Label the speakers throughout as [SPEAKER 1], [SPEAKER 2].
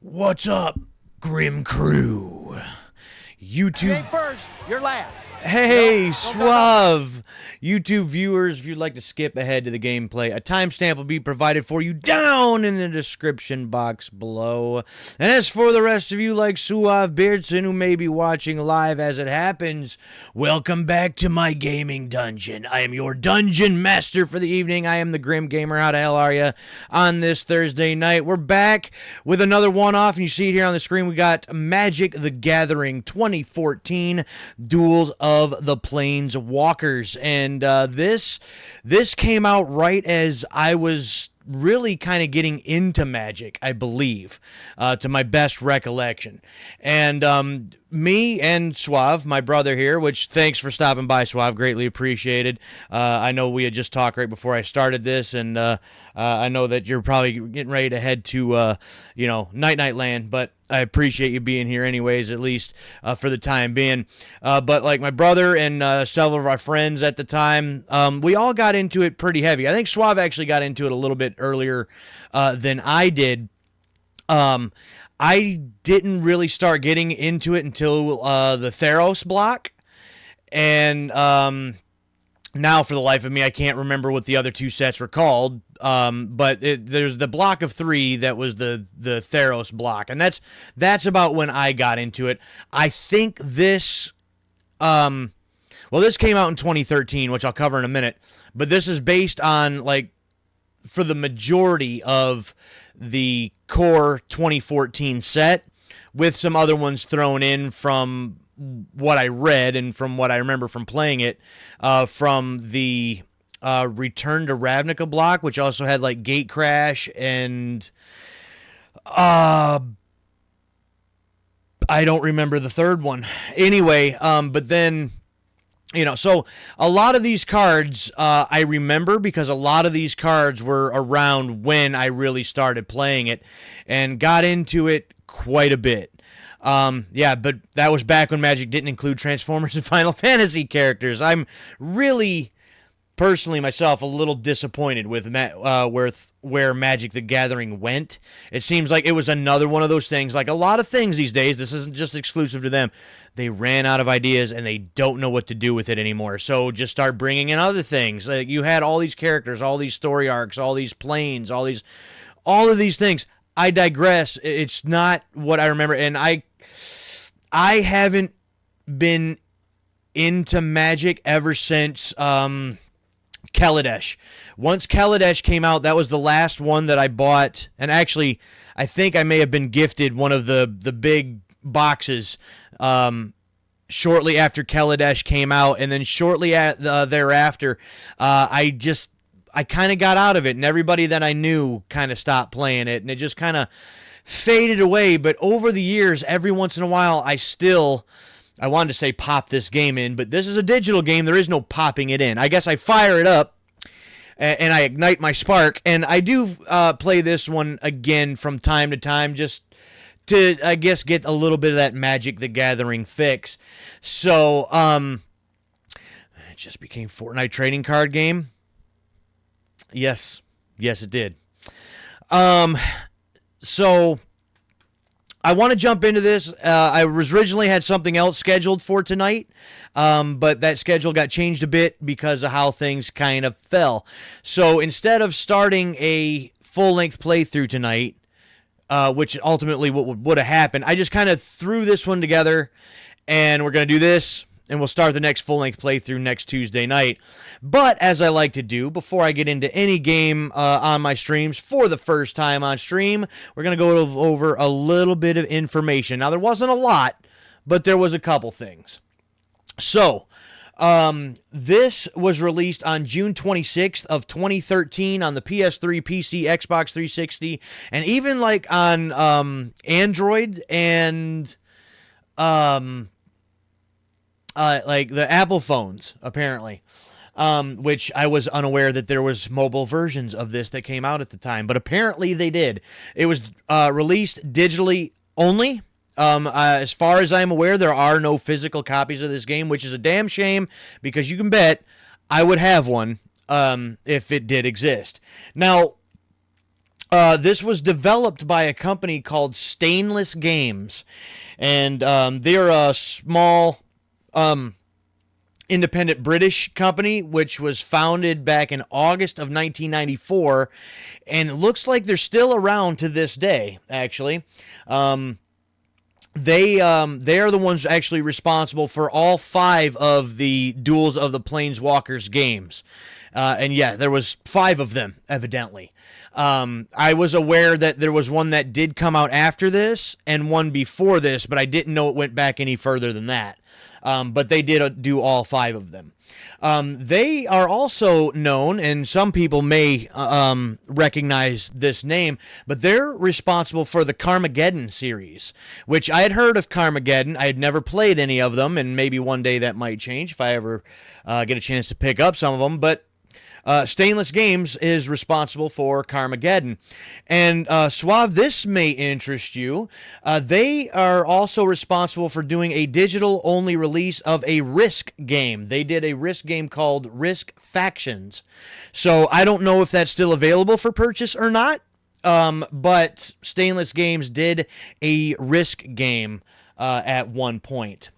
[SPEAKER 1] What's up, Grim Crew? YouTube.
[SPEAKER 2] Game first, you're last.
[SPEAKER 1] Hey,
[SPEAKER 2] Go.
[SPEAKER 1] Suave! YouTube viewers, if you'd like to skip ahead to the gameplay, a timestamp will be provided for you down in the description box below. And as for the rest of you like Suave Beardson who may be watching live as it happens, welcome back to my gaming dungeon. I am your dungeon master for the evening. I am the Grim Gamer. How the hell are you on this Thursday night? We're back with another one-off, and you see it here on the screen. We got Magic the Gathering 2014 Duels of the Planeswalkers, and this came out right as I was really kind of getting into Magic, I believe, to my best recollection. And me and Suave, my brother here, which thanks for stopping by, Suave, greatly appreciated. I know we had just talked right before I started this, and I know that you're probably getting ready to head to, Night Land, but I appreciate you being here anyways, at least for the time being. But like my brother and several of our friends at the time, we all got into it pretty heavy. I think Suave actually got into it a little bit earlier than I did. I didn't really start getting into it until the Theros block. And now, for the life of me, I can't remember what the other two sets were called. But there's the block of 3 that was the Theros block. And that's about when I got into it. I think this... this came out in 2013, which I'll cover in a minute. But this is based on, for the majority of the core 2014 set, with some other ones thrown in from what I read and from what I remember from playing it, from the Return to Ravnica block, which also had Gate Crash and I don't remember the third one. Anyway, but then... so a lot of these cards I remember because a lot of these cards were around when I really started playing it and got into it quite a bit. But that was back when Magic didn't include Transformers and Final Fantasy characters. I'm really, personally myself, a little disappointed with where Magic the Gathering went. It seems like it was another one of those things, like a lot of things these days, this isn't just exclusive to them. They ran out of ideas and they don't know what to do with it anymore. So just start bringing in other things. Like you had all these characters, all these story arcs, all these planes, all of these things. I digress. It's not what I remember, and I haven't been into Magic ever since Kaladesh. Once Kaladesh came out, that was the last one that I bought, and actually, I think I may have been gifted one of the big boxes shortly after Kaladesh came out, and then shortly thereafter, I kind of got out of it, and everybody that I knew kind of stopped playing it, and it just kind of faded away. But over the years, every once in a while, I wanted to say pop this game in, but this is a digital game. There is no popping it in. I guess I fire it up, and I ignite my spark, and I do play this one again from time to time, just to, I guess, get a little bit of that Magic the Gathering fix. So, it just became Fortnite trading card game. Yes, it did. So I want to jump into this. I originally had something else scheduled for tonight, but that schedule got changed a bit because of how things kind of fell. So instead of starting a full-length playthrough tonight, which ultimately would have happened, I just kind of threw this one together, and we're going to do this, and we'll start the next full-length playthrough next Tuesday night. But, as I like to do, before I get into any game on my streams for the first time on stream, we're going to go over a little bit of information. Now, there wasn't a lot, but there was a couple things. So, this was released on June 26th of 2013 on the PS3, PC, Xbox 360, and even on Android and the Apple phones, apparently, which I was unaware that there was mobile versions of this that came out at the time, but apparently they did. It was released digitally only. As far as I'm aware, there are no physical copies of this game, which is a damn shame because you can bet I would have one if it did exist. Now, This was developed by a company called Stainless Games, and they're a small independent British company, which was founded back in August of 1994, and it looks like they're still around to this day, actually. They are the ones actually responsible for all 5 of the Duels of the Planeswalkers games. And yeah, there was 5 of them, evidently. I was aware that there was one that did come out after this and one before this, but I didn't know it went back any further than that. But they did do all 5 of them. They are also known, and some people may recognize this name, but they're responsible for the Carmageddon series, which I had heard of Carmageddon. I had never played any of them, and maybe one day that might change if I ever get a chance to pick up some of them, but Stainless Games is responsible for Carmageddon. And Suave, this may interest you. They are also responsible for doing a digital-only release of a Risk game. They did a Risk game called Risk Factions. So I don't know if that's still available for purchase or not, but Stainless Games did a Risk game at one point.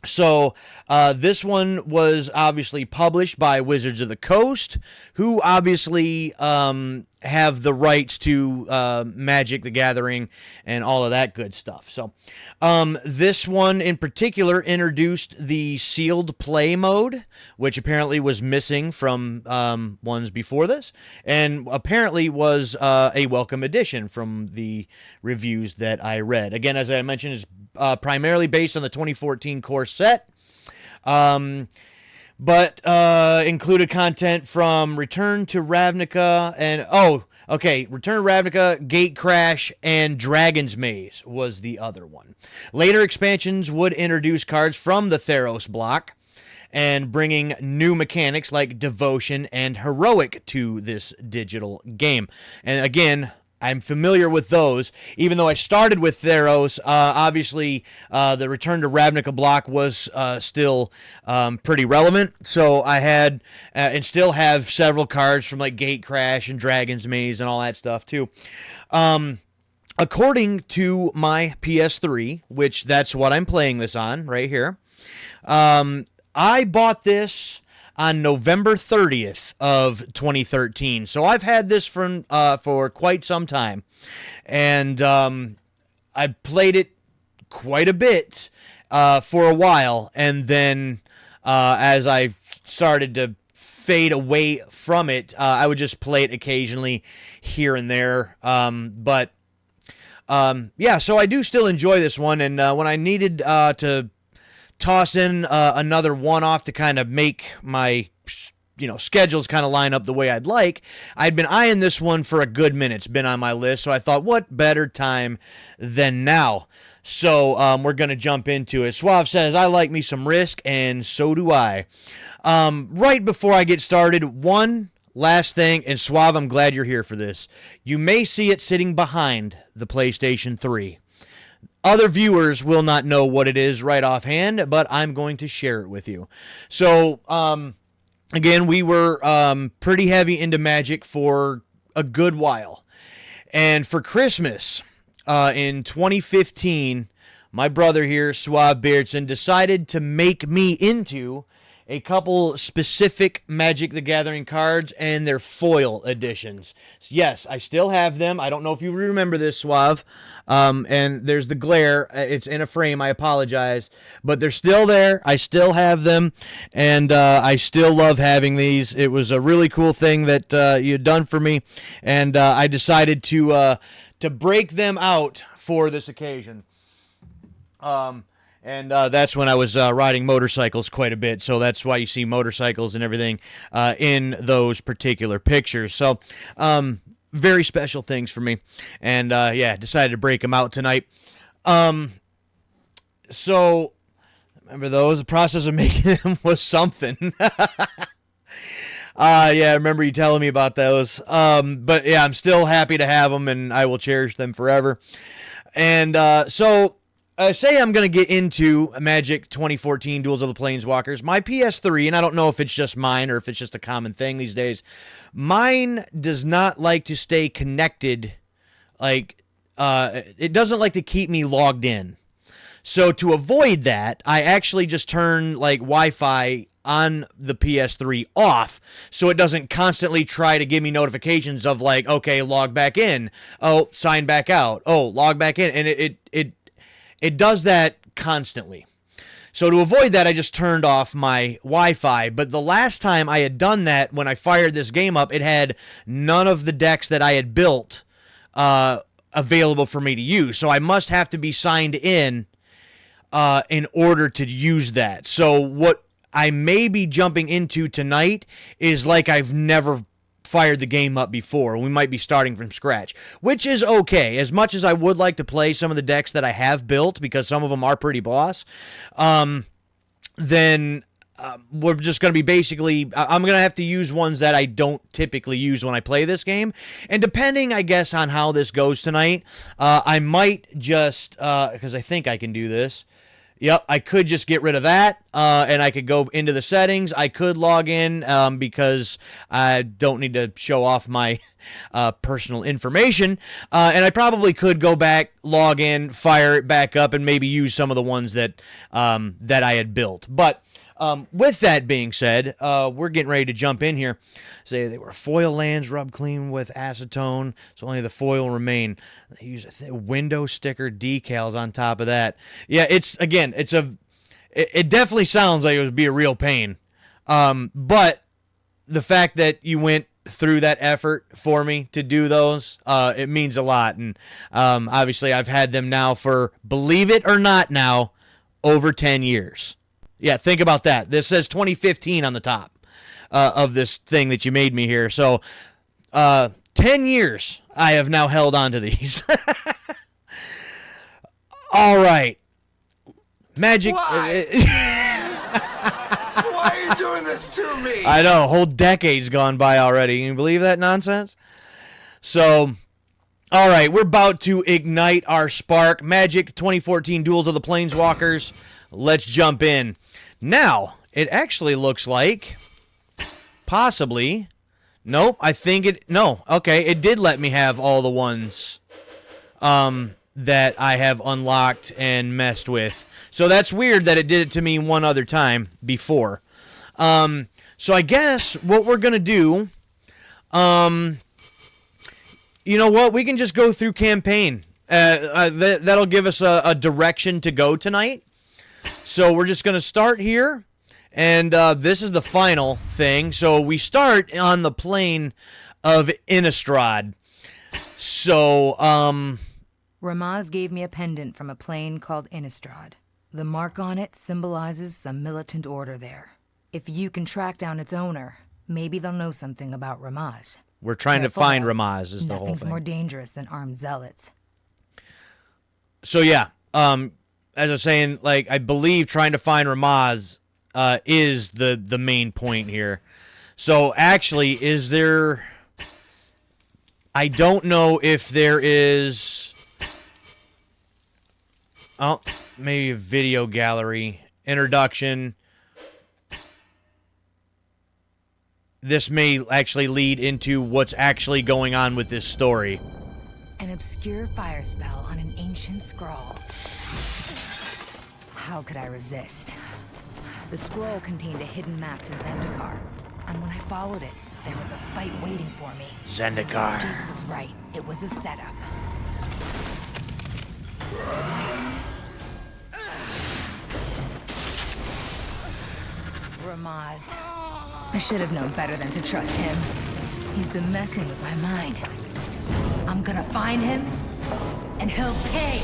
[SPEAKER 1] So this one was obviously published by Wizards of the Coast, who obviously have the rights to Magic the Gathering and all of that good stuff. So this one in particular introduced the sealed play mode, which apparently was missing from ones before this, and apparently was a welcome addition from the reviews that I read. Again, as I mentioned, is primarily based on the 2014 core set, but included content from Return to Ravnica and Return to Ravnica, Gate Crash, and Dragon's Maze was the other one. Later expansions would introduce cards from the Theros block and bringing new mechanics like Devotion and Heroic to this digital game. And again, I'm familiar with those, even though I started with Theros. Obviously, the Return to Ravnica block was still pretty relevant, so I had and still have several cards from like Gate Crash and Dragon's Maze and all that stuff too. According to my PS3, which that's what I'm playing this on right here, I bought this on November 30th of 2013. So I've had this for quite some time. And I played it quite a bit for a while. And then as I started to fade away from it, I would just play it occasionally here and there. So I do still enjoy this one. And when I needed to toss in another one-off to kind of make my schedules kind of line up the way I'd like, I'd been eyeing this one for a good minute. It's been on my list, so I thought, what better time than now? So we're going to jump into it. Suave says, I like me some Risk, and so do I. Right before I get started, one last thing, and Suave, I'm glad you're here for this. You may see it sitting behind the PlayStation 3. Other viewers will not know what it is right offhand, but I'm going to share it with you. So, again, we were pretty heavy into Magic for a good while. And for Christmas in 2015, my brother here, Suave Beardson, decided to make me into a couple specific Magic the Gathering cards and their foil editions. Yes, I still have them. I don't know if you remember this, Suave. And there's the glare. It's in a frame. I apologize. But they're still there. I still have them. And I still love having these. It was a really cool thing that you had done for me. And I decided to break them out for this occasion. And that's when I was riding motorcycles quite a bit, so that's why you see motorcycles and everything in those particular pictures. So, very special things for me. And, decided to break them out tonight. So, remember those? The process of making them was something. I remember you telling me about those. But, I'm still happy to have them, and I will cherish them forever. And so say I'm going to get into Magic 2014 Duels of the Planeswalkers. My PS3, and I don't know if it's just mine or if it's just a common thing these days, mine does not like to stay connected. Like, it doesn't like to keep me logged in. So to avoid that, I actually just turn like Wi-Fi on the PS3 off so it doesn't constantly try to give me notifications of like, okay, log back in. Oh, sign back out. Oh, log back in. And it does that constantly. So to avoid that, I just turned off my Wi-Fi. But the last time I had done that, when I fired this game up, it had none of the decks that I had built available for me to use. So I must have to be signed in order to use that. So what I may be jumping into tonight is like I've never fired the game up before. We might be starting from scratch, which is okay. As much as I would like to play some of the decks that I have built, because some of them are pretty boss, then we're just going to be basically, I'm going to have to use ones that I don't typically use when I play this game. And depending, I guess, on how this goes tonight, I might just, because I think I can do this. Yep, I could just get rid of that, and I could go into the settings. I could log in because I don't need to show off my personal information, and I probably could go back, log in, fire it back up, and maybe use some of the ones that that I had built. But with that being said, we're getting ready to jump in here. Say they were foil lands rubbed clean with acetone, so only the foil remain. They use window sticker decals on top of that. Yeah, it definitely sounds like it would be a real pain. But the fact that you went through that effort for me to do those, it means a lot. And obviously I've had them now for, believe it or not now, over 10 years. Yeah, think about that. This says 2015 on the top of this thing that you made me here. So 10 years I have now held on to these. All right. Magic.
[SPEAKER 2] Why? Why are you doing this to me?
[SPEAKER 1] I know. A whole decade's gone by already. Can you believe that nonsense? So, all right. We're about to ignite our spark. Magic 2014 Duels of the Planeswalkers. Let's jump in. Now, it actually looks like possibly, nope, I think it, no, okay, it did let me have all the ones that I have unlocked and messed with. So that's weird that it did it to me one other time before. So I guess what we're going to do, you know what, we can just go through campaign. That'll give us a direction to go tonight. So we're just going to start here, and this is the final thing. So we start on the plane of Innistrad. So,
[SPEAKER 3] Ramaz gave me a pendant from a plane called Innistrad. The mark on it symbolizes some militant order there. If you can track down its owner, maybe they'll know something about Ramaz.
[SPEAKER 1] We're trying to find Ramaz is the whole thing.
[SPEAKER 3] Nothing's more dangerous than armed zealots.
[SPEAKER 1] So yeah, as I was saying, like, I believe trying to find Ramaz is the main point here. So actually, is there... I don't know if there is... Oh, maybe a video gallery. Introduction. This may actually lead into what's actually going on with this story.
[SPEAKER 3] An obscure fire spell on an ancient scroll. How could I resist? The scroll contained a hidden map to Zendikar, and when I followed it, there was a fight waiting for me.
[SPEAKER 1] Zendikar.
[SPEAKER 3] Jace was right. It was a setup. Ramaz. I should have known better than to trust him. He's been messing with my mind. I'm gonna find him, and he'll pay!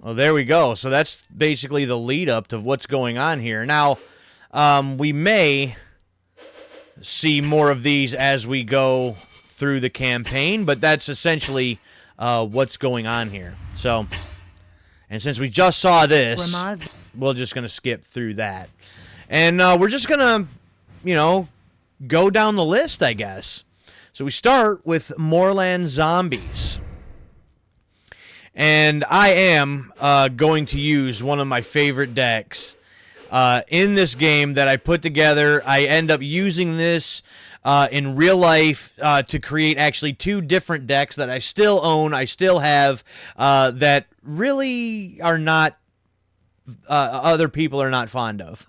[SPEAKER 1] Oh, there we go. So that's basically the lead up to what's going on here. Now, we may see more of these as we go through the campaign, but that's essentially what's going on here. So, and since we just saw this, we're just going to skip through that. And we're just going to, you know, go down the list, I guess. So we start with Moorland Zombies. And I am going to use one of my favorite decks in this game that I put together. I end up using this in real life to create actually 2 different decks that I still own, I still have, that really are not, other people are not fond of.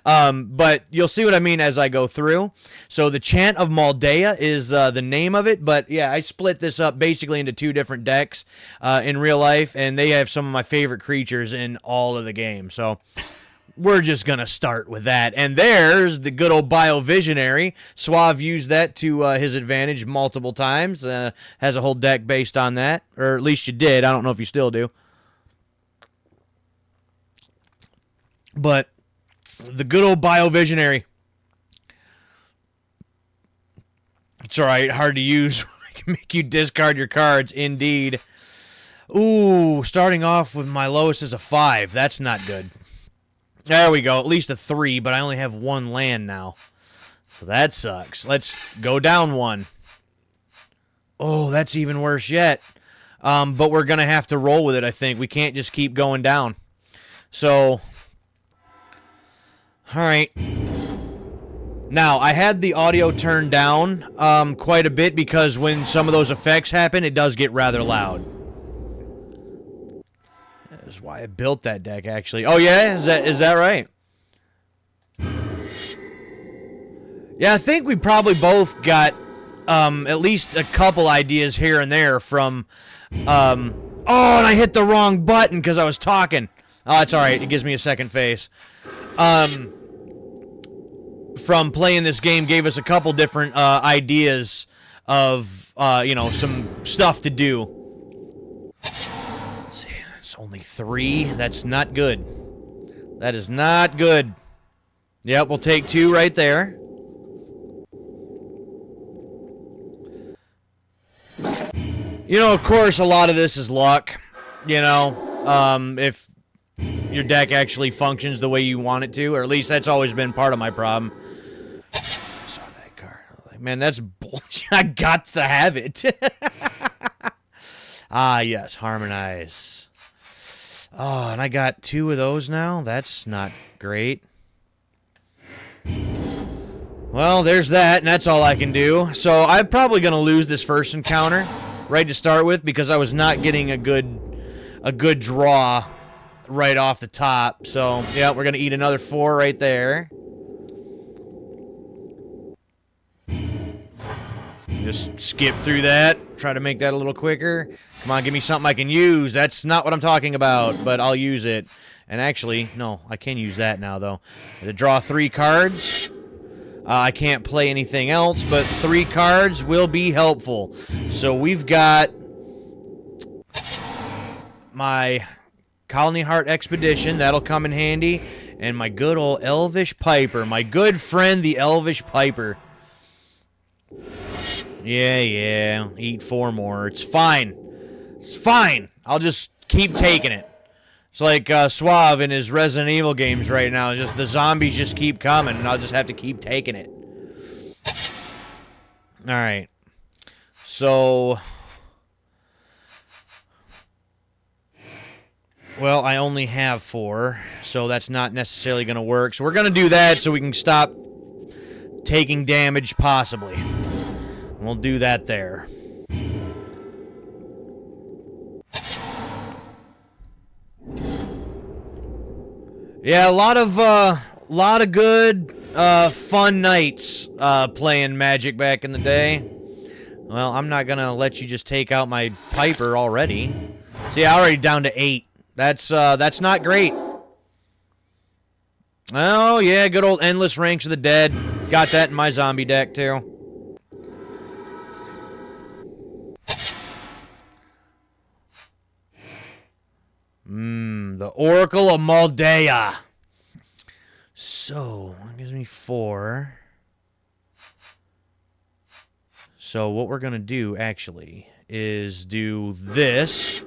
[SPEAKER 1] But you'll see what I mean as I go through. So the Chant of Maldea is the name of it, but yeah, I split this up basically into 2 different decks in real life, and they have some of my favorite creatures in all of the game. So we're just going to start with that. And there's the good old Biovisionary. Suave used that to his advantage multiple times. Has a whole deck based on that, or at least you did. I don't know if you still do. But the good old Biovisionary. It's all right. Hard to use. I can make you discard your cards. Indeed. Ooh, starting off with my lowest is a 5. That's not good. There we go. At least a 3, but I only have 1 land now. So that sucks. Let's go down 1. Oh, that's even worse yet. But we're going to have to roll with it, I think. We can't just keep going down. So, all right. Now, I had the audio turned down quite a bit because when some of those effects happen, it does get rather loud. That's why I built that deck, actually. Oh, yeah? Is that right? Yeah, I think we probably both got at least a couple ideas here and there from... oh, and I hit the wrong button because I was talking. Oh, it's all right. It gives me a second face. From playing this game gave us a couple different ideas of, some stuff to do. Let's see, it's only 3. That's not good. That is not good. Yep, we'll take 2 right there. Of course, a lot of this is luck. If your deck actually functions the way you want it to, or at least that's always been part of my problem. I saw that card. Like, man, that's bullshit. I got to have it. Ah, yes, Harmonize. Oh, and I got 2 of those now? That's not great. Well, there's that, and that's all I can do. So I'm probably going to lose this first encounter right to start with because I was not getting a good draw right off the top. So, yeah, we're going to eat another 4 right there. Just skip through that. Try to make that a little quicker. Come on, give me something I can use. That's not what I'm talking about, but I'll use it. And actually, no, I can use that now, though. To draw 3 cards. I can't play anything else, but 3 cards will be helpful. So we've got my Colony Heart Expedition. That'll come in handy. And my good old Elvish Piper. My good friend, the Elvish Piper. Yeah. Eat 4 more. It's fine. It's fine. I'll just keep taking it. It's like Suave in his Resident Evil games right now. Just the zombies just keep coming, and I'll just have to keep taking it. All right. So, well, I only have 4, so that's not necessarily going to work. So we're going to do that so we can stop taking damage, possibly. We'll do that there. Yeah, a lot of good, fun nights playing Magic back in the day. Well, I'm not gonna let you just take out my Piper already. See, I'm already down to 8. That's not great. Oh yeah, good old Endless Ranks of the Dead. Got that in my zombie deck too. The Oracle of Maldea. So, that gives me 4. So, what we're going to do, actually, is do this.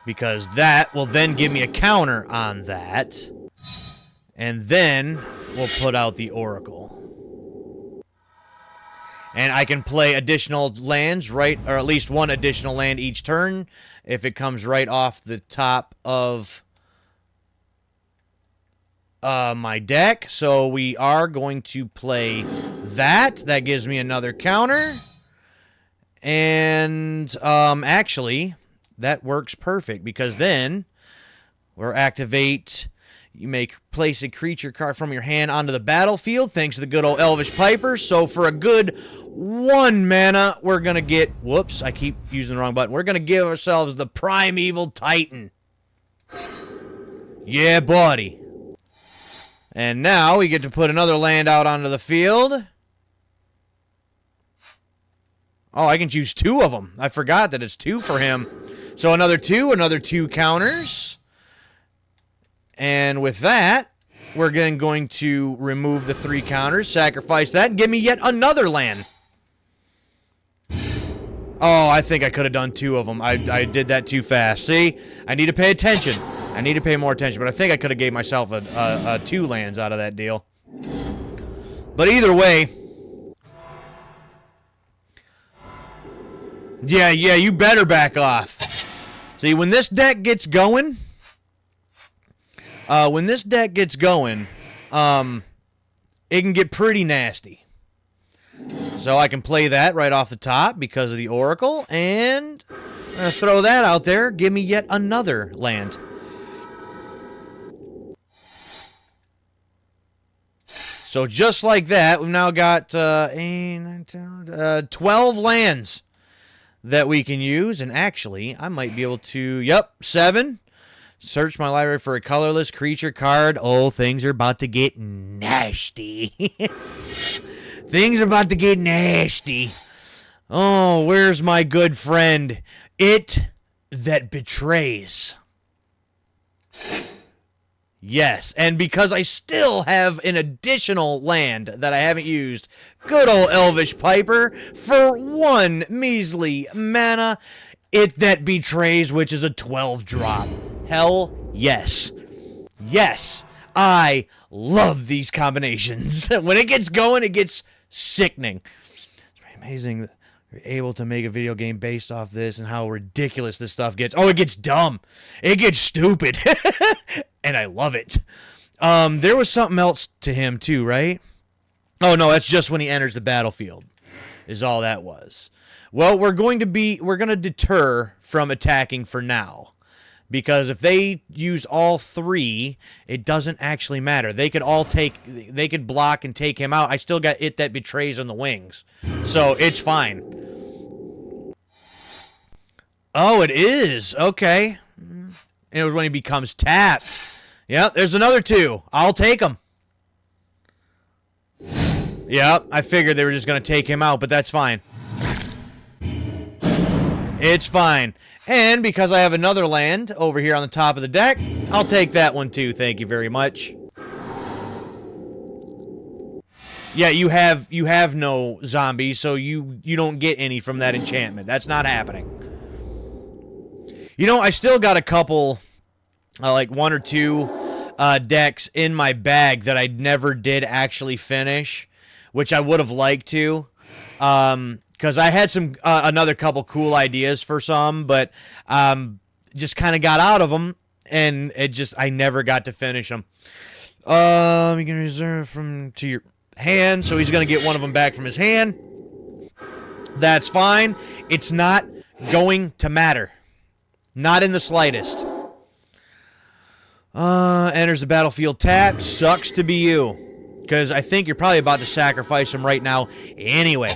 [SPEAKER 1] Because that will then give me a counter on that. And then we'll put out the Oracle. And I can play additional lands, right, or at least one additional land each turn if it comes right off the top of my deck. So we are going to play that. That gives me another counter. And actually, that works perfect because then we'll activate... You may place a creature card from your hand onto the battlefield thanks to the good old Elvish Piper. So for a good 1 mana, we're going to get... Whoops, I keep using the wrong button. We're going to give ourselves the Primeval Titan. Yeah, buddy. And now we get to put another land out onto the field. Oh, I can choose 2 of them. I forgot that it's 2 for him. So another 2 counters. And with that, we're going to remove the 3 counters, sacrifice that, and give me yet another land. Oh, I think I could have done 2 of them. I did that too fast. See? I need to pay attention. I need to pay more attention, but I think I could have gave myself a 2 lands out of that deal. But either way... Yeah, you better back off. See, when this deck gets going... it can get pretty nasty. So I can play that right off the top because of the Oracle, and I'm going to throw that out there. Give me yet another land. So just like that, we've now got 12 lands that we can use, and actually, I might be able to, 7. Search my library for a colorless creature card. Oh, things are about to get nasty. Things are about to get nasty. Oh, where's my good friend? It that betrays. Yes, and because I still have an additional land that I haven't used, good old Elvish Piper, for 1 measly mana, It That Betrays, which is a 12-drop. Hell yes. Yes, I love these combinations. When it gets going, it gets sickening. It's pretty amazing that you're able to make a video game based off this and how ridiculous this stuff gets. Oh, it gets dumb. It gets stupid. And I love it. There was something else to him too, right? Oh, no, that's just when he enters the battlefield is all that was. Well, we're going to deter from attacking for now. Because if they use all 3, it doesn't actually matter. They could block and take him out. I still got It That Betrays on the wings. So it's fine. Oh, it is. Okay. And it was when he becomes tapped. Yep, there's another 2. I'll take them. Yep, I figured they were just going to take him out, but that's fine. It's fine. And because I have another land over here on the top of the deck, I'll take that one too. Thank you very much. Yeah, you have no zombies, so you don't get any from that enchantment. That's not happening. You know, I still got a couple, like 1 or 2 decks in my bag that I never did actually finish, which I would have liked to. Because I had another couple cool ideas for some, but just kind of got out of them, and I never got to finish them. You can reserve to your hand, so he's going to get one of them back from his hand. That's fine. It's not going to matter. Not in the slightest. Enters the battlefield tapped. Sucks to be you. Because I think you're probably about to sacrifice him right now anyway.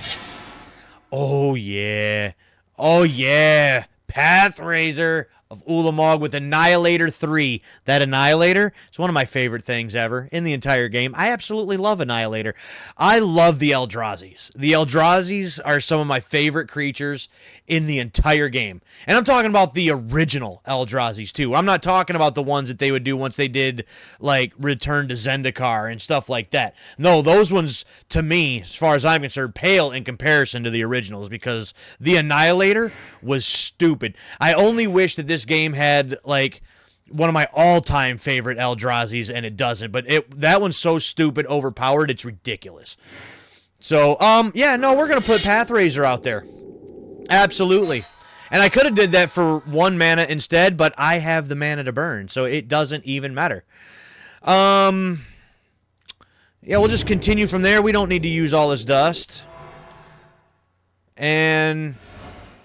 [SPEAKER 1] Oh, yeah. Oh, yeah. Pathrazor of Ulamog with Annihilator 3. That Annihilator is one of my favorite things ever in the entire game. I absolutely love Annihilator. I love the Eldrazi's. The Eldrazi's are some of my favorite creatures in the entire game. And I'm talking about the original Eldrazi's too. I'm not talking about the ones that they would do once they did, like, Return to Zendikar and stuff like that. No, those ones, to me, as far as I'm concerned, pale in comparison to the originals because the Annihilator was stupid. I only wish that this game had, like, one of my all-time favorite Eldrazi's, and it doesn't. But that one's so stupid, overpowered, it's ridiculous. So, yeah, no, we're going to put Pathrazer out there. Absolutely. And I could have did that for 1 mana instead, but I have the mana to burn, so it doesn't even matter. Yeah, we'll just continue from there. We don't need to use all this dust. And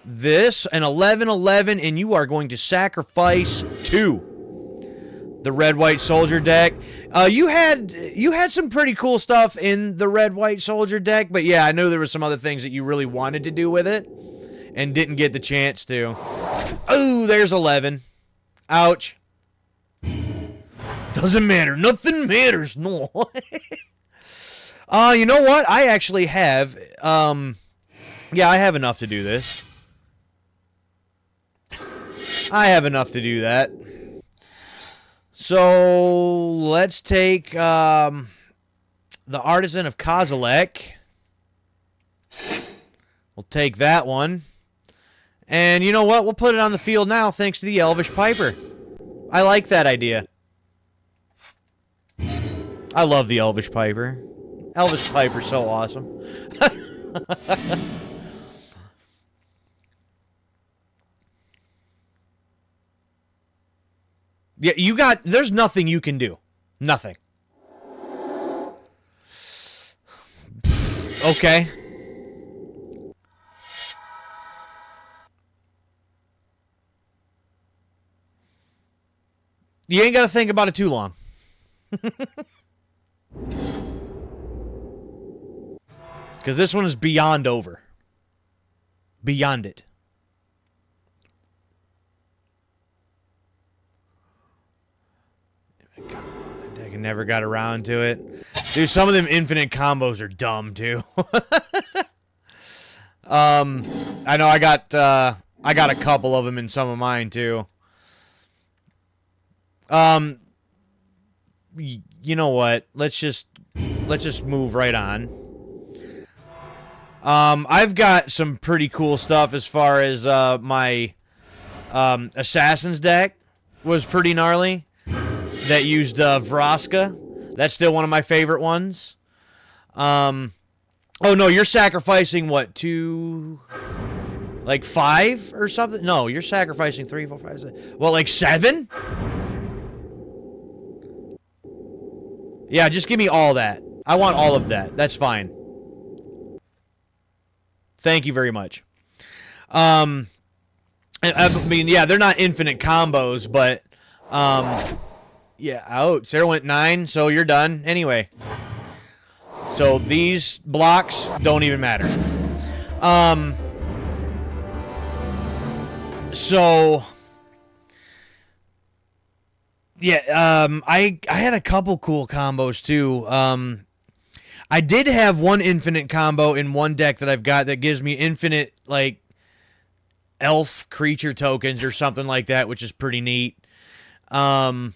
[SPEAKER 1] this, an 11/11, and you are going to sacrifice 2. The red-white soldier deck. You had some pretty cool stuff in the red-white soldier deck, but yeah, I know there were some other things that you really wanted to do with it and didn't get the chance to. Oh, there's 11. Ouch. Doesn't matter. Nothing matters. No. You know what? I actually have, yeah, I have enough to do this. I have enough to do that. So, let's take, the Artisan of Kozilek. We'll take that one. And you know what? We'll put it on the field now thanks to the Elvish Piper. I like that idea. I love the Elvish Piper. Elvish Piper's so awesome. Yeah, there's nothing you can do. Nothing. Okay. You ain't got to think about it too long. Because this one is beyond over. Beyond it. I never got around to it. Dude, some of them infinite combos are dumb, too. I know I got a couple of them in some of mine, too. You know what? Let's just move right on. I've got some pretty cool stuff as far as my Assassin's deck was pretty gnarly. That used Vraska. That's still one of my favorite ones. Oh no, you're sacrificing what, 2, like 5 or something? No, you're sacrificing 3, 4, 5, 6. Well, like 7? Yeah, just give me all that. I want all of that. That's fine. Thank you very much. I mean, yeah, they're not infinite combos, but yeah, ouch. There went 9, so you're done. Anyway. So these blocks don't even matter. So yeah, I had a couple cool combos too. I did have one infinite combo in one deck that I've got that gives me infinite, like, elf creature tokens or something like that, which is pretty neat. And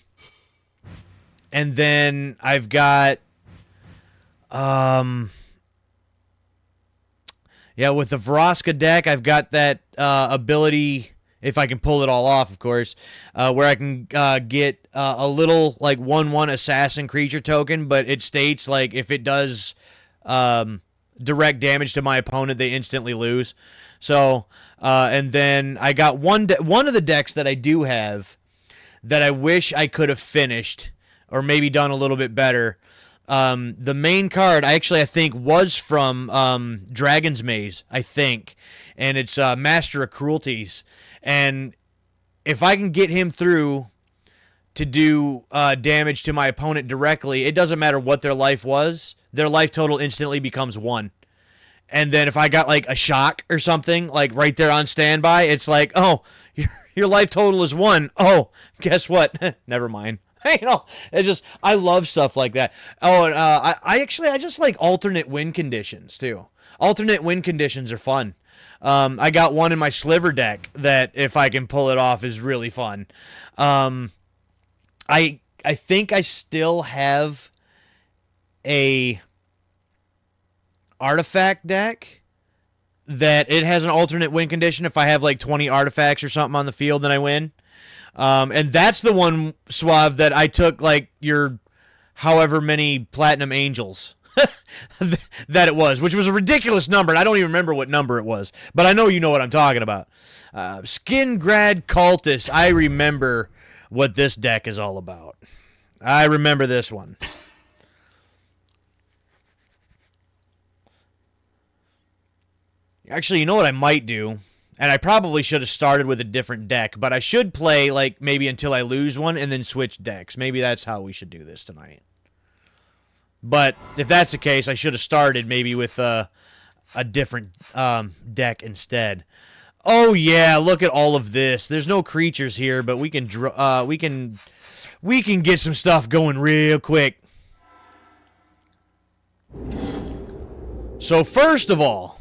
[SPEAKER 1] then I've got, yeah, with the Vraska deck, I've got that ability, if I can pull it all off, of course, where I can get a little, like, 1/1 assassin creature token, but it states, like, if it does direct damage to my opponent, they instantly lose. So, and then I got one of the decks that I do have that I wish I could have finished or maybe done a little bit better. The main card, I think, was from Dragon's Maze, I think, and it's Master of Cruelties. And if I can get him through to do damage to my opponent directly, it doesn't matter what their life was, their life total instantly becomes 1. And then if I got, like, a shock or something, like, right there on standby, it's like, oh, your life total is 1. Oh, guess what? Never mind. You know, it's just, I love stuff like that. Oh, and I just like alternate win conditions, too. Alternate win conditions are fun. I got one in my Sliver deck that, if I can pull it off, is really fun. I think I still have a artifact deck that it has an alternate win condition. If I have like 20 artifacts or something on the field, then I win. And that's the one, Suave, that I took, like, your however many Platinum Angels. that it was, which was a ridiculous number, and I don't even remember what number it was, but I know you know what I'm talking about. Skingrad Cultist. I remember what this deck is all about. I remember this one. Actually, you know what I might do? And I probably should have started with a different deck, but I should play, like, maybe until I lose one and then switch decks. Maybe that's how we should do this tonight. But if that's the case, I should have started maybe with a different deck instead. Oh yeah, look at all of this. There's no creatures here, but we can get some stuff going real quick. So first of all,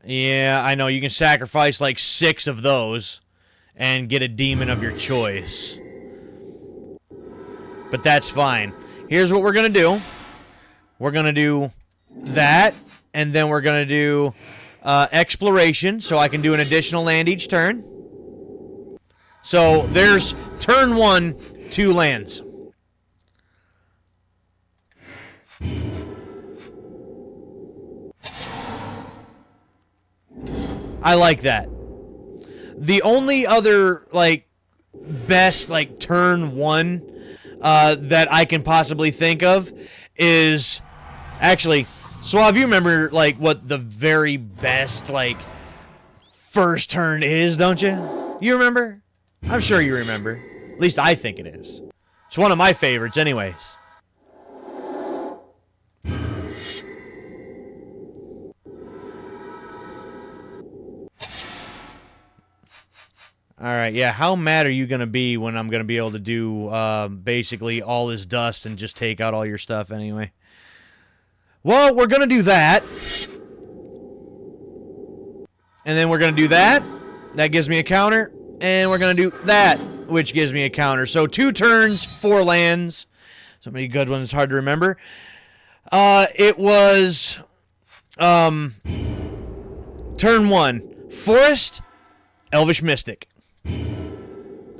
[SPEAKER 1] yeah, I know you can sacrifice like 6 of those and get a demon of your choice. But that's fine. Here's what we're going to do. We're going to do that, and then we're going to do exploration, so I can do an additional land each turn. So there's turn 1, 2 lands. I like that. The only other, like, best, like, turn 1 that I can possibly think of is... Actually, Suave, you remember, like, what the very best, like, first turn is, don't you? You remember? I'm sure you remember. At least I think it is. It's one of my favorites anyways. Alright, yeah, how mad are you going to be when I'm going to be able to do basically all this dust and just take out all your stuff anyway? Well, we're going to do that. And then we're going to do that. That gives me a counter. And we're going to do that, which gives me a counter. So 2 turns, 4 lands. So many good ones, hard to remember. It was turn 1, Forest, Elvish Mystic.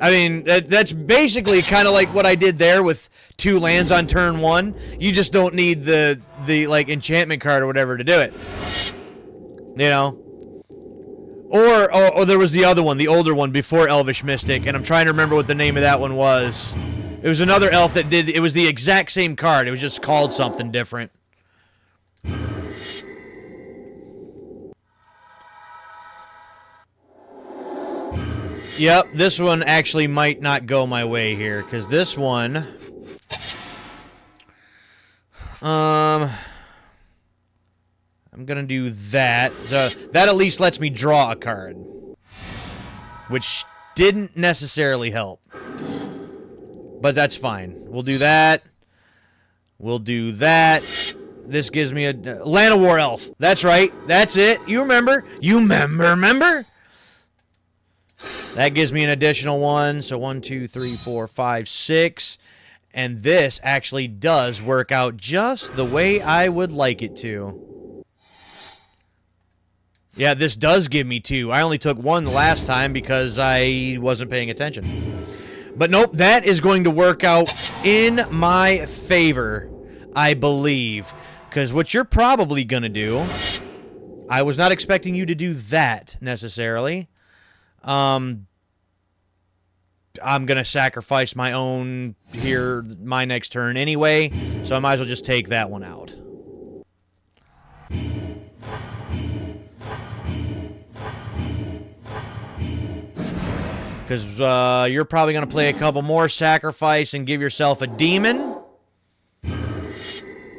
[SPEAKER 1] I mean, that's basically kind of like what I did there with 2 lands on turn 1. You just don't need the like enchantment card or whatever to do it. You know? Or there was the other one, the older one before Elvish Mystic, and I'm trying to remember what the name of that one was. It was another elf that did, it was the exact same card. It was just called something different. Yep, this one actually might not go my way here, because this one... I'm going to do that. So that at least lets me draw a card, which didn't necessarily help. But that's fine. We'll do that. We'll do that. This gives me a Land of War Elf. That's right. That's it. You remember? You remember? That gives me an additional 1. So 1, 2, 3, 4, 5, 6. And this actually does work out just the way I would like it to. Yeah, this does give me 2. I only took 1 the last time because I wasn't paying attention. But nope, that is going to work out in my favor, I believe. Because what you're probably going to do... I was not expecting you to do that, necessarily. I'm going to sacrifice my own here, my next turn anyway. So I might as well just take that one out. Because you're probably going to play a couple more, sacrifice, and give yourself a demon.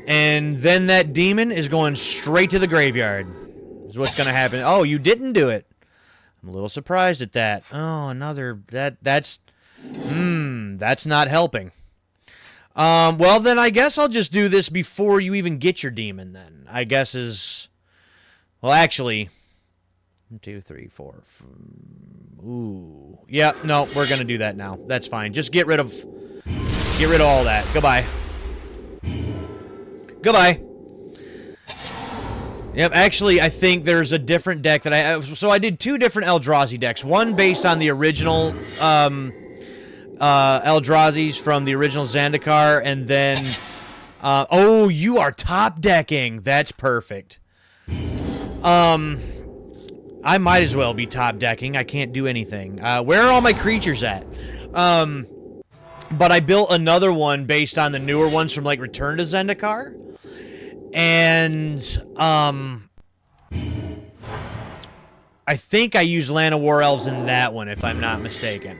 [SPEAKER 1] And then that demon is going straight to the graveyard. Is what's going to happen. Oh, you didn't do it. I'm a little surprised at that. Oh, another... That's not helping. Well, then I guess I'll just do this before you even get your demon, then. I guess is... Well, actually... 1, 2, 3, 4... Ooh. Yeah, no, we're going to do that now. That's fine. Just get rid of all that. Goodbye. Goodbye. Yep, actually, I think there's a different deck that so I did 2 different Eldrazi decks. One based on the original Eldrazi's from the original Zendikar, and then... oh, you are top decking. That's perfect. I might as well be top decking. I can't do anything. Where are all my creatures at? But I built another one based on the newer ones from, like, Return to Zendikar. And, I think I used Land of War Elves in that one, if I'm not mistaken.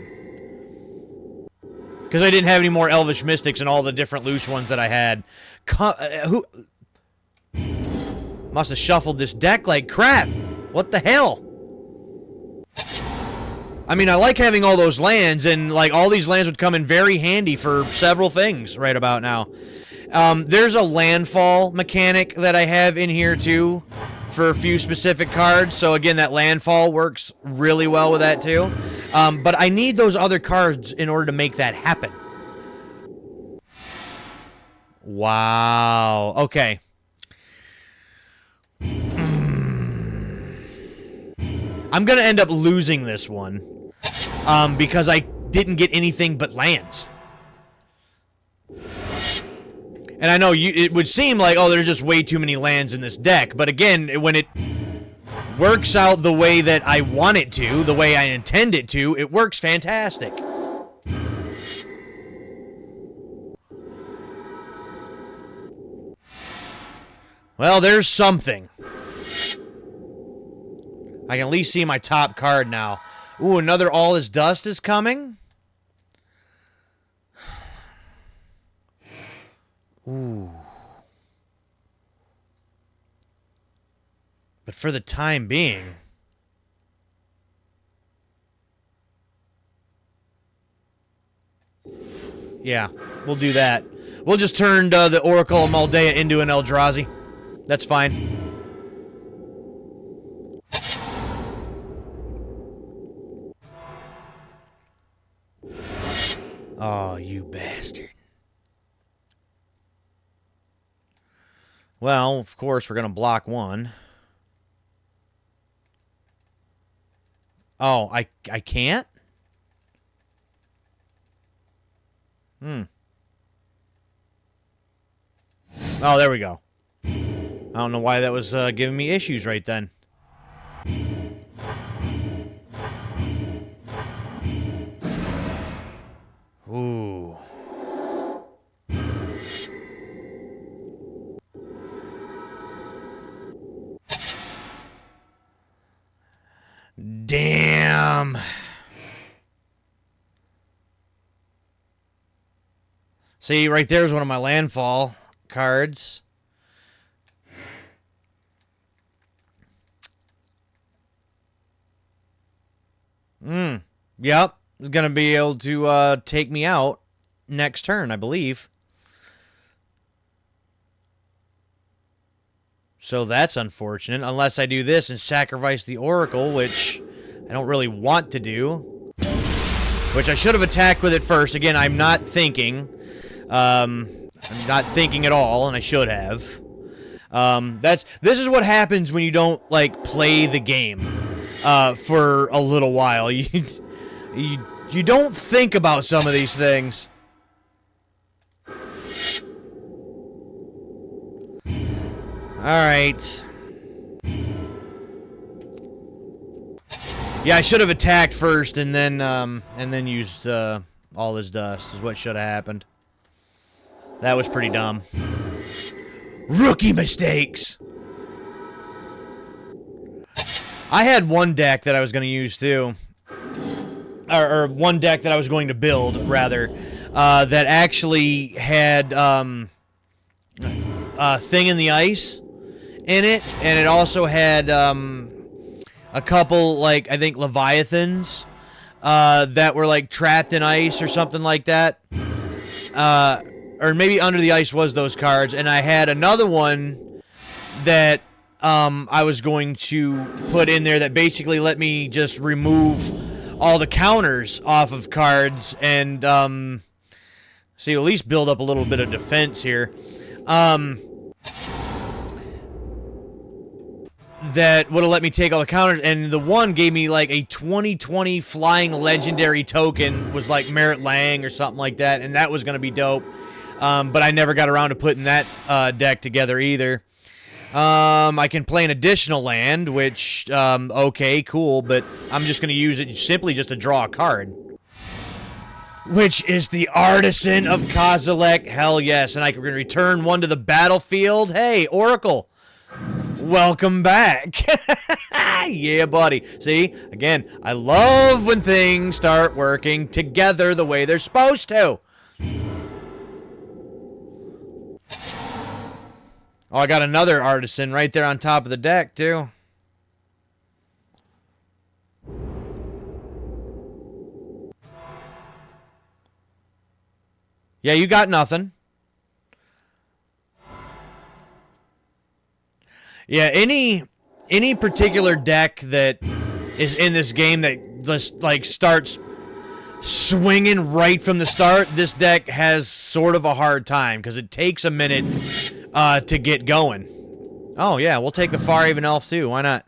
[SPEAKER 1] Because I didn't have any more Elvish Mystics and all the different loose ones that I had. Who must have shuffled this deck like crap? What the hell? I mean, I like having all those lands, and, like, all these lands would come in very handy for several things right about now. There's a landfall mechanic that I have in here, too, for a few specific cards. So, again, that landfall works really well with that, too. But I need those other cards in order to make that happen. Wow. Okay. I'm going to end up losing this one. Because I didn't get anything but lands. And I know it would seem like, oh, there's just way too many lands in this deck. But again, when it works out the way that I want it to, the way I intend it to, it works fantastic. Well, there's something. I can at least see my top card now. Ooh, another All Is Dust is coming? Ooh. But for the time being... yeah, we'll do that. We'll just turn the Oracle of Maldea into an Eldrazi. That's fine. Oh, you bastard. Well, of course, we're going to block one. Oh, I can't? Oh, there we go. I don't know why that was giving me issues right then. Ooh. Damn. See, right there's one of my landfall cards. Yep. Is going to be able to take me out next turn, I believe. So that's unfortunate, unless I do this and sacrifice the Oracle, which I don't really want to do. Which I should have attacked with it first. Again, I'm not thinking. I'm not thinking at all, and I should have. This is what happens when you don't, like, play the game for a little while. You don't think about some of these things. Alright. Yeah, I should have attacked first and then used All His Dust is what should have happened. That was pretty dumb. Rookie mistakes! I had one deck that I was going to use too. Or one deck that I was going to build, rather, that actually had Thing in the Ice in it, and it also had a couple, like, I think Leviathans that were, like, trapped in ice or something like that. Or maybe Under the Ice was those cards, and I had another one that I was going to put in there that basically let me just remove all the counters off of cards and so you at least build up a little bit of that would have let me take all the counters, and the one gave me like a 2020 flying legendary token, was like Merritt Lang or something like that, and that was going to be dope. But I never got around to putting that deck together either. I can play an additional land, which, okay, cool, but I'm just going to use it simply just to draw a card. Which is the Artisan of Kozilek. Hell yes, and I can return one to the battlefield. Hey, Oracle. Welcome back. Yeah, buddy. See, again, I love when things start working together the way they're supposed to. Oh, I got another Artisan right there on top of the deck, too. Yeah, you got nothing. Yeah, any particular deck that is in this game that just like starts swinging right from the start, this deck has sort of a hard time because it takes a minute to get going. Oh yeah, we'll take the Far-Haven Elf too. Why not?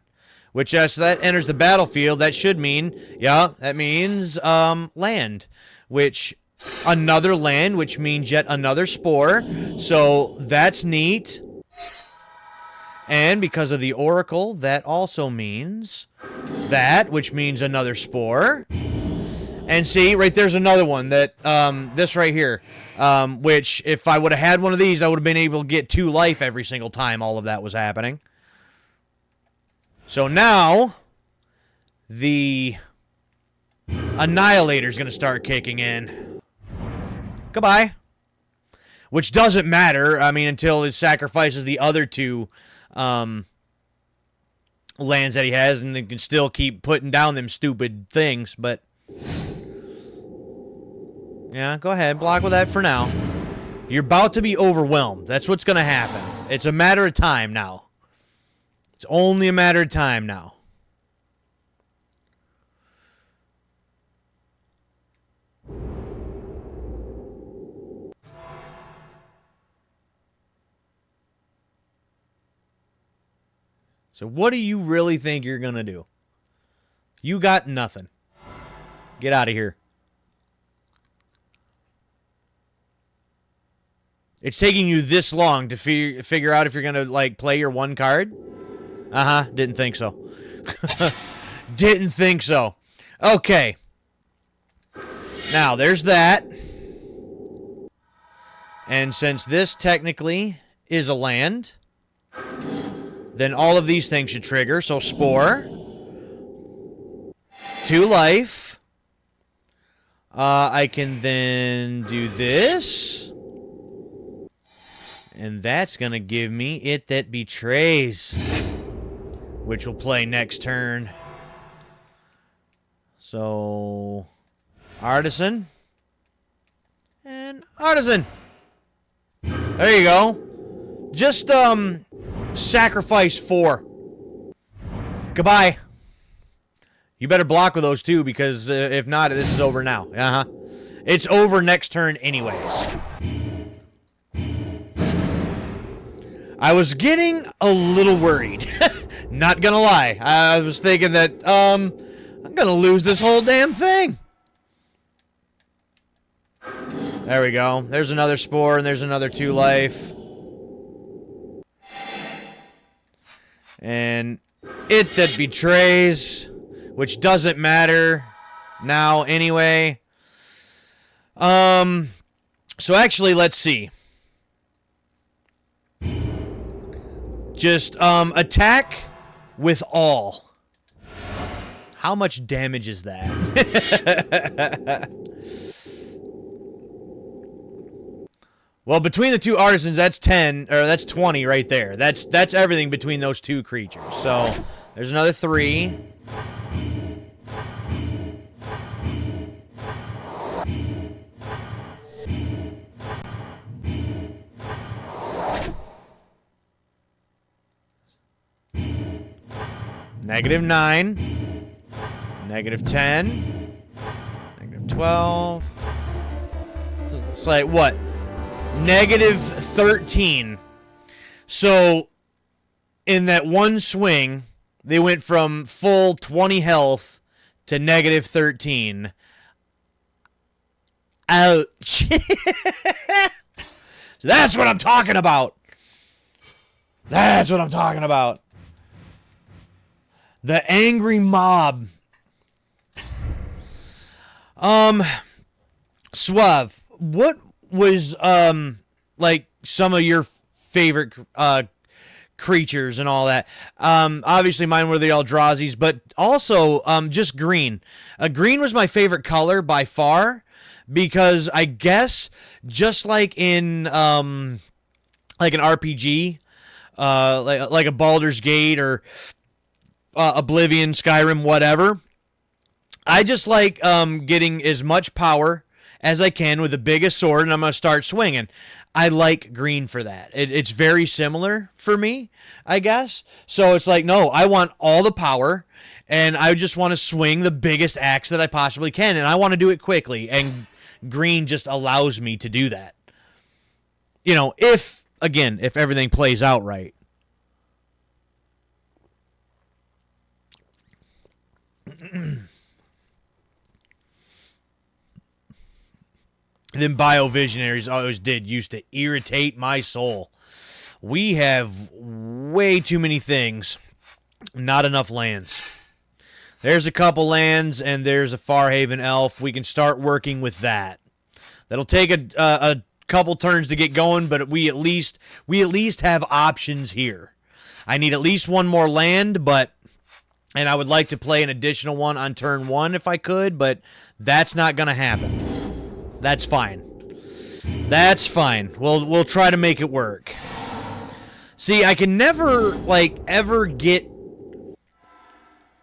[SPEAKER 1] Which so that enters the battlefield. That should mean, yeah, that means land, which another land, which means yet another spore. So that's neat. And because of the Oracle, that also means that, which means another spore. And see, right there's another one that, this right here, which if I would have had one of these, I would have been able to get 2 life every single time all of that was happening. So now, the Annihilator's going to start kicking in. Goodbye. Which doesn't matter, I mean, until it sacrifices the other 2 lands that he has, and they can still keep putting down them stupid things, but yeah, go ahead, block with that for now. You're about to be overwhelmed. That's what's going to happen. It's a matter of time now. It's only a matter of time now. So what do you really think you're going to do? You got nothing. Get out of here. It's taking you this long to figure out if you're going to, like, play your 1 card? Uh-huh. Didn't think so. Didn't think so. Okay. Now, there's that. And since this technically is a land, then all of these things should trigger. So, Spore. 2 life. I can then do this. And that's going to give me It That Betrays, which will play next turn. So, Artisan. And Artisan. There you go. Just, sacrifice 4. Goodbye. You better block with those 2, because if not, this is over now. Uh-huh. It's over next turn anyways. I was getting a little worried. Not gonna lie. I was thinking that, I'm gonna lose this whole damn thing. There we go. There's another Spore, and there's another 2 life. And It That Betrays, which doesn't matter now anyway. So actually, let's see. Just, attack with all. How much damage is that? Well, between the 2 Artisans, that's 10, or that's 20 right there. That's everything between those 2 creatures. So, there's another 3. -9. -10. -12. It's like, what? -13. So, in that one swing, They went from full 20 health to negative 13. Ouch. So that's what I'm talking about. That's what I'm talking about. The angry mob. Suave, what was like some of your favorite creatures and all that? Obviously mine were the Eldrazi's, but also just green. Green was my favorite color by far, because I guess just like in like an RPG, like a Baldur's Gate or Oblivion, Skyrim, whatever, I just like getting as much power as I can with the biggest sword, and I'm going to start swinging. I like green for that. It's very similar for me, I guess. So it's like, no, I want all the power, and I just want to swing the biggest axe that I possibly can, and I want to do it quickly, and green just allows me to do that. You know, if everything plays out right. Them biovisionaries used to irritate my soul. We have way too many things, not enough lands. There's a couple lands, and there's a Farhaven elf. We can start working with that. That'll take a couple turns to get going, but we at least have options here. I need at least one more land, and I would like to play an additional one on turn 1 if I could, but that's not going to happen. That's fine. That's fine. We'll try to make it work. See, I can never, ever get,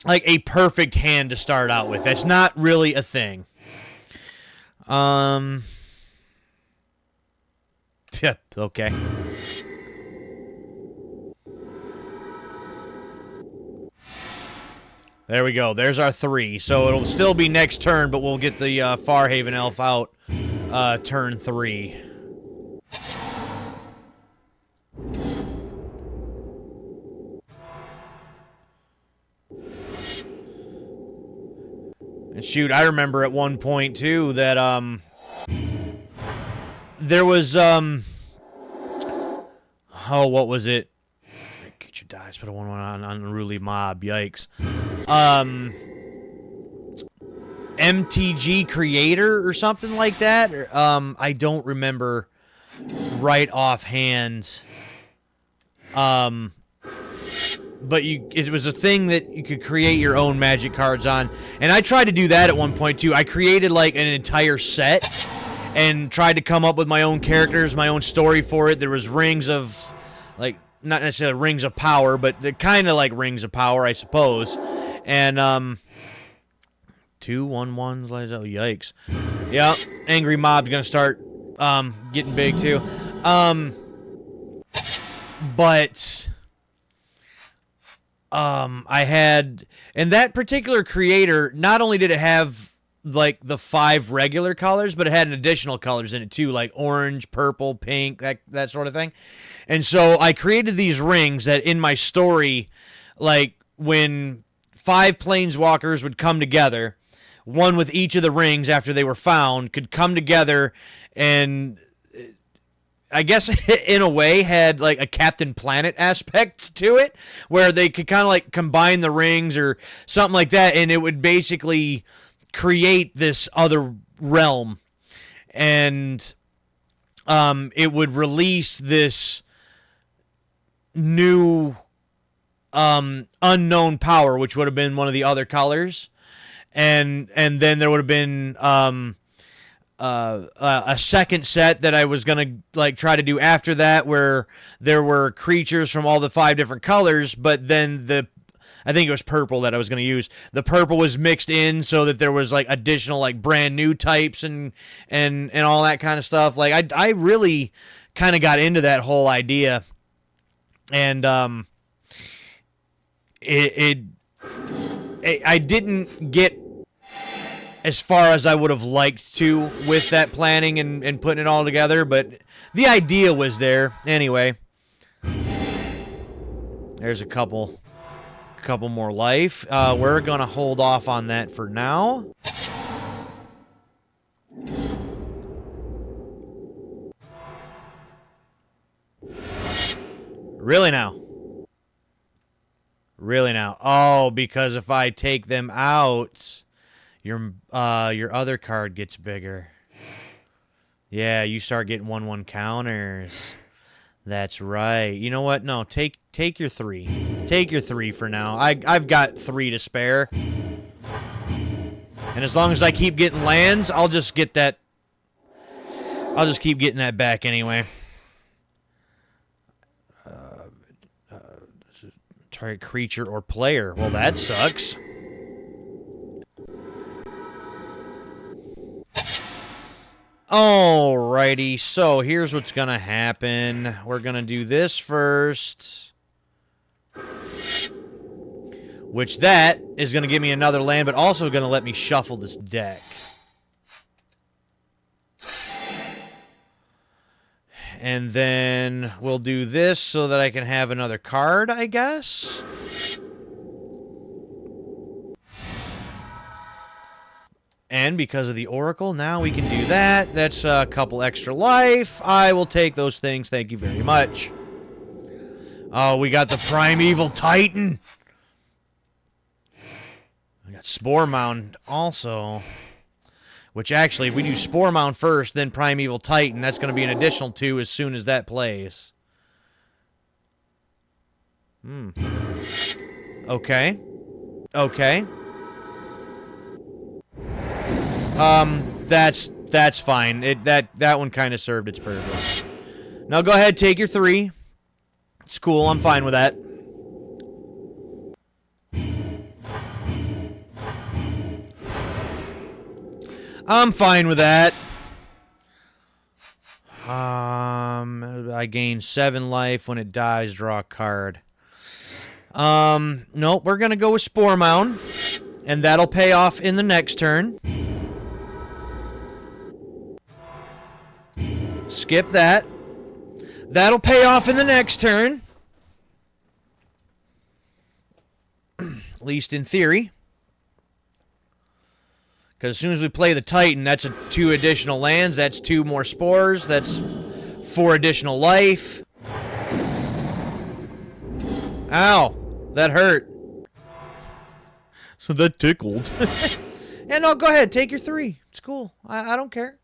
[SPEAKER 1] a perfect hand to start out with. That's not really a thing. Yeah, okay. There we go. There's our 3. So it'll still be next turn, but we'll get the Farhaven elf out turn 3. And shoot, I remember at one point too that there was what was it? Get your dice, put a 1/1 on unruly mob. Yikes. MTG Creator or something like that. I don't remember right offhand. But it was a thing that you could create your own Magic cards on, and I tried to do that at one point too. I created like an entire set and tried to come up with my own characters, my own story for it. There was rings of, like, not necessarily rings of power, but they're kind of like rings of power, I suppose. And 2 1/1s. Oh, yikes! Yeah, angry mob's gonna start getting big too. But I had, and that particular creator, not only did it have like the 5 regular colors, but it had an additional colors in it too, like orange, purple, pink, that sort of thing. And so I created these rings that in my story, like when 5 planeswalkers would come together, one with each of the rings after they were found, could come together and I guess in a way had like a Captain Planet aspect to it, where they could kind of like combine the rings or something like that, and it would basically create this other realm, and it would release this new unknown power, which would have been one of the other colors, and then there would have been a second set that I was gonna like try to do after that, where there were creatures from all the 5 different colors, but then I think it was purple that I was gonna use. The purple was mixed in so that there was like additional like brand new types and all that kind of stuff. Like I really kind of got into that whole idea, and I didn't get as far as I would have liked to with that planning and putting it all together, but the idea was there anyway. There's a couple couple more life. We're going to hold off on that for now. Really now? Really now? Oh, because if I take them out, your other card gets bigger. Yeah, you start getting 1/1 counters. That's right. You know what? No, take your 3. Take your 3 for now. I've got 3 to spare. And as long as I keep getting lands, I'll just get that. I'll just keep getting that back anyway. Target creature or player. Well, that sucks. Alrighty, so here's what's gonna happen. We're gonna do this first. Which that is gonna give me another land, but also gonna let me shuffle this deck. And then we'll do this so that I can have another card, I guess. And because of the Oracle, now we can do that. That's a couple extra life. I will take those things. Thank you very much. Oh, we got the Primeval Titan. We got Spore Mound also. Which actually, if we do Spore Mound first, then Primeval Titan, that's going to be an additional 2 as soon as that plays. Okay. Okay. That's fine. That one kind of served its purpose. Now go ahead, take your 3. It's cool. I'm fine with that. I'm fine with that. I gain 7 life. When it dies, draw a card. Nope, we're gonna go with Spore Mound, and that'll pay off in the next turn. Skip that. That'll pay off in the next turn. At least in theory. Because as soon as we play the Titan, that's 2 additional lands. That's 2 more spores. That's 4 additional life. Ow. That hurt. So that tickled. Yeah, no, go ahead. Take your 3. It's cool. I don't care.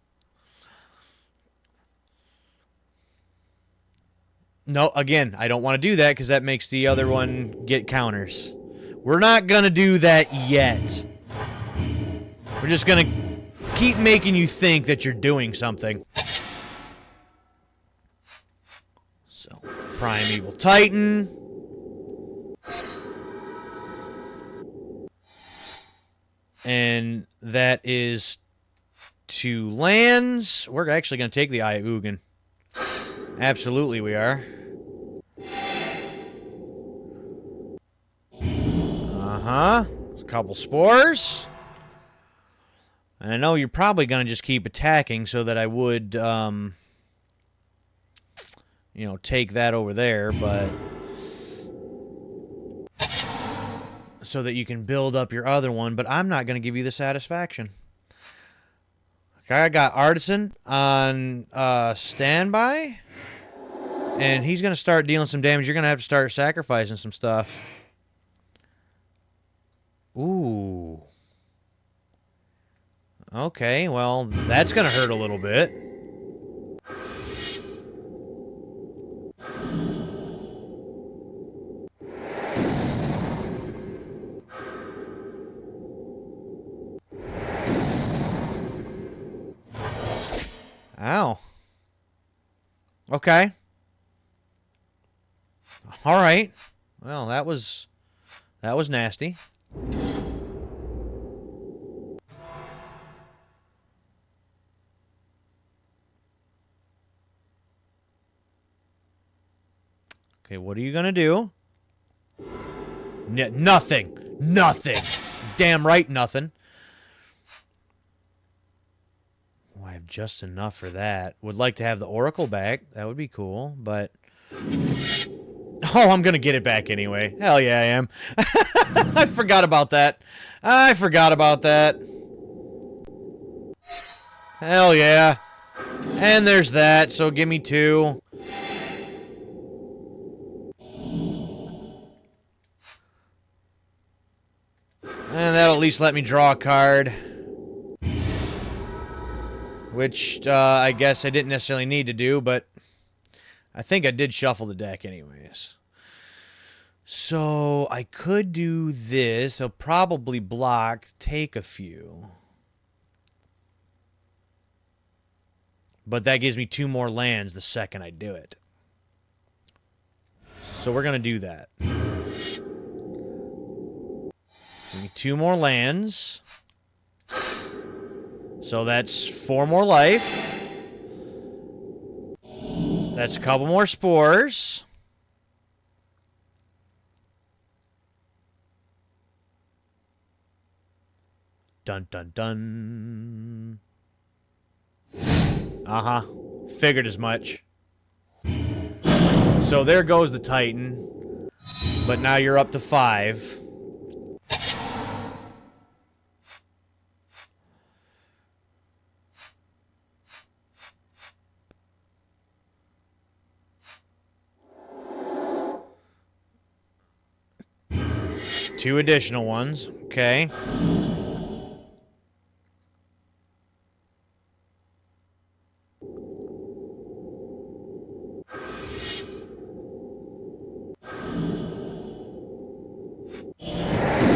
[SPEAKER 1] No, again, I don't want to do that because that makes the other one get counters. We're not going to do that yet. We're just going to keep making you think that you're doing something. So, Primeval Titan. And that is 2 lands. We're actually going to take the Eye Ugin. Absolutely we are. Uh-huh. A couple spores. And I know you're probably going to just keep attacking so that I would, take that over there, but so that you can build up your other one, but I'm not going to give you the satisfaction. Okay, I got Artisan on standby, and he's going to start dealing some damage. You're going to have to start sacrificing some stuff. Ooh. Okay, well, that's going to hurt a little bit. Ow. Okay. All right. Well, that was nasty. Okay, what are you going to do? Nothing. Nothing. Damn right, nothing. Oh, I have just enough for that. Would like to have the Oracle back. That would be cool, but Oh, I'm gonna get it back anyway. Hell yeah, I am. I forgot about that. I forgot about that. Hell yeah. And there's that, so give me 2. And that'll at least let me draw a card. Which, I guess I didn't necessarily need to do, but I think I did shuffle the deck anyways. So, I could do this. I'll probably block, take a few. But that gives me 2 more lands the second I do it. So we're going to do that. Give me 2 more lands. So that's 4 more life. That's a couple more spores. Dun, dun, dun. Uh-huh. Figured as much. So there goes the Titan. But now you're up to 5. Two additional ones. Okay.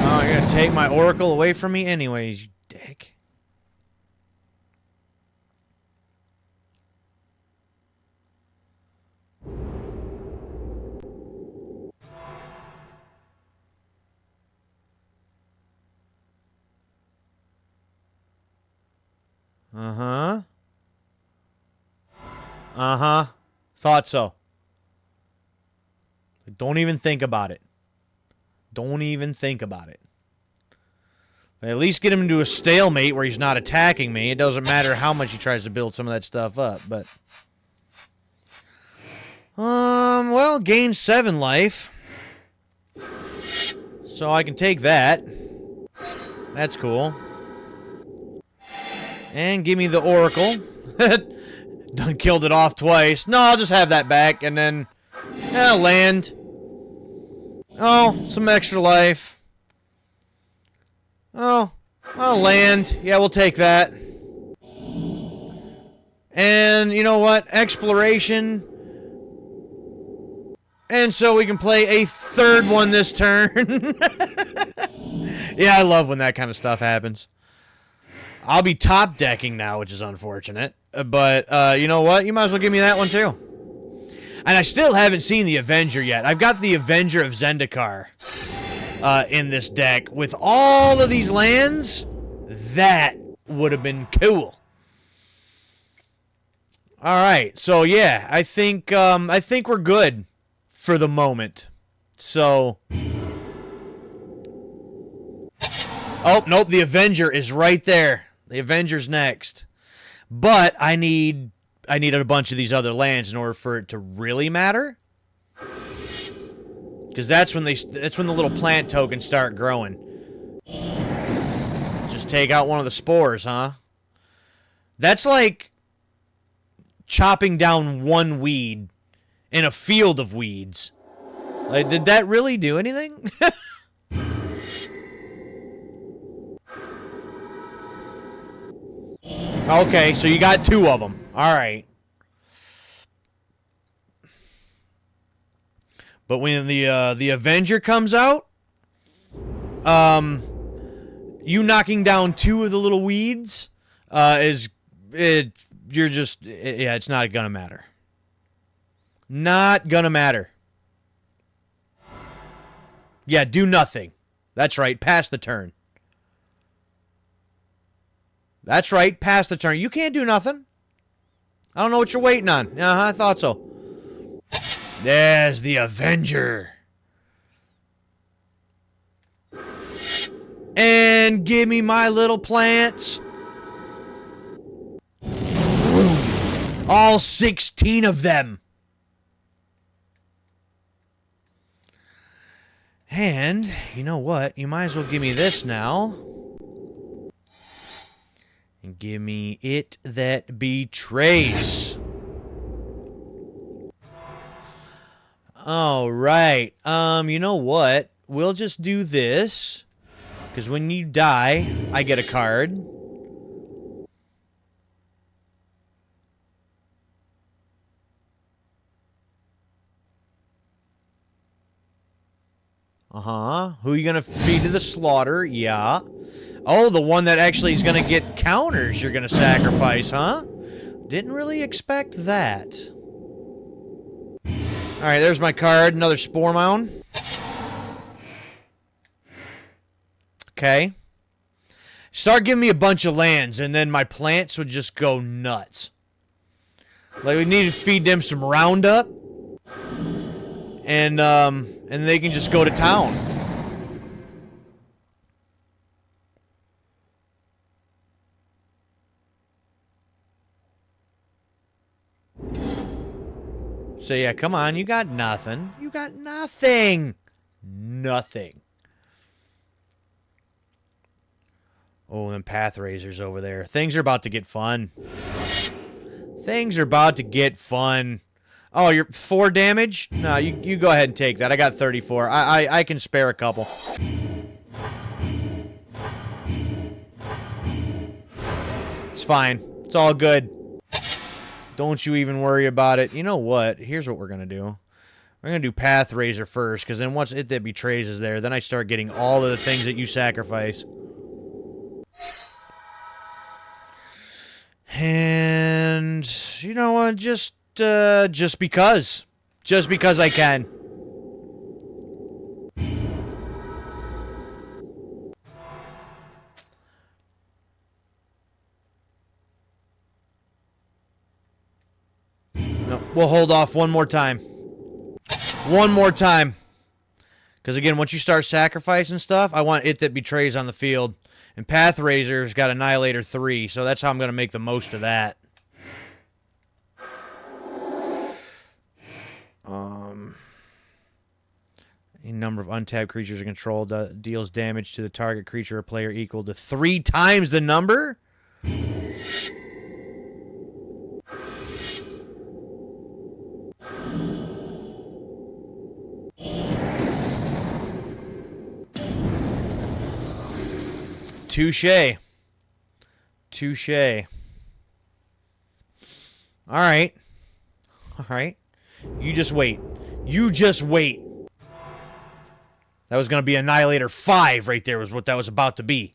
[SPEAKER 1] Oh, you're gonna take my Oracle away from me anyways, you dick. Uh-huh. Uh-huh. Thought so. Don't even think about it. Don't even think about it. At least get him into a stalemate where he's not attacking me. It doesn't matter how much he tries to build some of that stuff up, but... well, gain 7 life. So I can take that. That's cool. And give me the Oracle. Done killed it off twice. No, I'll just have that back, and then... land. Oh, some extra life. Oh, I'll land. Yeah, we'll take that. And you know what? Exploration. And so we can play a 3rd one this turn. Yeah, I love when that kind of stuff happens. I'll be top decking now, which is unfortunate. But you know what? You might as well give me that one too. And I still haven't seen the Avenger yet. I've got the Avenger of Zendikar in this deck. With all of these lands, that would have been cool. All right, so yeah, I think we're good for the moment. So, oh nope, the Avenger is right there. The Avenger's next, but I need a bunch of these other lands in order for it to really matter. Because that's when the little plant tokens start growing. Just take out one of the spores, huh? That's like chopping down one weed in a field of weeds. Like, did that really do anything? Okay, so you got 2 of them. All right. But when the Avenger comes out, you knocking down 2 of the little weeds it's not gonna matter. Not gonna matter. Yeah, do nothing. That's right, pass the turn. That's right, pass the turn. You can't do nothing. I don't know what you're waiting on. I thought so. There's the Avenger. And give me my little plants. All 16 of them. And, you know what? You might as well give me this now. And give me It That Betrays. Alright. You know what? We'll just do this. Because when you die, I get a card. Who are you going to feed to the slaughter? Yeah. Oh, the one that actually is going to get counters you're going to sacrifice, huh? Didn't really expect that. Alright, there's my card. Another Spore Mound. Okay. Start giving me a bunch of lands, and then my plants would just go nuts. Like, we need to feed them some Roundup. And they can just go to town. So, yeah, come on. You got nothing. You got nothing. Nothing. Oh, and Path Razor's over there. Things are about to get fun. Things are about to get fun. Oh, you're 4 damage? No, you go ahead and take that. I got 34. I can spare a couple. It's fine. It's all good. Don't you even worry about it. You know what? Here's what we're going to do. We're going to do Path Razor first, because then once It That Betrays is there, then I start getting all of the things that you sacrifice. And, you know what? Just because. Just because I can. No, we'll hold off one more time. One more time. Because, again, once you start sacrificing stuff, I want It That Betrays on the field. And Path Razor's got Annihilator 3, so that's how I'm going to make the most of that. A number of untapped creatures are controlled deals damage to the target creature or player equal to 3 times the number? Touche. Touche. Alright. Alright. You just wait. You just wait. That was going to be Annihilator 5 right there was what that was about to be.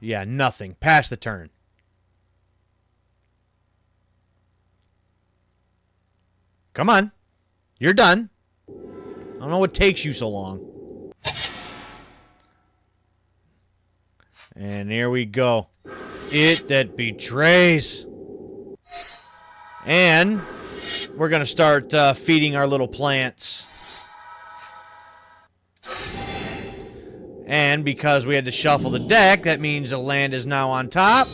[SPEAKER 1] Yeah, nothing. Pass the turn. Come on. You're done. I don't know what takes you so long. And here we go. It That Betrays. And we're going to start feeding our little plants. And because we had to shuffle the deck, that means the land is now on top.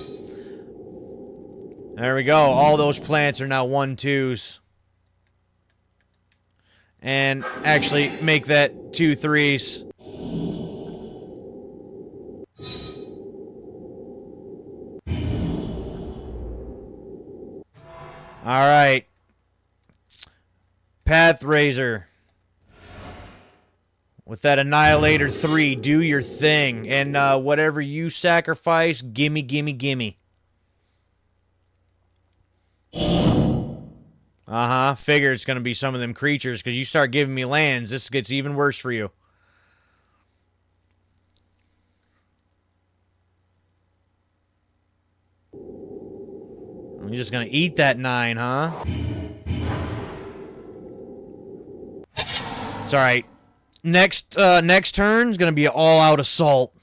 [SPEAKER 1] There we go. All those plants are now 1/2s. And actually make that 2 3s. All right. Path Razor. With that Annihilator 3, do your thing. And whatever you sacrifice, gimme, gimme, gimme. Figure it's going to be some of them creatures, because you start giving me lands, this gets even worse for you. I'm just going to eat that 9, huh? It's alright. Next turn is going to be an all-out assault.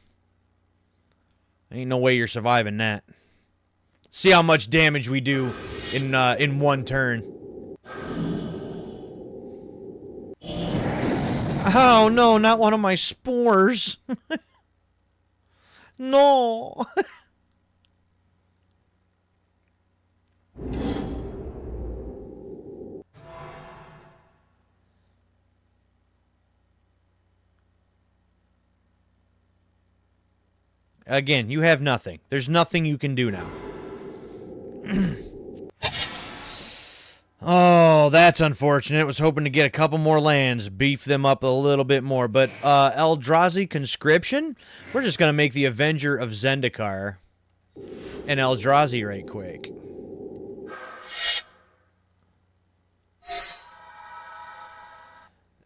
[SPEAKER 1] Ain't no way you're surviving that. See how much damage we do in one turn. Oh, no, not one of my spores. No. Again, you have nothing. There's nothing you can do now. Oh, that's unfortunate. Was hoping to get a couple more lands, beef them up a little bit more. But Eldrazi Conscription? We're just going to make the Avenger of Zendikar an Eldrazi right quick.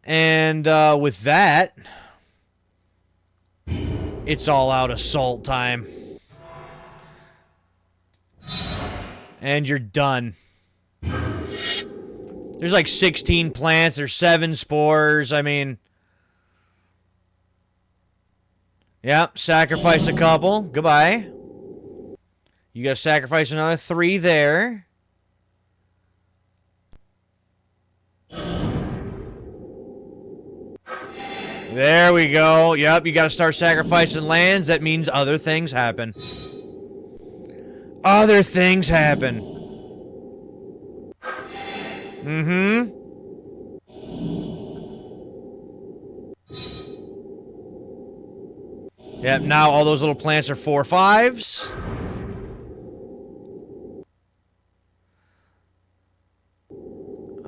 [SPEAKER 1] And with that, it's all out assault time. And you're done. There's like 16 plants. There's 7 spores. I mean... Yep, sacrifice a couple. Goodbye. You gotta sacrifice another 3 there. There we go. Yep, you gotta start sacrificing lands. That means other things happen. Other things happen. Mm-hmm. Yep, now all those little plants are 4/5s.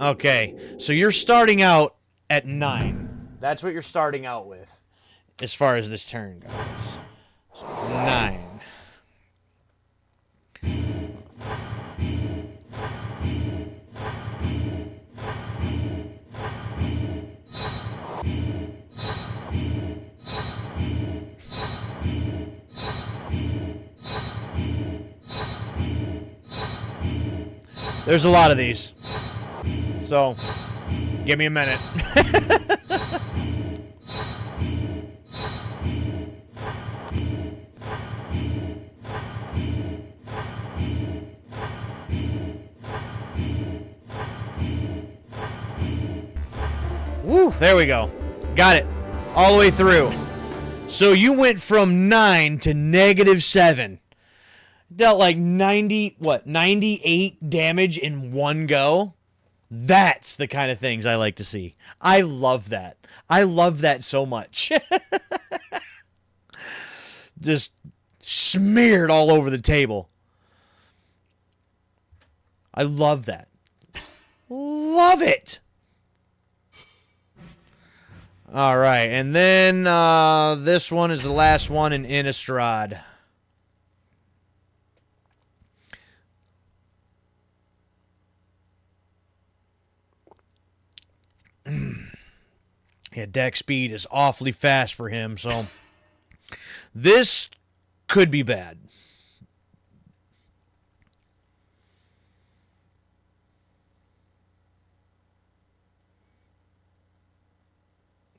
[SPEAKER 1] Okay, so you're starting out at 9. That's what you're starting out with, as far as this turn goes. So 9. There's a lot of these. So, give me a minute. Woo, there we go. Got it. All the way through. So you went from 9 to -7. Dealt like 98 damage in one go. That's the kind of things I like to see. I love that. I love that so much. Just smeared all over the table. I love that. Love it. All right, and then this one is the last one in Innistrad. Yeah, deck speed is awfully fast for him, so this could be bad.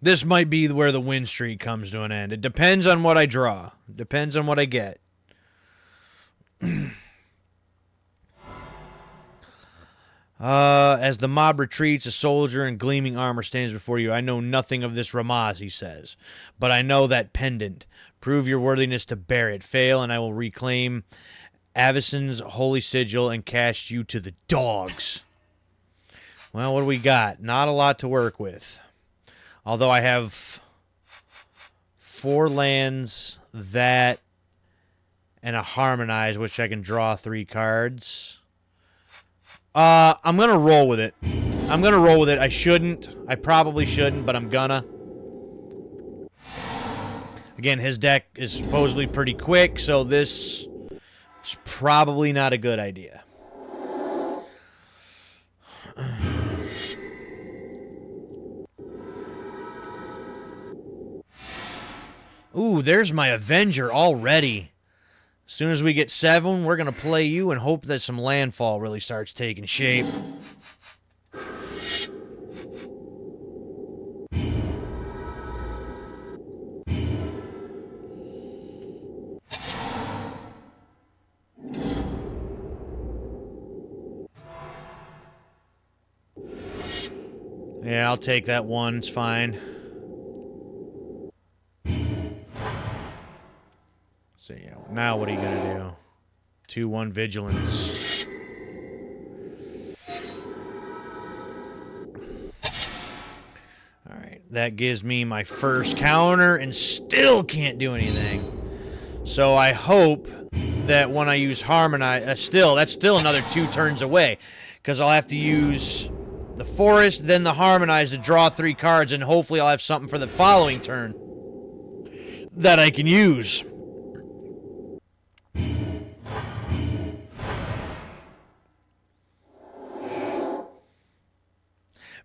[SPEAKER 1] This might be where the win streak comes to an end. It depends on what I draw. It depends on what I get. As the mob retreats, a soldier in gleaming armor stands before you. I know nothing of this Ramaz, he says, but I know that pendant. Prove your worthiness to bear it. Fail, and I will reclaim Avicen's holy sigil and cast you to the dogs. Well, what do we got? Not a lot to work with. Although I have 4 lands, that, and a Harmonize, which I can draw 3 cards. I'm going to roll with it. I shouldn't. I probably shouldn't, but I'm gonna. Again, his deck is supposedly pretty quick, so this is probably not a good idea. Ooh, there's my Avenger already. As soon as we get 7, we're going to play you and hope that some landfall really starts taking shape. Yeah, I'll take that one. It's fine. So, yeah, now what are you going to do? 2-1 Vigilance. Alright, that gives me my first counter and still can't do anything. So I hope that when I use Harmonize, that's still another 2 turns away, because I'll have to use the Forest, then the Harmonize to draw 3 cards, and hopefully I'll have something for the following turn that I can use.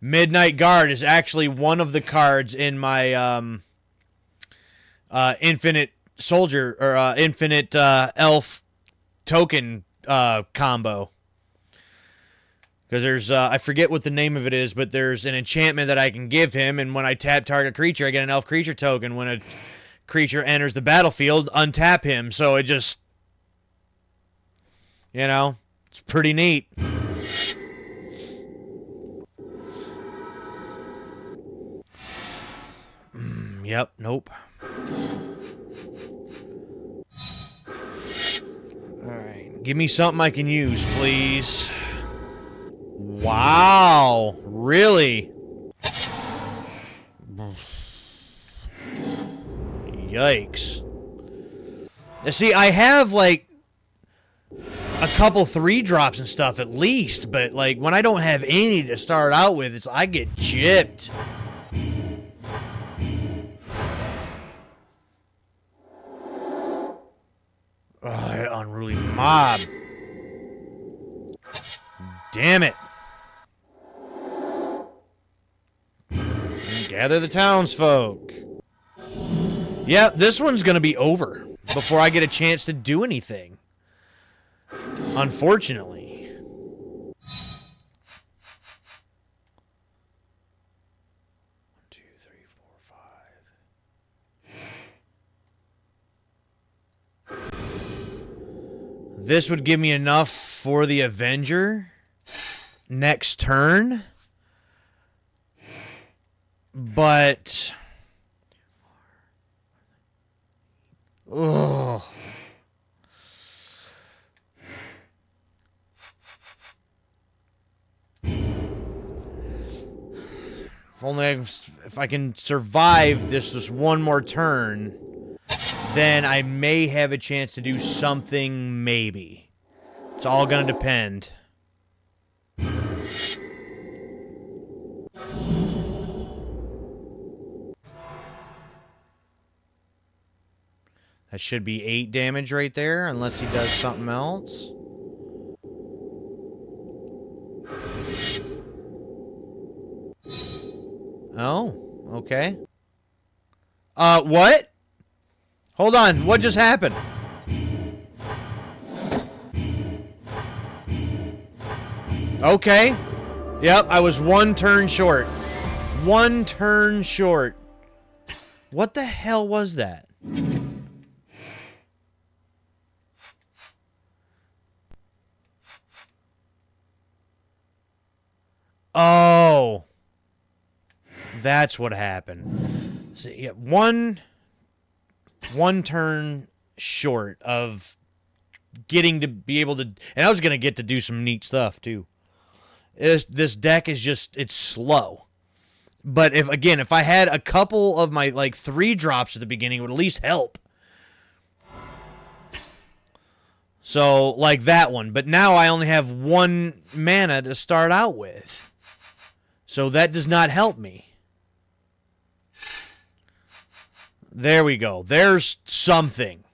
[SPEAKER 1] Midnight Guard is actually one of the cards in my Infinite Soldier or Infinite Elf token combo. Because there's, I forget what the name of it is, but there's an enchantment that I can give him, and when I tap target creature, I get an elf creature token. When a creature enters the battlefield, untap him. So it just, you know, it's pretty neat. Yep, nope. Alright, give me something I can use, please. Wow, really? Yikes. See, I have, like, a couple 3-drops and stuff at least, but, like, when I don't have any to start out with, I get gypped. Oh, that unruly mob. Damn it. Gather the townsfolk. Yeah, this one's going to be over before I get a chance to do anything. Unfortunately. 1, 2, 3, 4, 5. This would give me enough for the Avenger next turn. But... ugh. If I can survive this one more turn, then I may have a chance to do something, maybe. It's all gonna depend. That should be 8 damage right there, unless he does something else. Oh, okay. What? Hold on, what just happened? Okay. Yep, I was 1 turn short. 1 turn short. What the hell was that? Oh. That's what happened. So, yeah, one turn short of getting to be able to... and I was going to get to do some neat stuff, too. This deck is just... it's slow. But, if I had a couple of my, 3-drops at the beginning, it would at least help. So, like that one. But now I only have 1 mana to start out with. So that does not help me. There we go. There's something.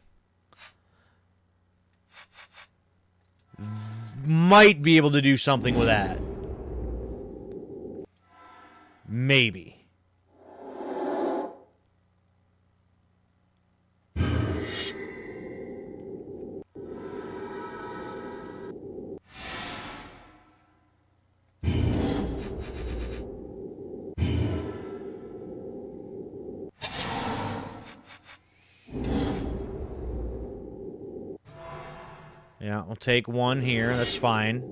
[SPEAKER 1] Might be able to do something with that. Maybe. Yeah, we'll take 1 here. That's fine.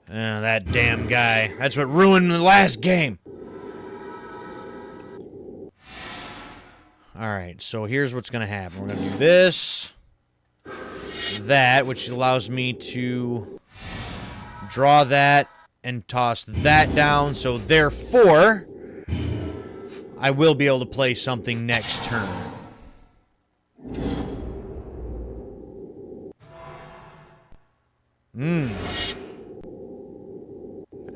[SPEAKER 1] That damn guy. That's what ruined the last game. Alright, so here's what's going to happen. We're going to do this. That, which allows me to draw that and toss that down. So therefore, I will be able to play something next turn.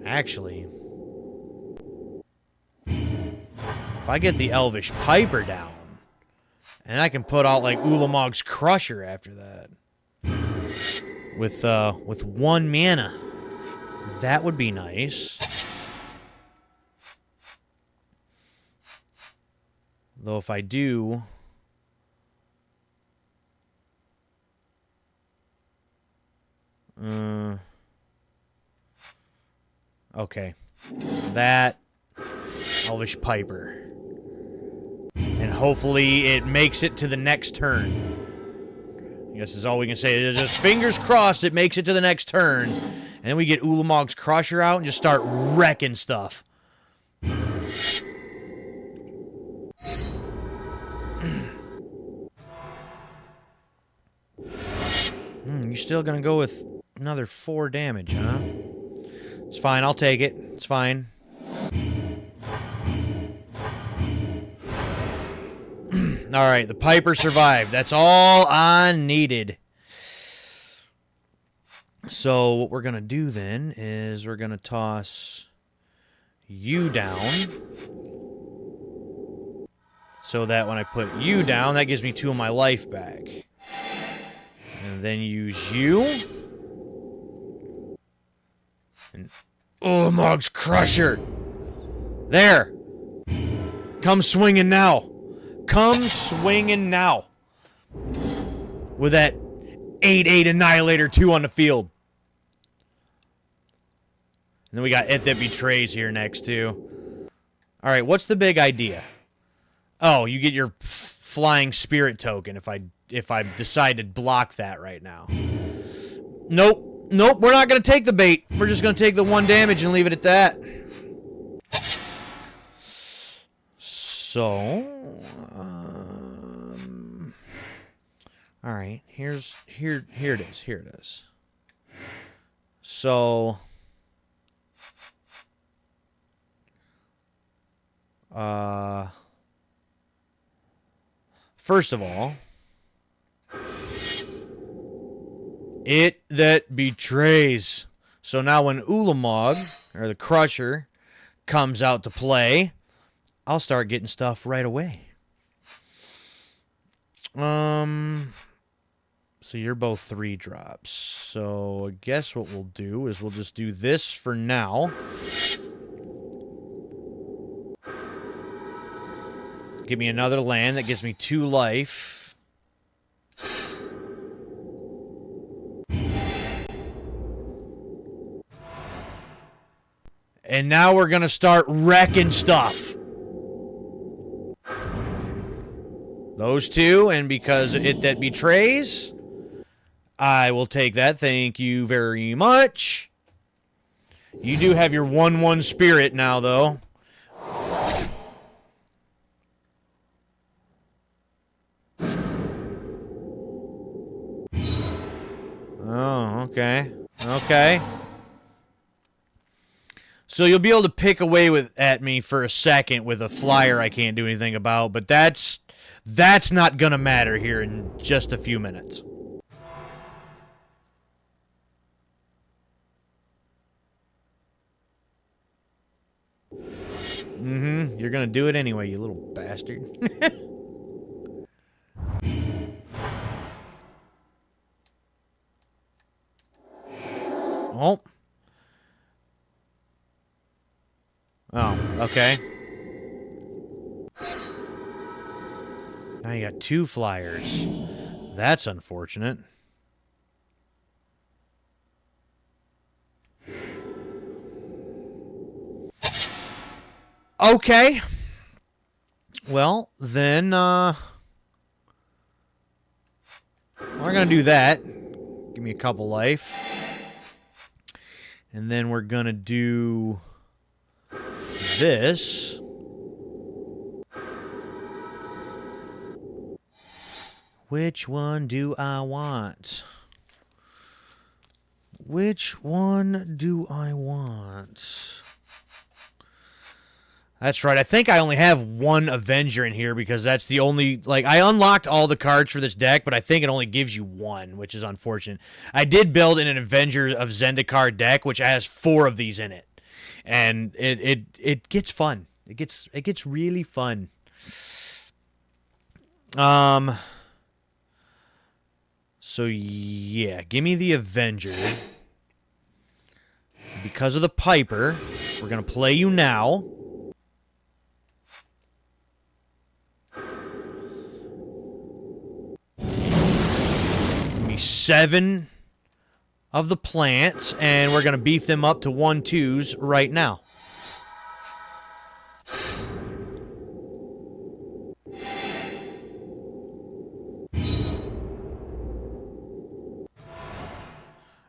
[SPEAKER 1] Actually, if I get the Elvish Piper down, and I can put out like Ulamog's Crusher after that, with 1 mana, that would be nice. Though if I do, okay, that Elvish Piper. And hopefully it makes it to the next turn. I guess is all we can say. Is just fingers crossed it makes it to the next turn. And then we get Ulamog's Crusher out and just start wrecking stuff. You're still going to go with another 4 damage, huh? It's fine. I'll take it. It's fine. Alright, the Piper survived. That's all I needed. So what we're going to do then is we're going to toss you down. So that when I put you down, that gives me 2 of my life back. And then use you. And Ulamog's Crusher. There. Come swinging now. Come swinging now. With that 8/8 Annihilator 2 on the field. And then we got It That Betrays here next too. Alright, what's the big idea? Oh, you get your flying spirit token if I decide to block that right now. Nope, we're not going to take the bait. We're just going to take the 1 damage and leave it at that. So, all right, here it is. So, first of all, It That Betrays. So now when Ulamog, or the Crusher, comes out to play, I'll start getting stuff right away. So you're both 3 drops. So I guess what we'll do is we'll just do this for now. Give me another land that gives me 2 life. And now we're going to start wrecking stuff. Those 2, and because It That Betrays, I will take that. Thank you very much. You do have your 1/1 spirit now, though. Oh, okay. Okay. So you'll be able to pick away at me for a second with a flyer I can't do anything about, but that's not gonna matter here in just a few minutes. You're gonna do it anyway, you little bastard. Oh. Oh, okay. Now you got 2 flyers. That's unfortunate. Okay. Well, then, we're gonna do that. Give me a couple life. And then we're gonna do this. Which one do I want? Which one do I want? That's right. I think I only have one Avenger in here because that's the only... Like, I unlocked all the cards for this deck, but I think it only gives you one, which is unfortunate. I did build in an Avenger of Zendikar deck, which has 4 of these in it. And it gets fun. It gets really fun. So, yeah. Give me the Avenger. Because of the Piper, we're going to play you now. Give me 7 of the plants, and we're going to beef them up to 1/2s right now.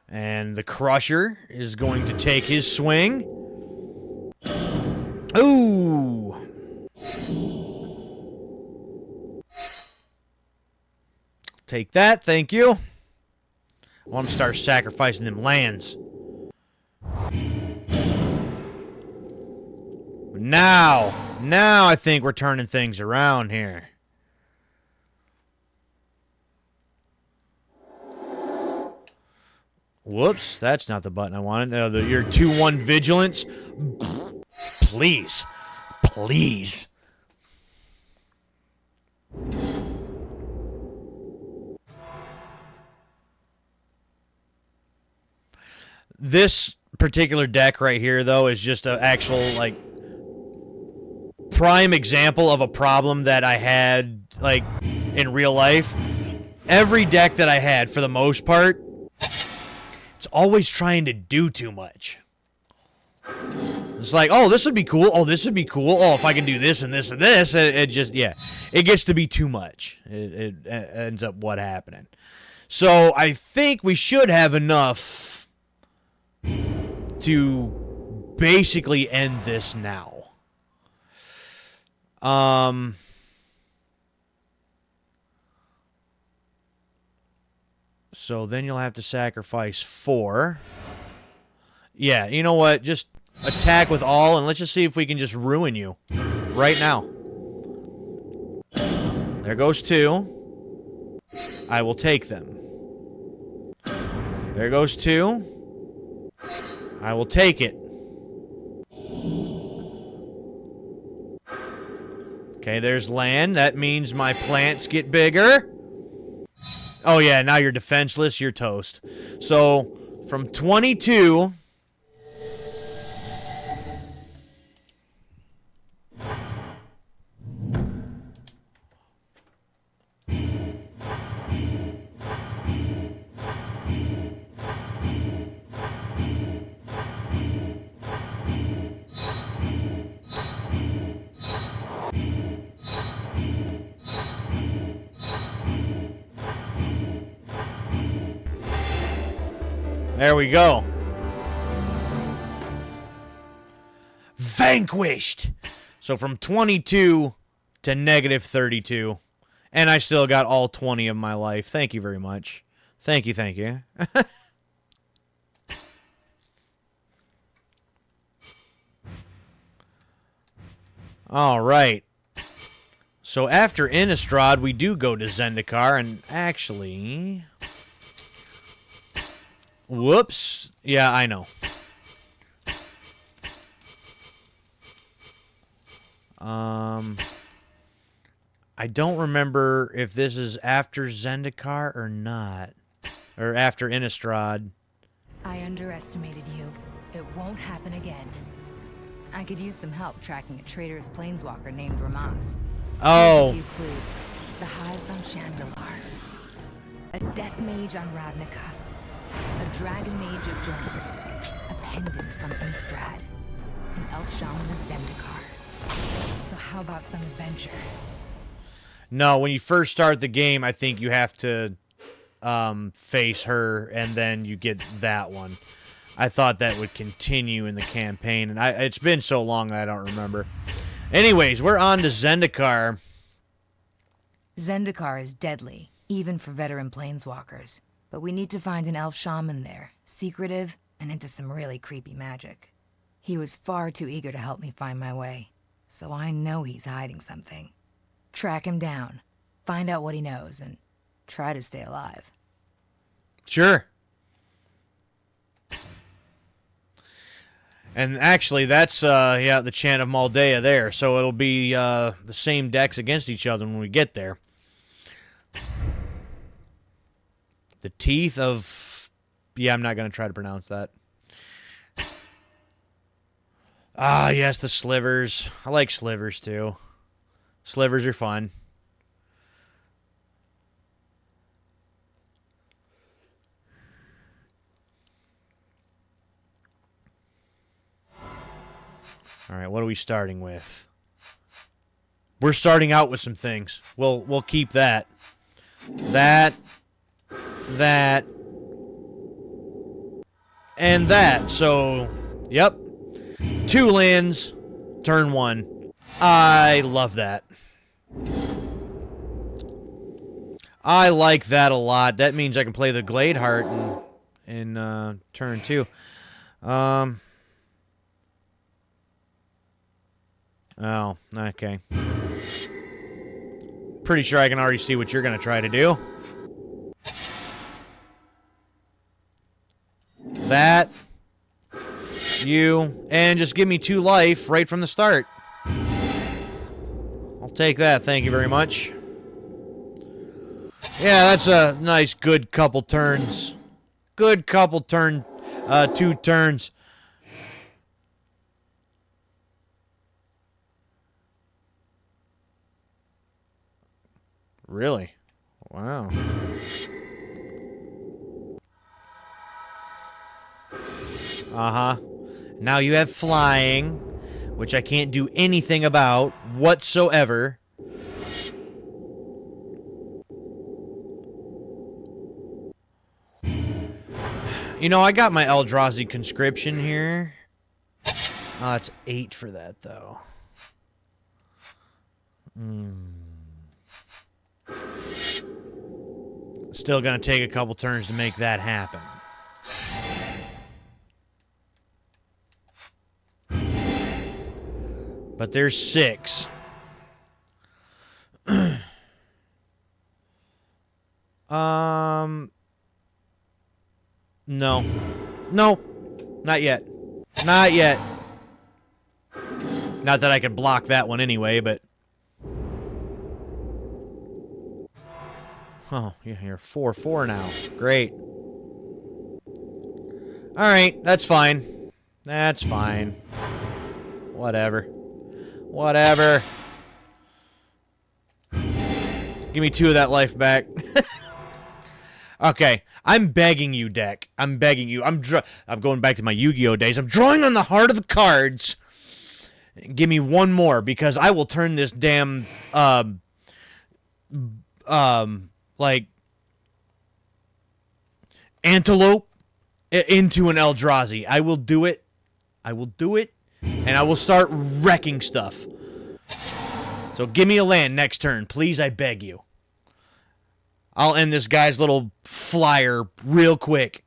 [SPEAKER 1] And the Crusher is going to take his swing. Ooh! Take that, thank you. I want to start sacrificing them lands. Now I think we're turning things around here. Whoops, that's not the button I wanted. Your 2/1 vigilance. Please. Please. This particular deck right here, though, is just an actual, like, prime example of a problem that I had, like, in real life. Every deck that I had, for the most part, it's always trying to do too much. It's like, oh, this would be cool. Oh, this would be cool. Oh, if I can do this and this and this, it just, yeah. It gets to be too much. It ends up what happening. So I think we should have enough to basically end this now. So then you'll have to sacrifice 4. Yeah, you know what? Just attack with all, and let's just see if we can just ruin you right now. There goes 2. I will take them. There goes 2. I will take it. Okay, there's land. That means my plants get bigger. Oh, yeah, now you're defenseless. You're toast. So, from 22... There we go. Vanquished! So from 22 to -32. And I still got all 20 of my life. Thank you very much. Thank you, thank you. All right. So after Innistrad, we do go to Zendikar, and actually... Whoops. Yeah, I know. I don't remember if this is after Zendikar or not. Or after Innistrad.
[SPEAKER 3] I underestimated you. It won't happen again. I could use some help tracking a traitorous planeswalker named Ramaz.
[SPEAKER 1] Oh.
[SPEAKER 3] A few clues. The hives on Chandalar. A death mage on Ravnica. A dragon mage of Jormungandr. A pendant from Innistrad. An elf shaman of Zendikar. So how about some adventure?
[SPEAKER 1] No, when you first start the game, I think you have to face her, and then you get that one. I thought that would continue in the campaign, and it's been so long that I don't remember. Anyways, we're on to Zendikar.
[SPEAKER 3] Zendikar is deadly, even for veteran planeswalkers. But we need to find an elf shaman there, secretive and into some really creepy magic. He was far too eager to help me find my way, so I know he's hiding something. Track him down, find out what he knows, and try to stay alive.
[SPEAKER 1] Sure. And actually, that's, the Chant of Maldea there, so it'll be the same decks against each other when we get there. The Teeth of... Yeah, I'm not going to try to pronounce that. Ah, yes, the Slivers. I like Slivers, too. Slivers are fun. All right, what are we starting with? We're starting out with some things. We'll keep that. That, and that. So, yep. 2 lands, turn 1. I love that. I like that a lot. That means I can play the Gladeheart in turn 2. Oh, okay. Pretty sure I can already see what you're going to try to do. That. You. And just give me 2 life right from the start. I'll take that, thank you very much. Yeah, that's a nice, good couple turns. Good couple 2 turns. Really? Wow. Uh-huh. Now you have flying, which I can't do anything about whatsoever. You know, I got my Eldrazi conscription here. Oh, it's 8 for that, though. Still gonna take a couple turns to make that happen. But there's 6. No. No. Not yet. Not yet. Not that I could block that one anyway, but... Oh, yeah, you're 4-4 now. Great. Alright, that's fine. That's fine. Whatever. Whatever. Give me 2 of that life back. Okay, I'm begging you, deck. I'm begging you. I'm going back to my Yu-Gi-Oh days. I'm drawing on the heart of the cards. Give me 1 more, because I will turn this damn, like, antelope into an Eldrazi. I will do it. I will do it, and I will start wrecking stuff. So give me a land next turn, please, I beg you. I'll end this guy's little flyer real quick.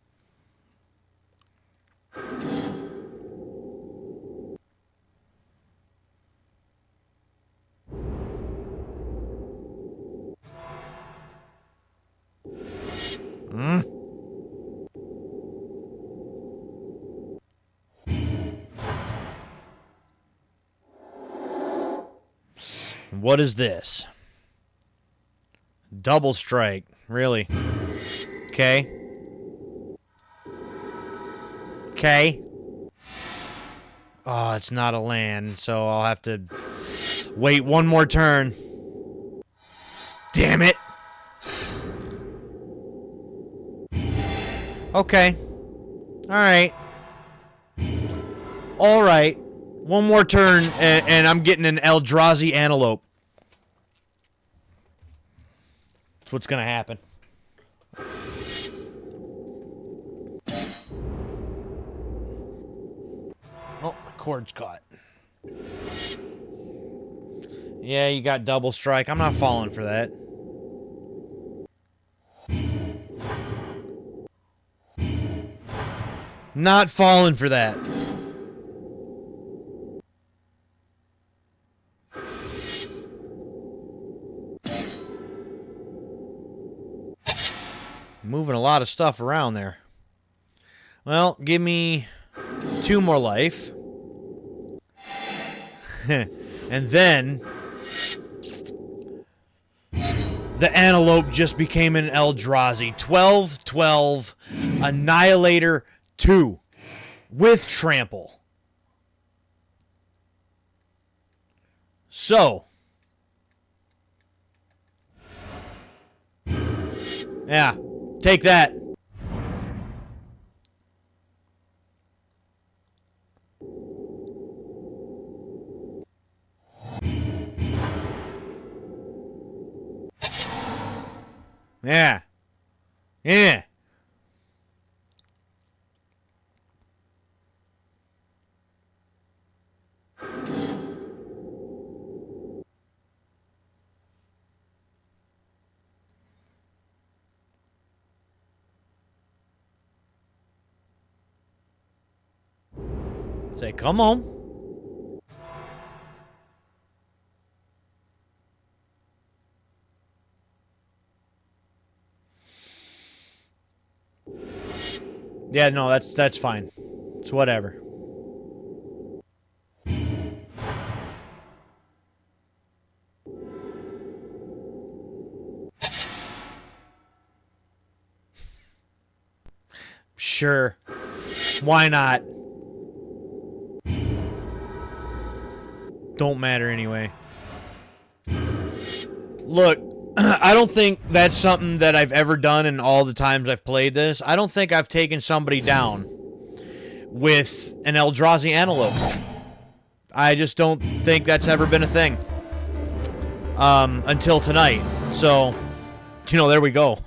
[SPEAKER 1] What is this? Double strike. Really? Okay. Okay. Oh, it's not a land, so I'll have to wait 1 more turn. Damn it. Okay. Alright. Alright. 1 more turn, and I'm getting an Eldrazi Antelope. That's what's going to happen. Oh, my cord's caught. Yeah, you got double strike. I'm not falling for that. Not falling for that. Moving a lot of stuff around there. Well, give me 2 more life. And then the Antelope just became an Eldrazi. 12/12 Annihilator 2 with Trample. So, yeah, take that. Yeah. Yeah. Say, come on. Yeah, no, that's fine. It's whatever. Sure. Why not? Don't matter anyway. Look, I don't think that's something that I've ever done in all the times I've played this. I don't think I've taken somebody down with an Eldrazi Antelope. I just don't think that's ever been a thing. Until tonight. So, there we go.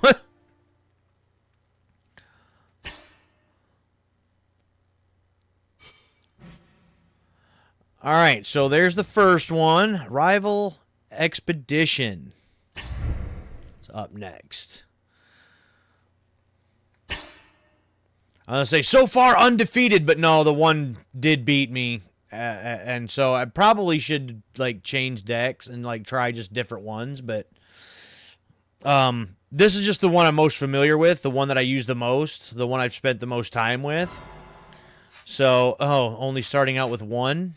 [SPEAKER 1] All right, so there's the first one. Rival Expedition. It's up next. I'm going to say, so far undefeated, but no, the one did beat me. And so I probably should, change decks and, try just different ones. But this is just the one I'm most familiar with, the one that I use the most, the one I've spent the most time with. So, only starting out with one.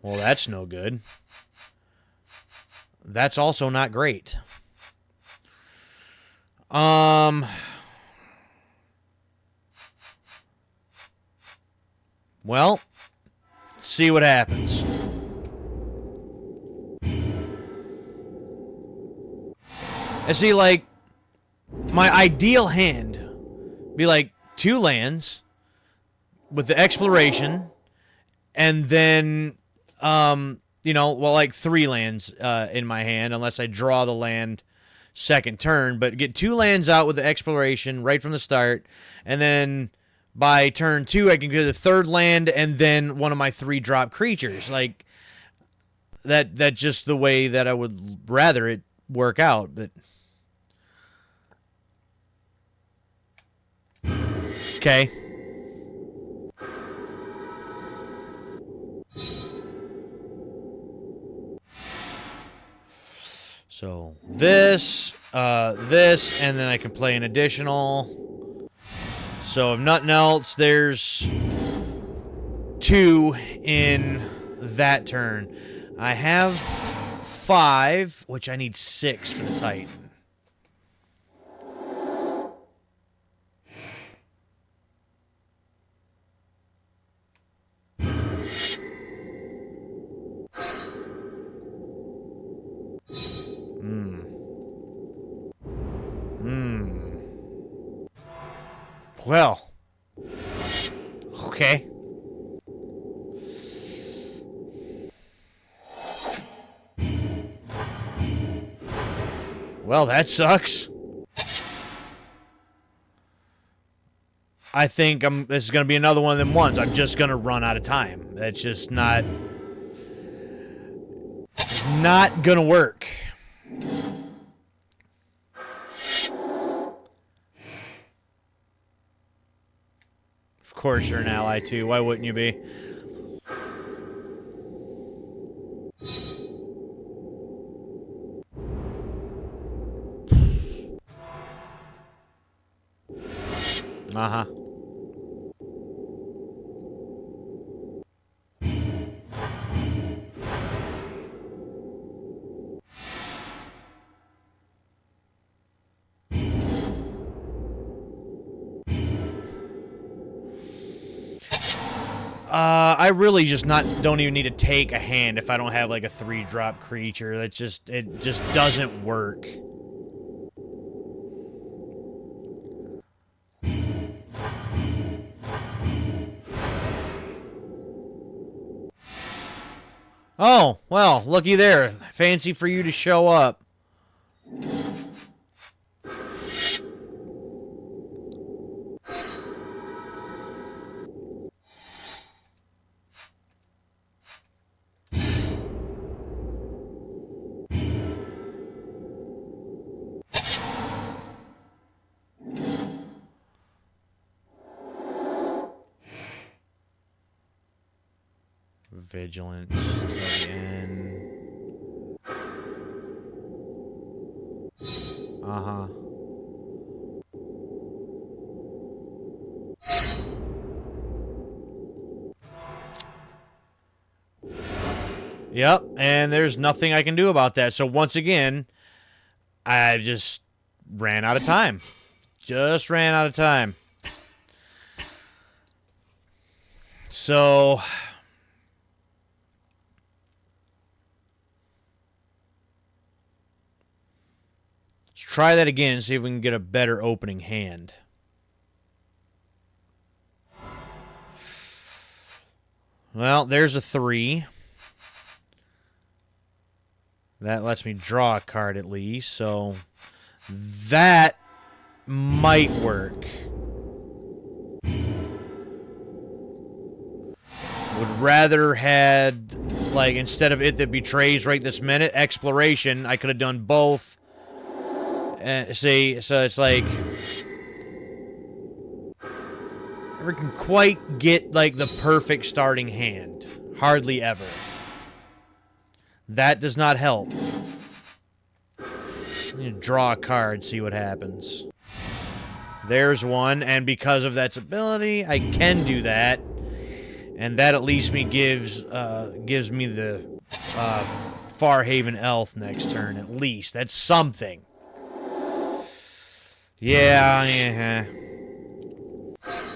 [SPEAKER 1] Well, that's no good. That's also not great. Well, let's see what happens. And see, my ideal hand be 2 lands with the exploration, and then 3 lands in my hand, unless I draw the land second turn. But get 2 lands out with the exploration right from the start, and then by turn 2, I can get the 3rd land, and then one of my 3-drop creatures. That's just the way that I would rather it work out. But okay. So this, and then I can play an additional. So if nothing else, there's 2 in that turn. I have 5, which I need 6 for the Titan. Well, okay. Well, that sucks. I think this is going to be another one of them ones. I'm just going to run out of time. That's just not going to work. Of course you're an ally, too. Why wouldn't you be? Uh-huh. I really just don't even need to take a hand if I don't have like a 3-drop creature. It just doesn't work. Oh, well, looky there. Fancy for you to show up. Vigilance again. Uh-huh. Yep, and there's nothing I can do about that. So once again, I just ran out of time. Just ran out of time. So let's try that again, see if we can get a better opening hand. Well, there's a 3. That lets me draw a card at least, so that might work. Would rather had, like, instead of It That Betrays right this minute, Exploration, I could have done both. See, so it's like, never can quite get, like, the perfect starting hand. Hardly ever. That does not help. I'm going to draw a card, see what happens. There's one, and because of that ability, I can do that. And that at least gives me the Farhaven Elf next turn, at least. That's something. Yeah.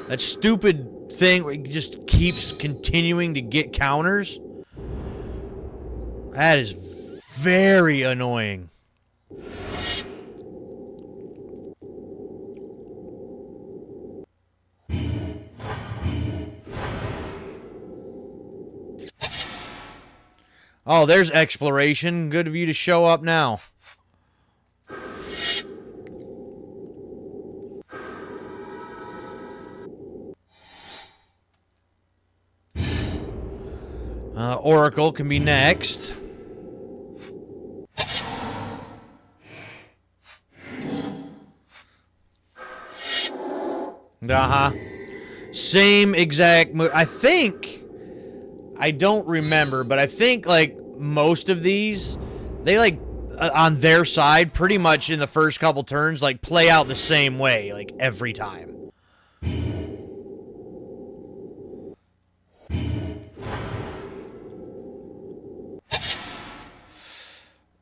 [SPEAKER 1] That stupid thing where it just keeps continuing to get counters. That is very annoying. Oh, there's Exploration. Good of you to show up now. Oracle can be next. Uh-huh. Same exact move. I think, I don't remember, but I think, like, most of these, they, like, on their side, pretty much in the first couple turns, like, play out the same way, like, every time.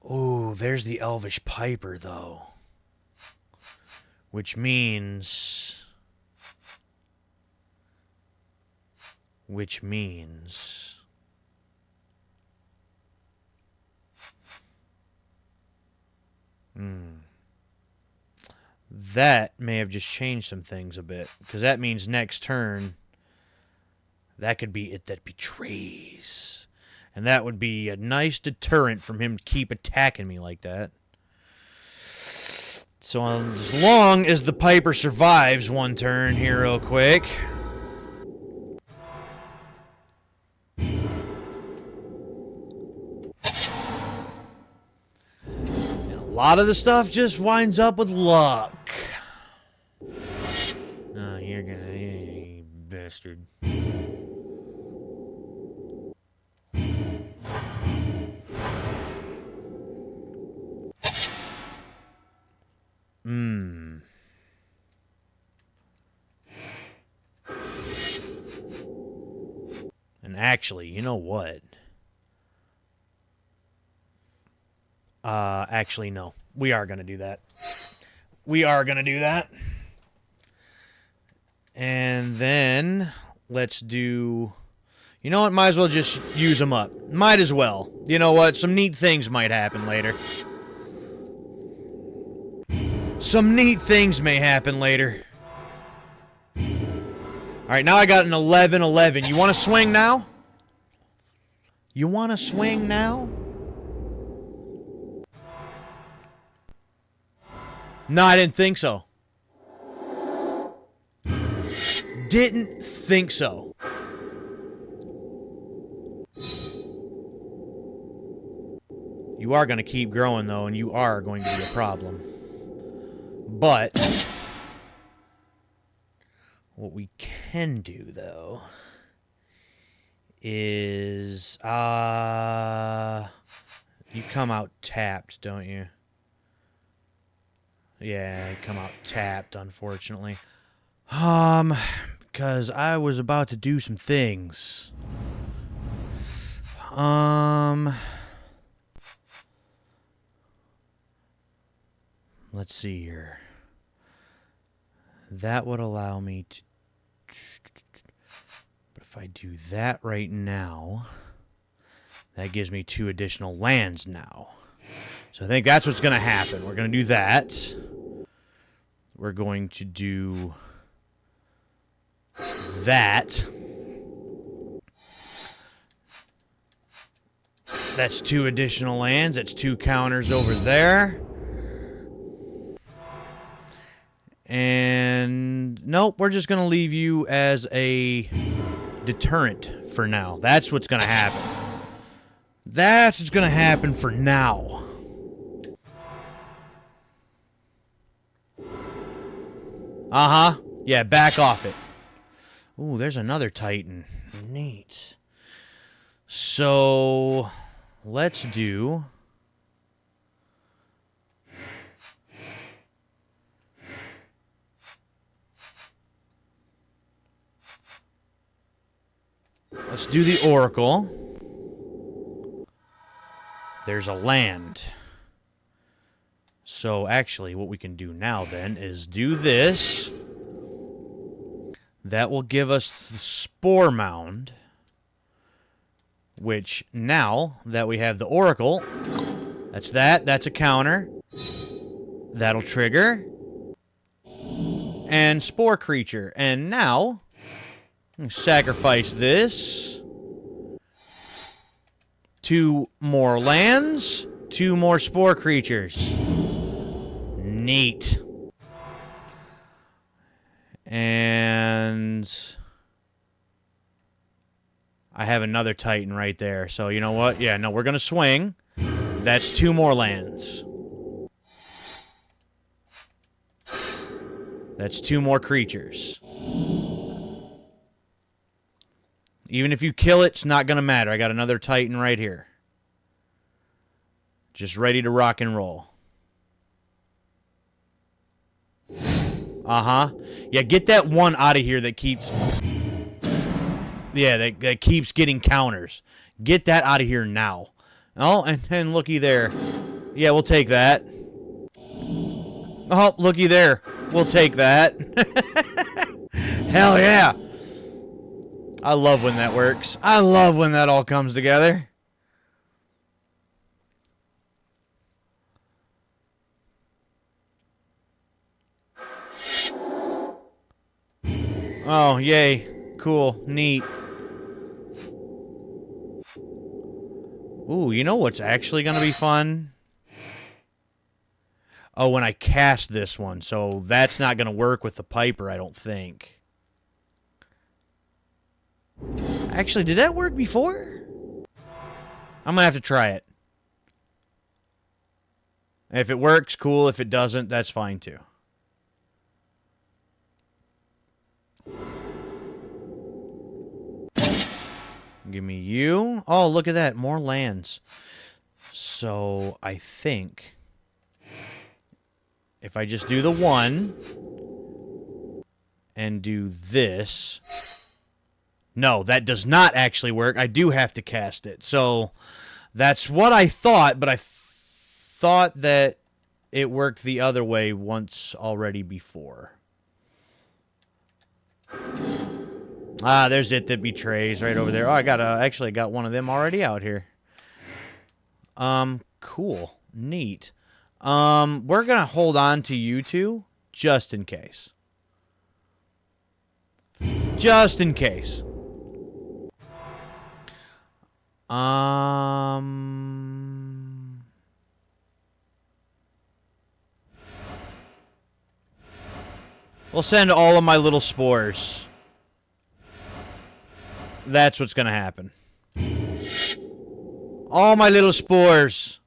[SPEAKER 1] Ooh, there's the Elvish Piper, though. Which means... That may have just changed some things a bit. Because that means next turn, that could be It That Betrays. And that would be a nice deterrent from him to keep attacking me like that. So as long as the Piper survives one turn here real quick... A lot of the stuff just winds up with luck. Oh, you're gonna... bastard. And actually, you know what? Actually, no. We are going to do that. We are going to do that. And then let's do... You know what? Might as well just use them up. Might as well. You know what? Some neat things might happen later. Some neat things may happen later. Alright, now I got an 11-11. You want to swing now? You want to swing now? No, I didn't think so. Didn't think so. You are going to keep growing, though, and you are going to be a problem. But what we can do, though, is... you come out tapped, don't you? Yeah, I come out tapped, unfortunately. Because I was about to do some things. Let's see here. That would allow me to... But if I do that right now, that gives me 2 additional lands now. So I think that's what's going to happen. We're going to do that. We're going to do that. That's 2 additional lands. That's 2 counters over there. And nope, we're just going to leave you as a deterrent for now. That's what's going to happen. That's what's going to happen for now. Uh-huh. Yeah, back off it. Ooh, there's another Titan. Neat. So, let's do... Let's do the Oracle. There's a land. So, actually, what we can do now, then, is do this. That will give us the Spore Mound. Which, now that we have the Oracle, that's that. That's a counter. That'll trigger. And Spore Creature. And now... sacrifice this. 2 more lands. 2 more Spore Creatures. Neat. And... I have another Titan right there. So, you know what? Yeah, no, we're going to swing. That's 2 more lands. That's 2 more creatures. Even if you kill it, it's not going to matter. I got another Titan right here. Just ready to rock and roll. Uh-huh. Yeah, get that one out of here that keeps... Yeah, that keeps getting counters. Get that out of here now. Oh, and looky there. Yeah, we'll take that. Oh, looky there. We'll take that. Hell yeah. I love when that works. I love when that all comes together. Oh, yay. Cool. Neat. Ooh, you know what's actually going to be fun? Oh, when I cast this one. So that's not going to work with the Piper, I don't think. Actually, did that work before? I'm going to have to try it. If it works, cool. If it doesn't, that's fine too. Give me you. Oh, look at that. More lands. So, I think if I just do the 1 and do this... No, that does not actually work. I do have to cast it. So, that's what I thought, but I thought that it worked the other way once already before. Ah, there's it that betrays right over there. Oh, I actually got one of them already out here. Cool. Neat. We're gonna hold on to you two just in case. Just in case. We'll send all of my little spores. That's what's gonna happen. All my little spores.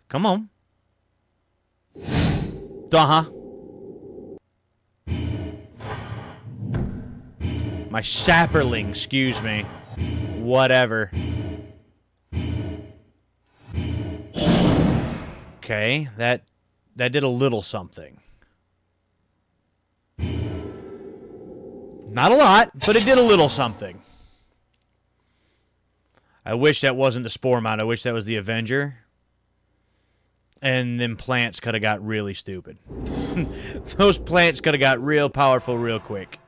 [SPEAKER 1] Come on. Uh-huh. My sapperling, excuse me. Whatever. Okay, that did a little something. Not a lot, but it did a little something. I wish that wasn't the Spore Mount. I wish that was the Avenger. And then plants could have got really stupid. Those plants could have got real powerful real quick.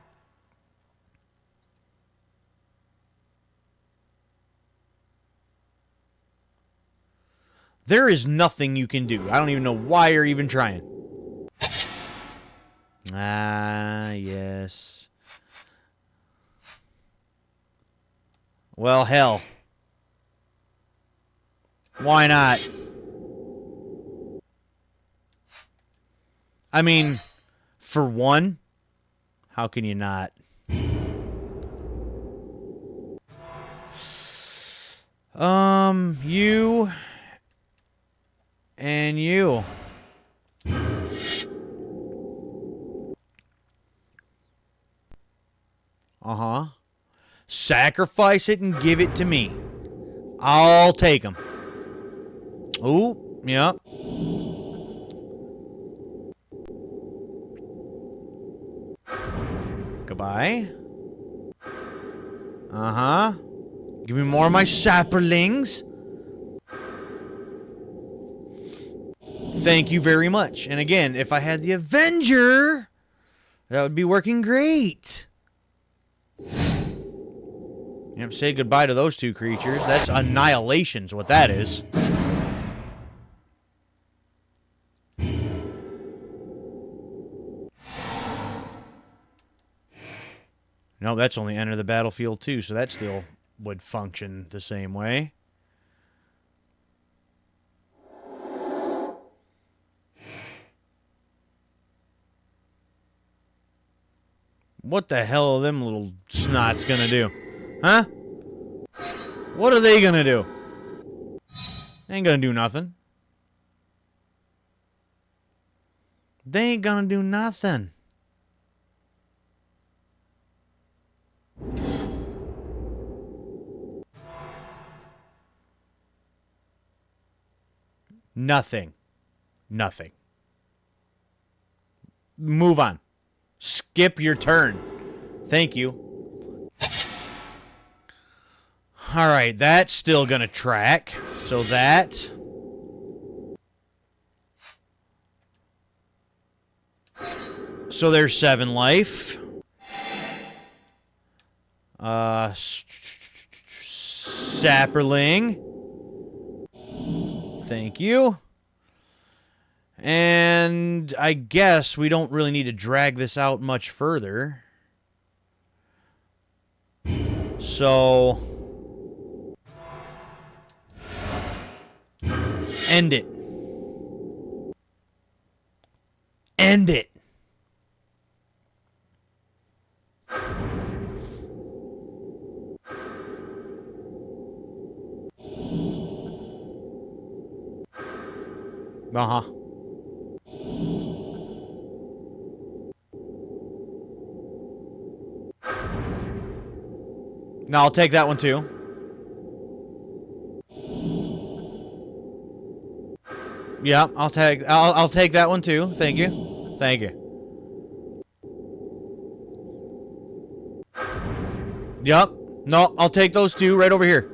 [SPEAKER 1] There is nothing you can do. I don't even know why you're even trying. Ah, yes. Well, hell. Why not? I mean, for one, how can you not? You and you. Uh-huh. Sacrifice it and give it to me. I'll take them. Ooh, yep. Goodbye. Uh-huh. Give me more of my sapperlings. Thank you very much. And again, if I had the Avenger, that would be working great. Yep, say goodbye to those two creatures. That's annihilation's what that is. No, that's only enter the battlefield too, so that still would function the same way. What the hell are them little snots gonna do? Huh? What are they gonna do? They ain't gonna do nothing. They ain't gonna do nothing. Nothing. Nothing. Move on. Skip your turn. Thank you. Alright, that's still gonna track. So that... So there's 7 life. Sapperling. Thank you. And I guess we don't really need to drag this out much further. So... End it. End it. Uh-huh. No, I'll take that one too. Yeah, I'll take that one too. Thank you. Thank you. Yep. No, I'll take those two right over here.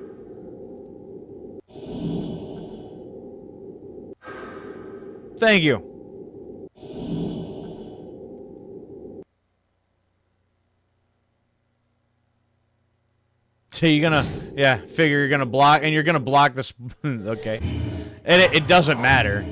[SPEAKER 1] Thank you. So you're gonna, yeah, figure you're gonna block, and you're gonna block this. Okay. And it doesn't matter.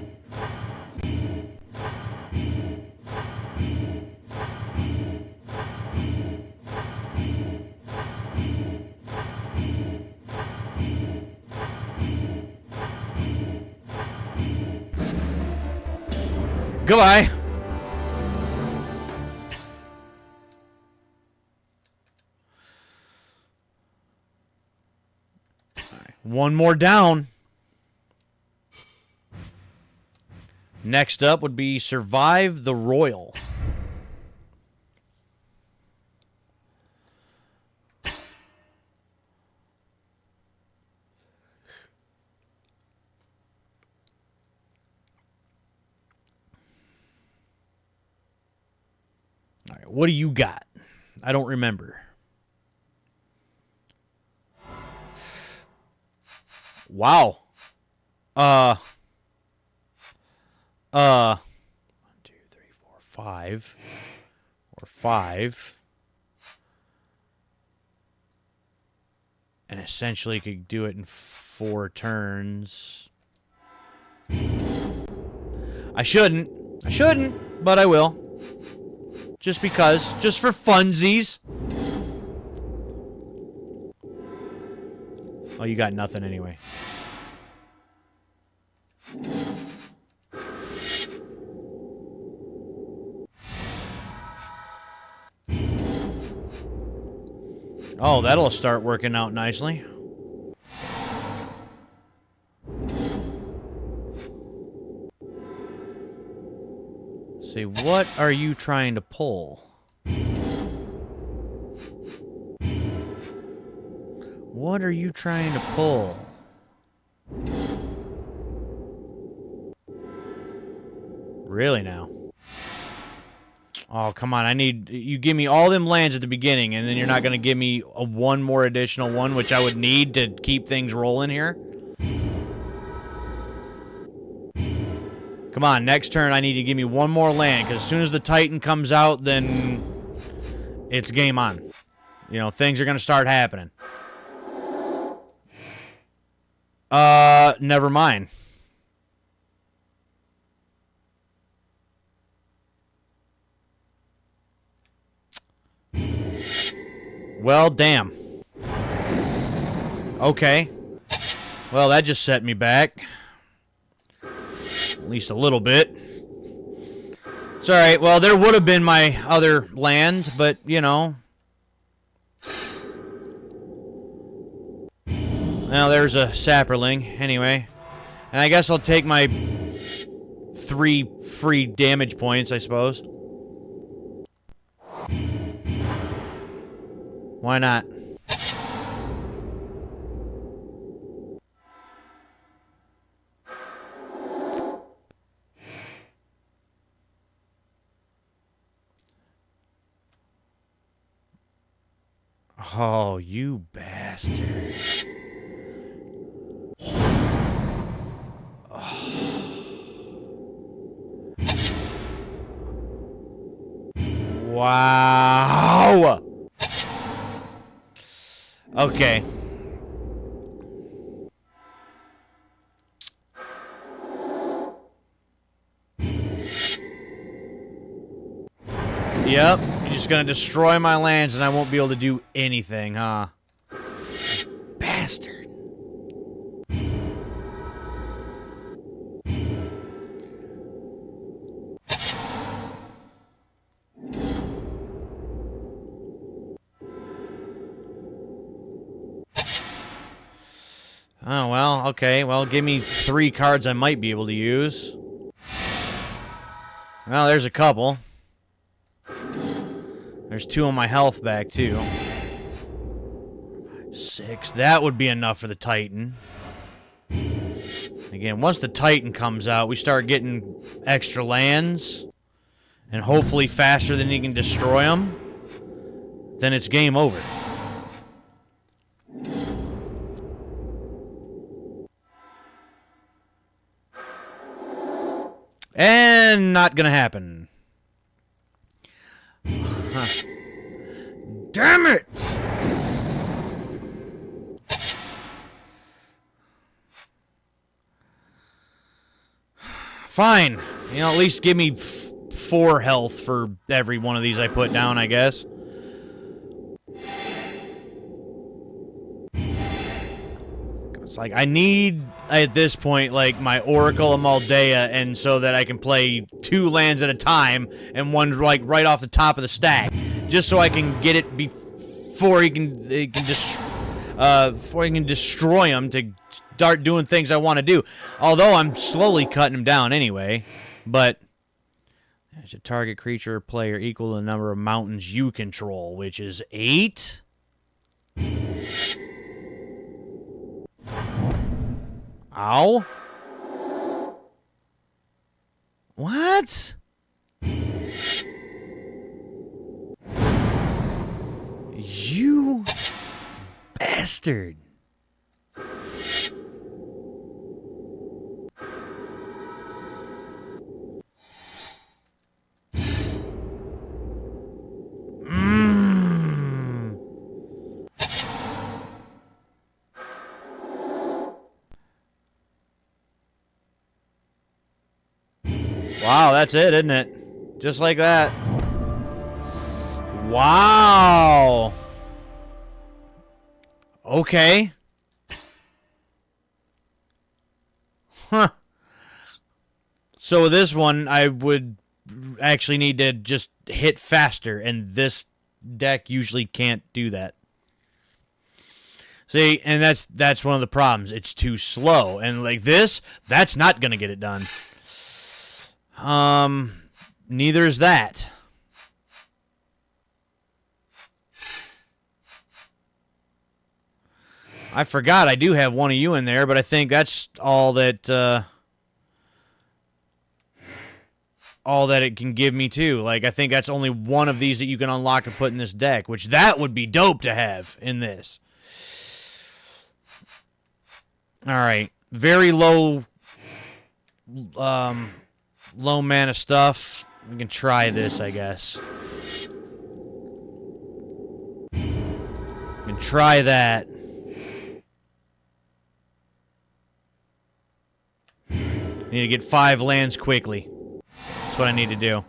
[SPEAKER 1] Goodbye. One more down. Next up would be Survive the Royal. All right, what do you got? I don't remember. Wow. 1, 2, 3, 4, 5. Or 5. And essentially could do it in 4 turns. I shouldn't, but I will. Just because. Just for funsies. Oh, you got nothing anyway. Oh, that'll start working out nicely. See, what are you trying to pull? What are you trying to pull? Really now? Oh, come on. I need... You give me all them lands at the beginning, and then you're not going to give me one more additional one, which I would need to keep things rolling here? Come on, next turn I need to give me one more land, because as soon as the Titan comes out, then it's game on. You know, things are going to start happening. Never mind. Well, damn. Okay. Well, that just set me back. At least a little bit. It's alright. Well, there would have been my other land, but, you know. Well, there's a sapperling, anyway. And I guess I'll take my 3 free damage points, I suppose. Why not? Oh, you bastard. Wow. Okay. Yep. You're just gonna destroy my lands and I won't be able to do anything, huh? Bastard. Oh, well, okay. Well, give me 3 cards I might be able to use. Well, there's a couple. There's 2 on my health back, too. 6. That would be enough for the Titan. Again, once the Titan comes out, we start getting extra lands. And hopefully faster than he can destroy them. Then it's game over. And not gonna happen. Huh. Damn it! Fine. You know, at least give me 4 health for every one of these I put down, I guess. It's like, I need, at this point, like, my Oracle of Maldea, and so that I can play 2 lands at a time, and one, like, right off the top of the stack. Just so I can get it before he can destroy him to start doing things I want to do. Although I'm slowly cutting him down anyway. But there's a target creature or player equal to the number of mountains you control, which is 8. Ow. What? You bastard. Wow, that's it, isn't it? Just like that. Wow. Okay. Huh. So with this one, I would actually need to just hit faster, and this deck usually can't do that. See, and that's one of the problems. It's too slow, and like this, that's not gonna get it done. Neither is that. I forgot I do have one of you in there, but I think that's all that it can give me too. Like, I think that's only one of these that you can unlock to put in this deck, which that would be dope to have in this. All right, very low low mana stuff. We can try this, I guess. We can try that. I need to get 5 lands quickly. That's what I need to do.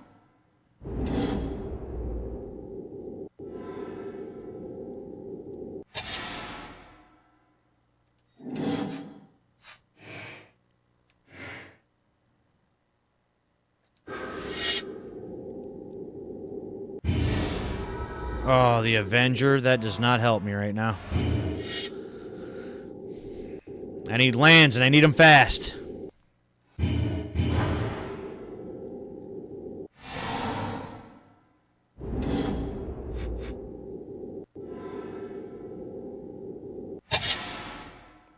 [SPEAKER 1] Oh, the Avenger. That does not help me right now. I need lands, and I need them fast.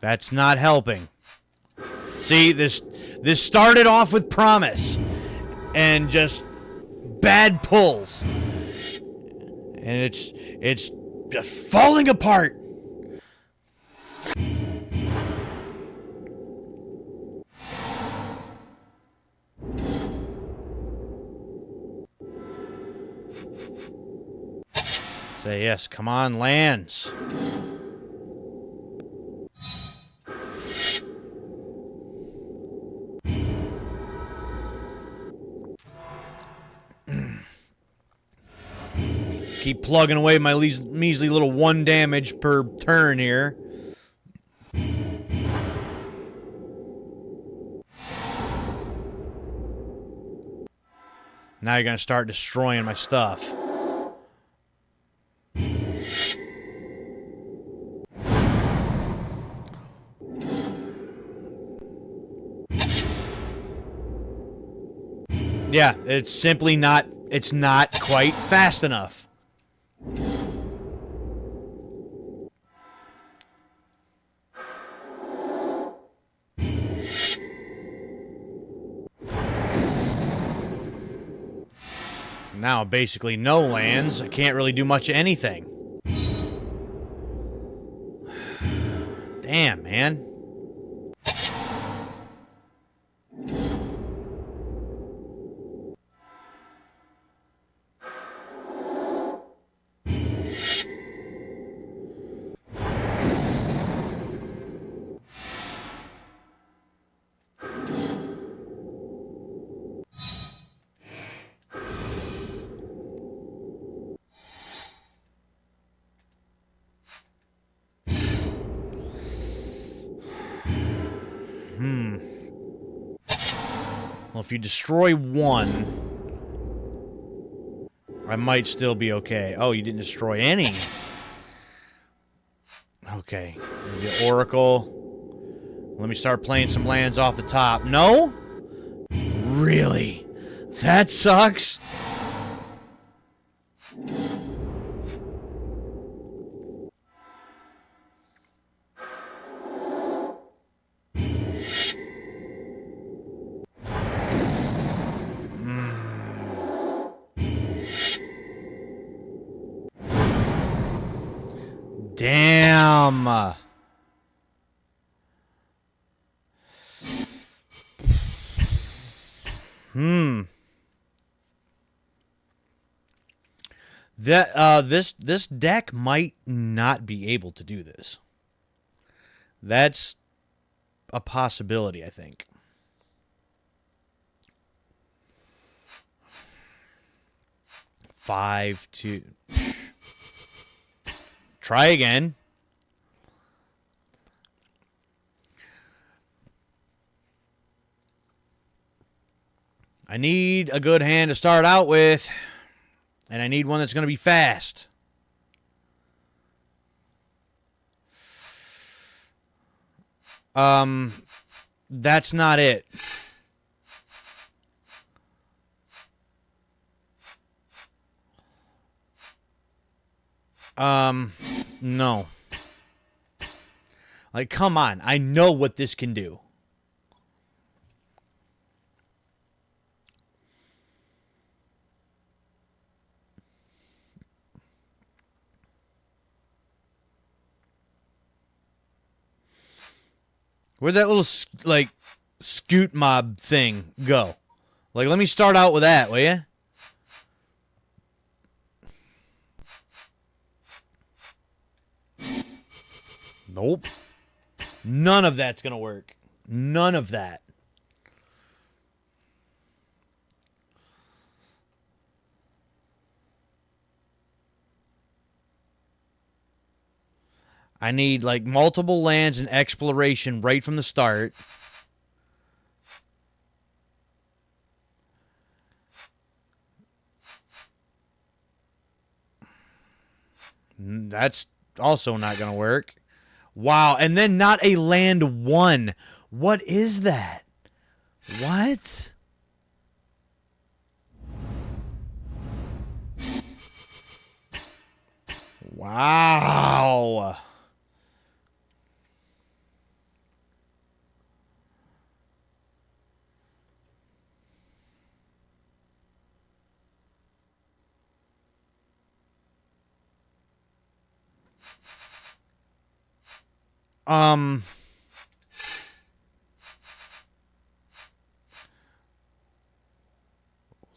[SPEAKER 1] That's not helping. See, this started off with promise and just bad pulls. And it's just falling apart. Say yes, come on, lands. Keep plugging away my measly little 1 damage per turn here. Now you're going to start destroying my stuff. Yeah, it's simply not, it's not quite fast enough. Now, basically no lands. I can't really do much of anything. Damn, man. Well, if you destroy one, I might still be okay. Oh, you didn't destroy any. Okay. The Oracle. Let me start playing some lands off the top. No? Really? That sucks? Damn. That this deck might not be able to do this. That's a possibility, I think. Five, two. Try again. I need a good hand to start out with, and I need one that's going to be fast. That's not it. No. Like, come on. I know what this can do. Where'd that little, like, scoot mob thing go? Like, let me start out with that, will ya? Nope. None of that's going to work. None of that. I need, like, multiple lands and exploration right from the start. That's also not going to work. Wow, and then not a land one. What is that? What? Wow.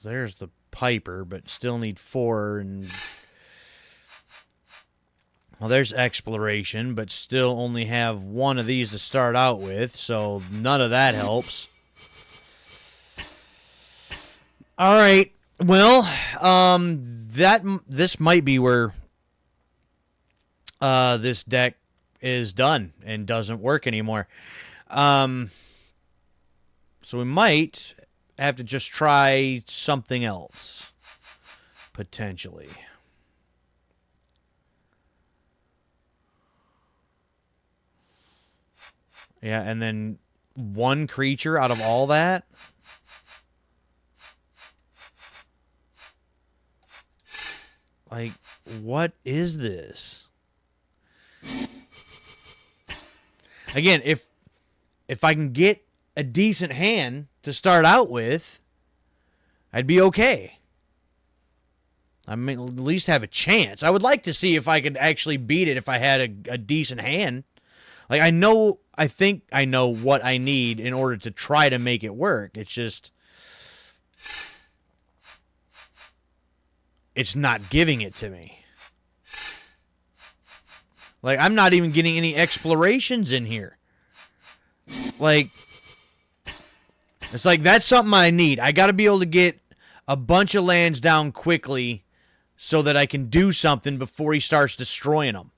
[SPEAKER 1] There's the Piper, but still need 4, and well, there's exploration, but still only have 1 of these to start out with, so none of that helps. All right, well, this might be where this deck is done and doesn't work anymore. So we might have to just try something else, potentially. Yeah, and then 1 creature out of all that? Like, what is this? Again, if I can get a decent hand to start out with, I'd be okay. I mean, at least have a chance. I would like to see if I could actually beat it if I had a decent hand. Like, I think I know what I need in order to try to make it work. It's just, it's not giving it to me. Like, I'm not even getting any explorations in here. Like, it's like, that's something I need. I got to be able to get a bunch of lands down quickly so that I can do something before he starts destroying them.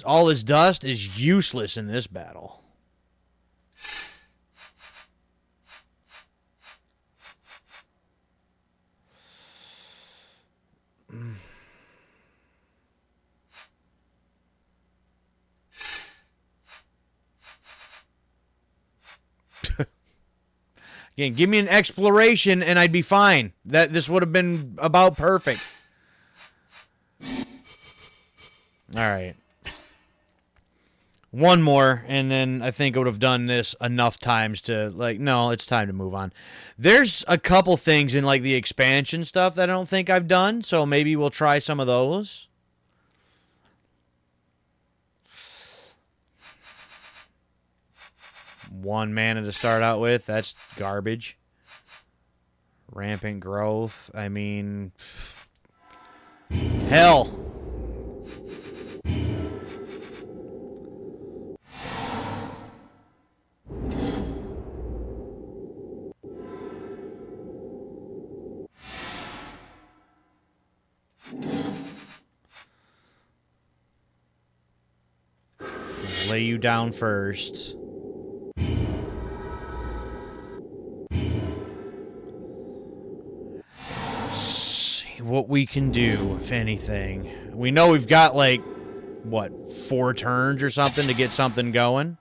[SPEAKER 1] All his dust is useless in this battle. Again, give me an exploration and I'd be fine. This would have been about perfect. All right. One more, and then I think I would have done this enough times to, like, no, it's time to move on. There's a couple things in, like, the expansion stuff that I don't think I've done, so maybe we'll try some of those. One mana to start out with, that's garbage. Rampant growth, I mean, hell. Lay you down first. See what we can do, if anything. We know we've got, like, what, 4 turns or something to get something going.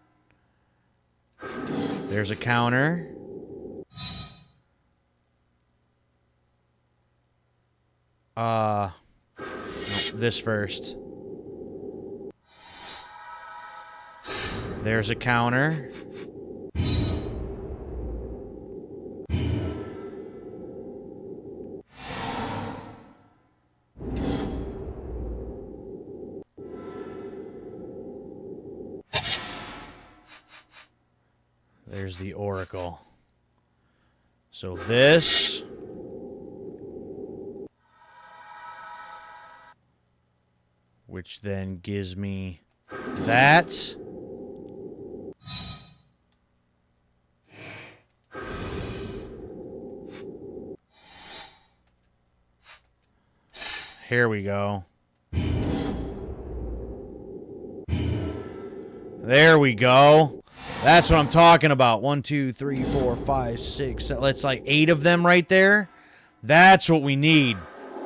[SPEAKER 1] There's a counter. No, this first. There's a counter. There's the Oracle. So this, which then gives me that. Here we go. There we go. That's what I'm talking about. 1, 2, 3, 4, 5, 6. That's like 8 of them right there. That's what we need.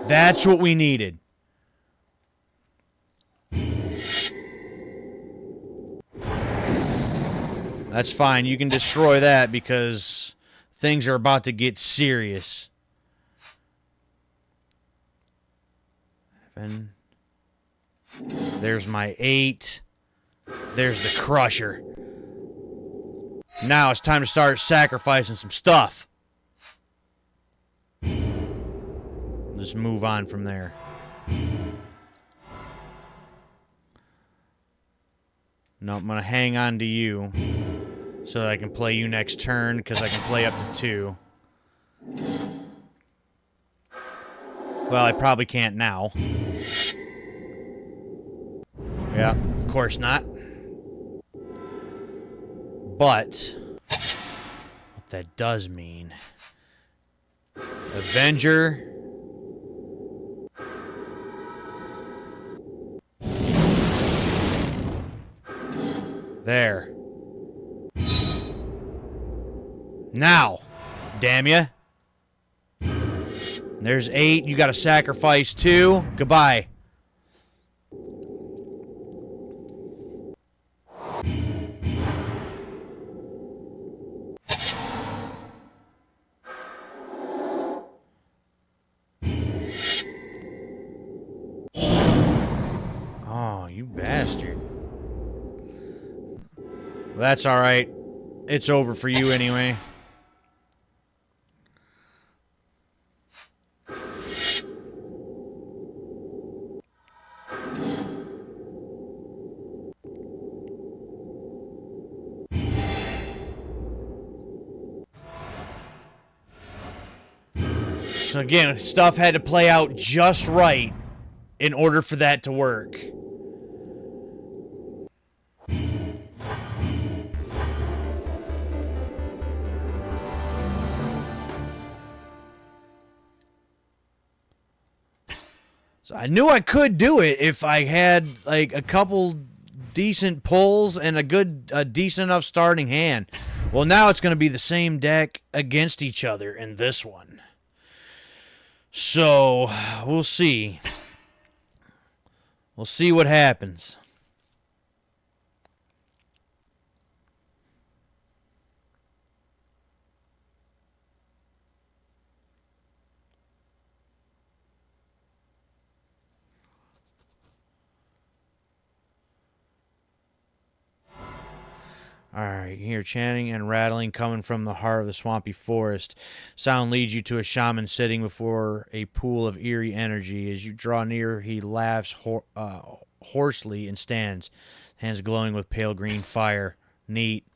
[SPEAKER 1] That's what we needed. That's fine. You can destroy that because things are about to get serious. And there's my 8. There's the Crusher. Now it's time to start sacrificing some stuff. Just move on from there. No, I'm going to hang on to you so that I can play you next turn because I can play up to 2. Well, I probably can't now. Yeah, of course not. But what that does mean, Avenger. There. Now, damn ya. There's 8. You got to sacrifice 2. Goodbye. Oh, That's alright. It's over for you anyway. So again, stuff had to play out just right in order for that to work. So I knew I could do it if I had like a couple decent pulls and a decent enough starting hand. Well, now it's going to be the same deck against each other in this one. So, we'll see. We'll see what happens. Alright, you hear chanting and rattling coming from the heart of the swampy forest. Sound leads you to a shaman sitting before a pool of eerie energy. As you draw near, he laughs hoarsely and stands, hands glowing with pale green fire. Neat.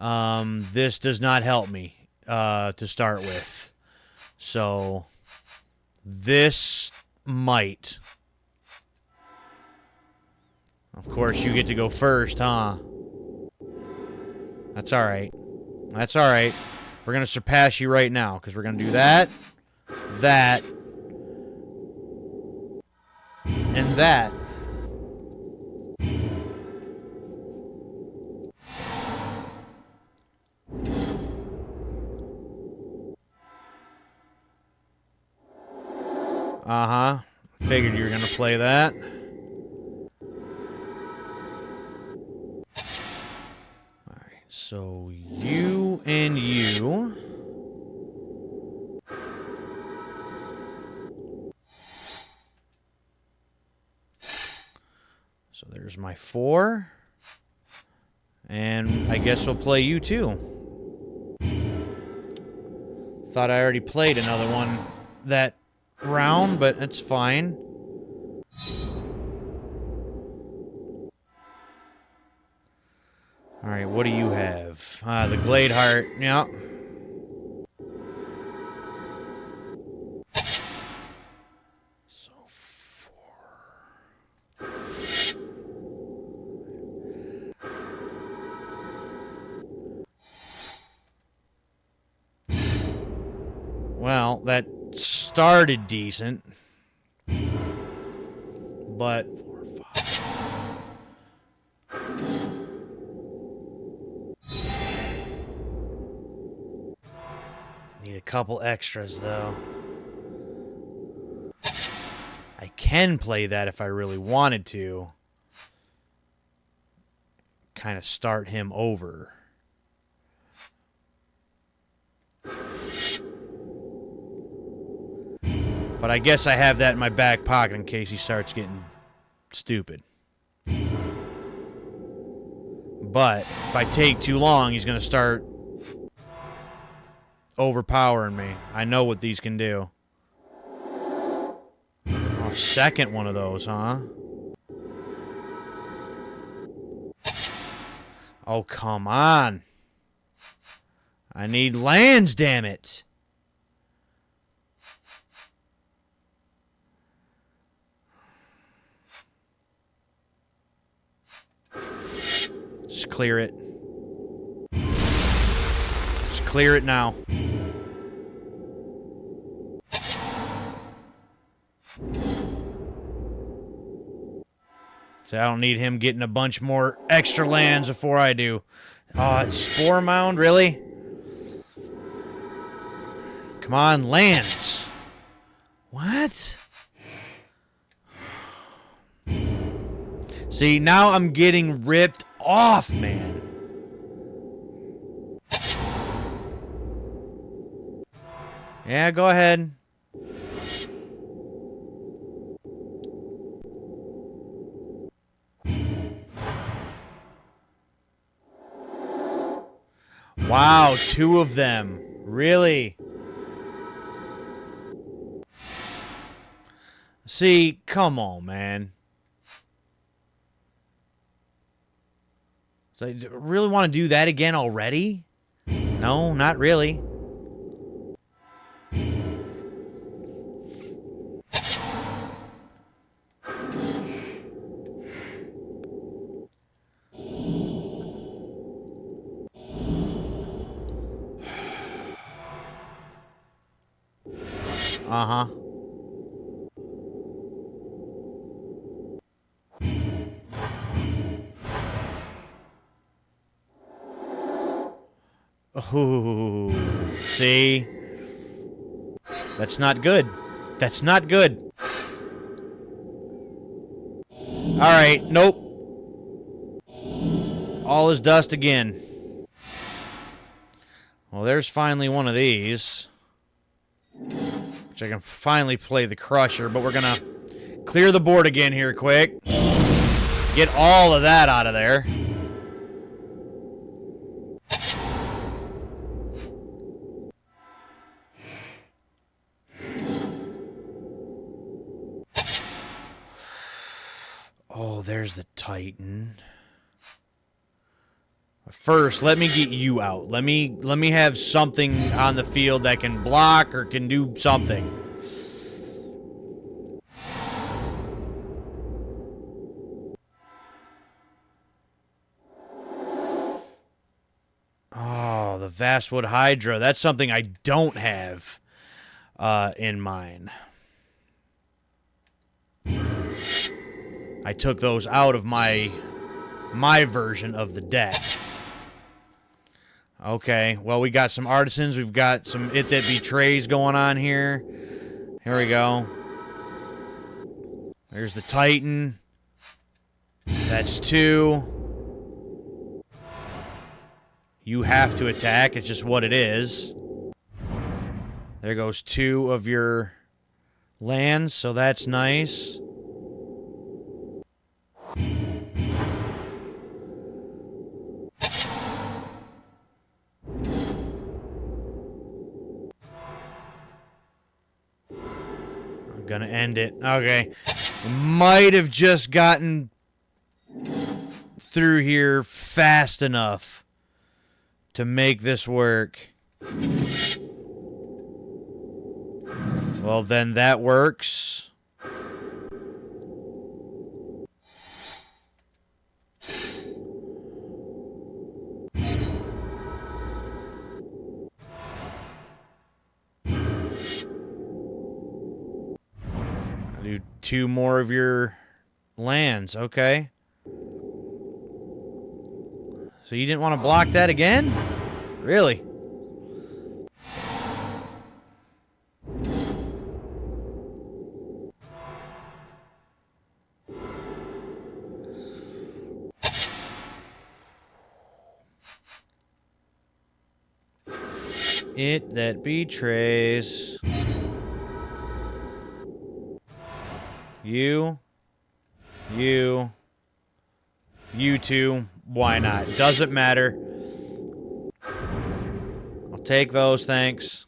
[SPEAKER 1] This does not help me to start with. So, this might. Of course, you get to go first, huh? That's alright. That's alright. We're going to surpass you right now, because we're going to do that, that, and that. Uh-huh. Figured you were going to play that. So, you and you. So, there's my 4. And I guess we'll play you too. Thought I already played another one that round, but it's fine. Alright, what do you have? The Glade Heart. Yeah. So, 4. Well, that started decent. But 4, 5. Need a couple extras, though. I can play that if I really wanted to. Kind of start him over. But I guess I have that in my back pocket in case he starts getting stupid. But if I take too long, he's going to start overpowering me. I know what these can do. Oh, second one of those, huh? Oh, come on. I need lands, damn it. Just clear it. Just clear it now. So I don't need him getting a bunch more extra lands before I do. Oh, it's Spore Mound, really? Come on, lands. What? See, now I'm getting ripped off, man. Yeah, go ahead. Wow, 2 of them. Really? See, come on, man. So, you really want to do that again already? No, not really. Uh-huh. Oh, see? That's not good. That's not good. Alright, nope. All is dust again. Well, there's finally one of these. Which I can finally play the Crusher, but we're gonna clear the board again here quick. Get all of that out of there. Oh, there's the Titan. First, let me get you out. Let me have something on the field that can block or can do something. Oh, the Vastwood Hydra. That's something I don't have in mine. I took those out of my version of the deck. Okay, well, we got some Artisans. We've got some It That Betrays going on here. Here we go. There's the Titan. That's 2. You have to attack. It's just what it is. There goes 2 of your lands, so that's nice. Gonna end it. Okay. Might have just gotten through here fast enough to make this work. Well, then that works. Do 2 more of your lands, okay. So you didn't want to block that again? Really? It That Betrays. You two, why not? Doesn't matter. I'll take those, thanks.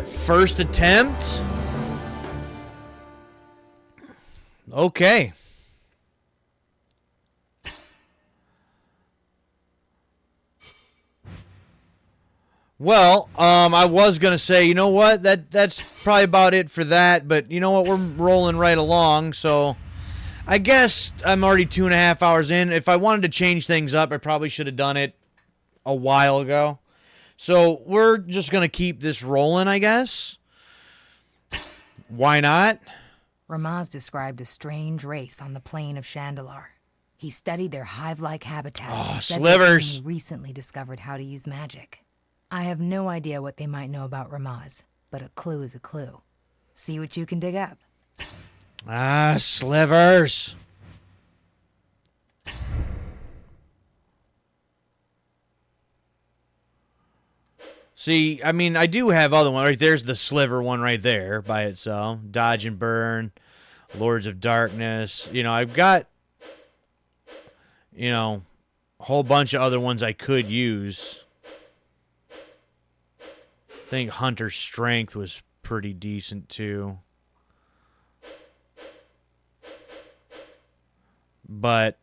[SPEAKER 1] First attempt? Okay. Well, I was going to say, you know what? That's probably about it for that, but you know what? We're rolling right along, so I guess I'm already 2.5 hours in. If I wanted to change things up, I probably should have done it a while ago. So we're just going to keep this rolling, I guess. Why not?
[SPEAKER 3] Ramaz described a strange race on the plain of Chandalar. He studied their hive-like habitat.
[SPEAKER 1] Oh,
[SPEAKER 3] and said
[SPEAKER 1] slivers.
[SPEAKER 3] they only recently discovered how to use magic. I have no idea what they might know about Ramaz, but a clue is a clue. See what you can dig up.
[SPEAKER 1] Ah, slivers. See, I mean, I do have other one. Right there's the sliver one right there by itself. Dodge and Burn, Lords of Darkness. You know, I've got, you know, a whole bunch of other ones I could use. I think Hunter's Strength was pretty decent too. But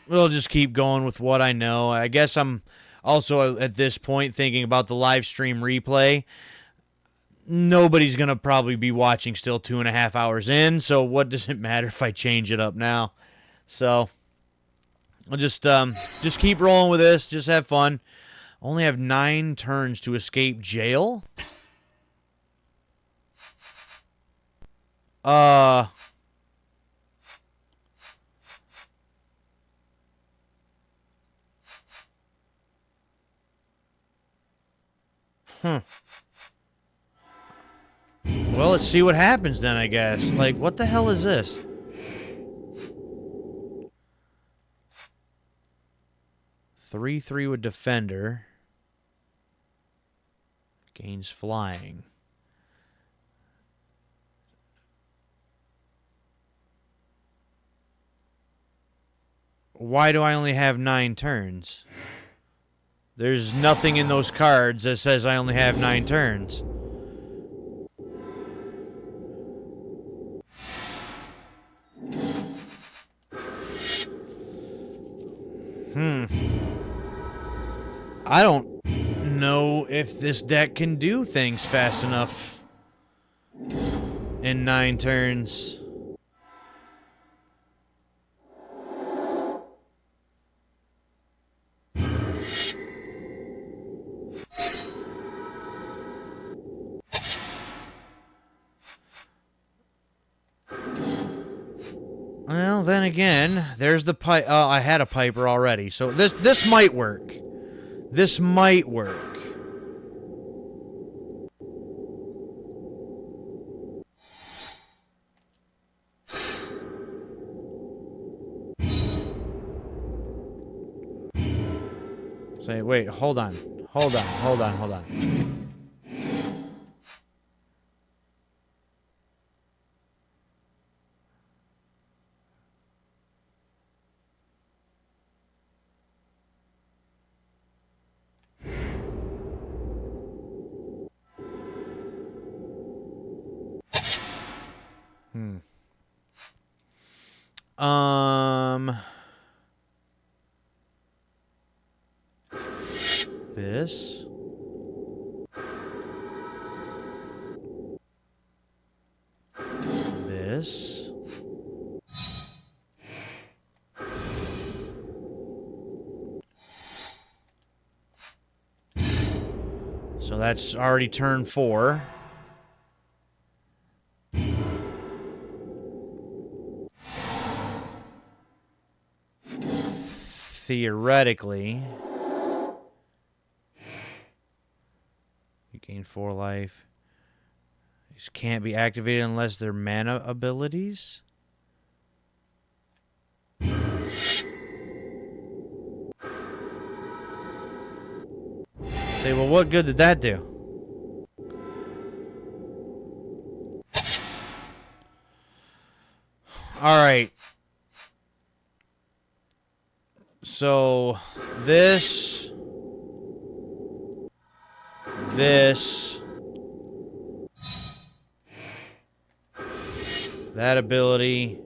[SPEAKER 1] we'll just keep going with what I know. I guess I'm also at this point thinking about the live stream replay. Nobody's going to probably be watching still 2.5 hours in, so what does it matter if I change it up now? So I'll just keep rolling with this, just have fun. Only have 9 turns to escape jail. Well, let's see what happens then, I guess. Like, what the hell is this? Three with Defender. Gains flying. Why do I only have 9 turns? There's nothing in those cards that says I only have 9 turns. I don't know if this deck can do things fast enough in 9 turns. Well, then again, there's the pipe. Oh, I had a Piper already, so this might work. This might work. Say, wait, hold on. Hold on. This. This. So that's already turn 4. Theoretically, you gain 4 life. These can't be activated unless they're mana abilities. Say, well, what good did that do? All right. So, this, that ability,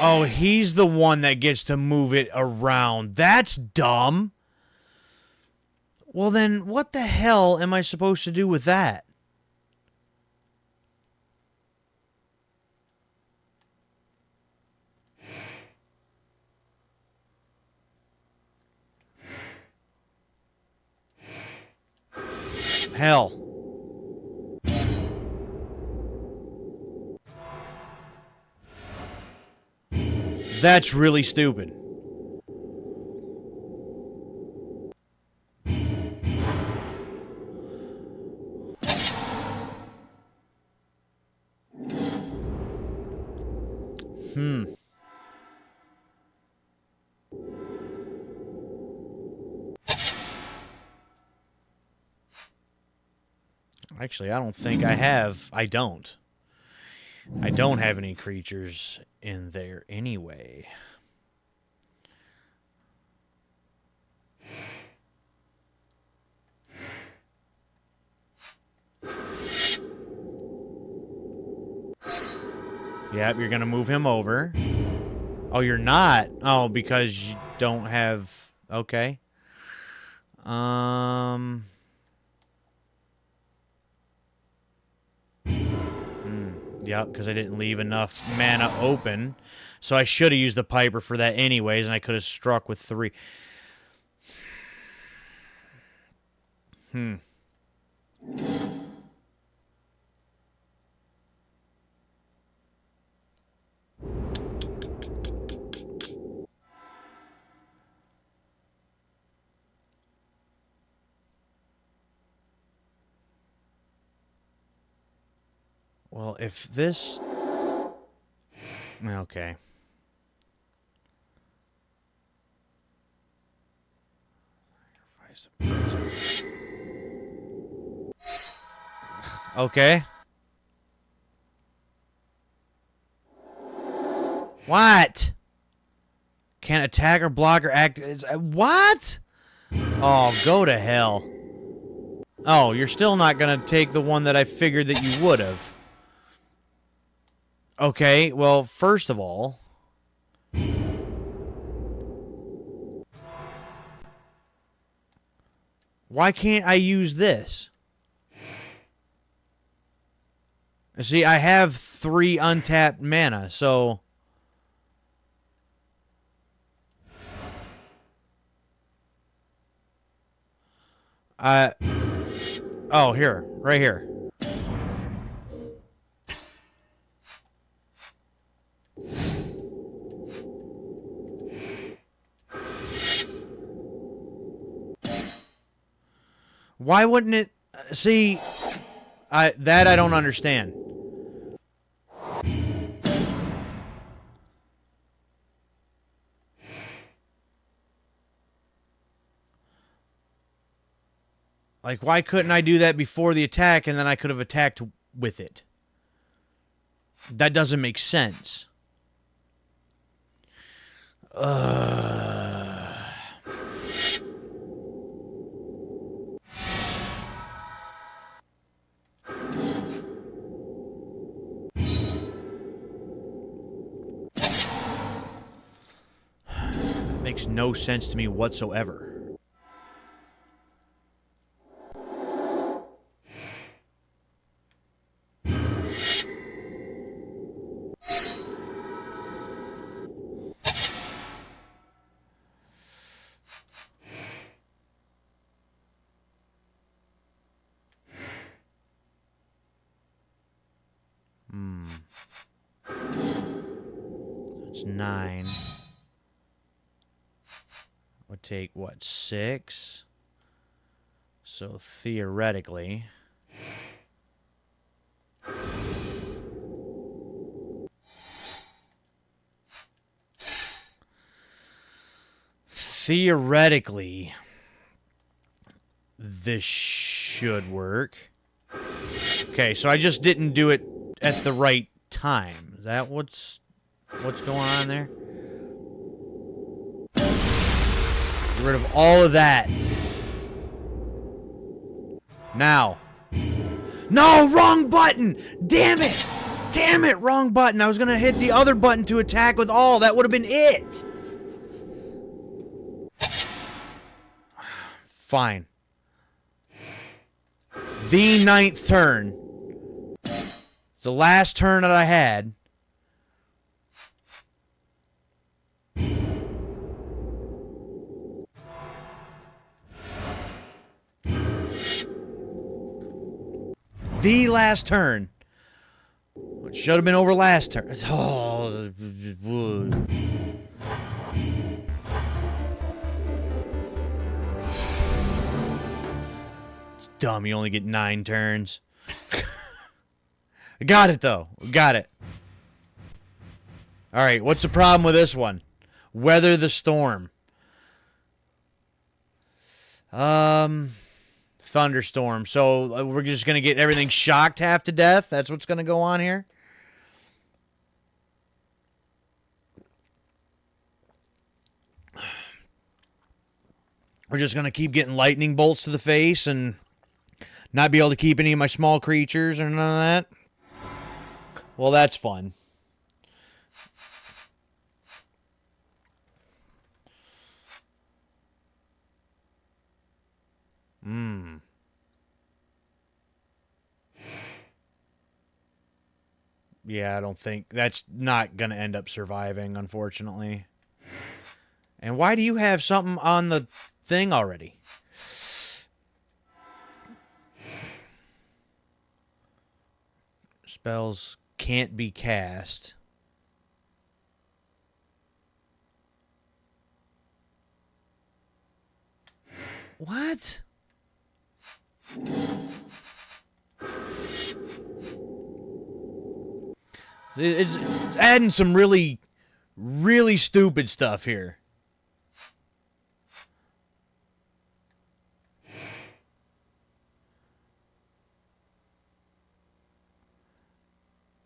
[SPEAKER 1] oh, he's the one that gets to move it around. That's dumb. Well, then, what the hell am I supposed to do with that? Hell. That's really stupid. Actually, I don't think I have. I don't. I don't have any creatures in there anyway. Yep, you're going to move him over. Oh, you're not? Oh, because you don't have... Okay. Yep, because I didn't leave enough mana open. So I should have used the Piper for that anyways, and I could have struck with 3. Well, if this... Okay. Okay. What? Can't attack or block or act... What? Oh, go to hell. Oh, you're still not going to take the one that I figured that you would have. Okay, well, first of all... Why can't I use this? See, I have 3 untapped mana, so... Oh, here. Right here. Why wouldn't it... See, I don't understand. Like, why couldn't I do that before the attack and then I could have attacked with it? That doesn't make sense. That makes no sense to me whatsoever. It's 9. Would take, what, 6? So theoretically... Theoretically, this should work. Okay, so I just didn't do it at the right time. Is that what's going on there? Get rid of all of that. Now. No, wrong button! Damn it! Damn it, wrong button. I was going to hit the other button to attack with all. That would have been it. Fine. The 9th turn. It's the last turn that I had. The last turn. It should have been over last turn. Oh. It's dumb. You only get 9 turns. I got it, though. Got it. All right, what's the problem with this one? Weather the storm. Thunderstorm. So we're just going to get everything shocked half to death? That's what's going to go on here? We're just going to keep getting lightning bolts to the face and not be able to keep any of my small creatures or none of that? Well, that's fun. Yeah, I don't think that's not going to end up surviving, unfortunately. And why do you have something on the thing already? Spells can't be cast. What? It's adding some really, really stupid stuff here.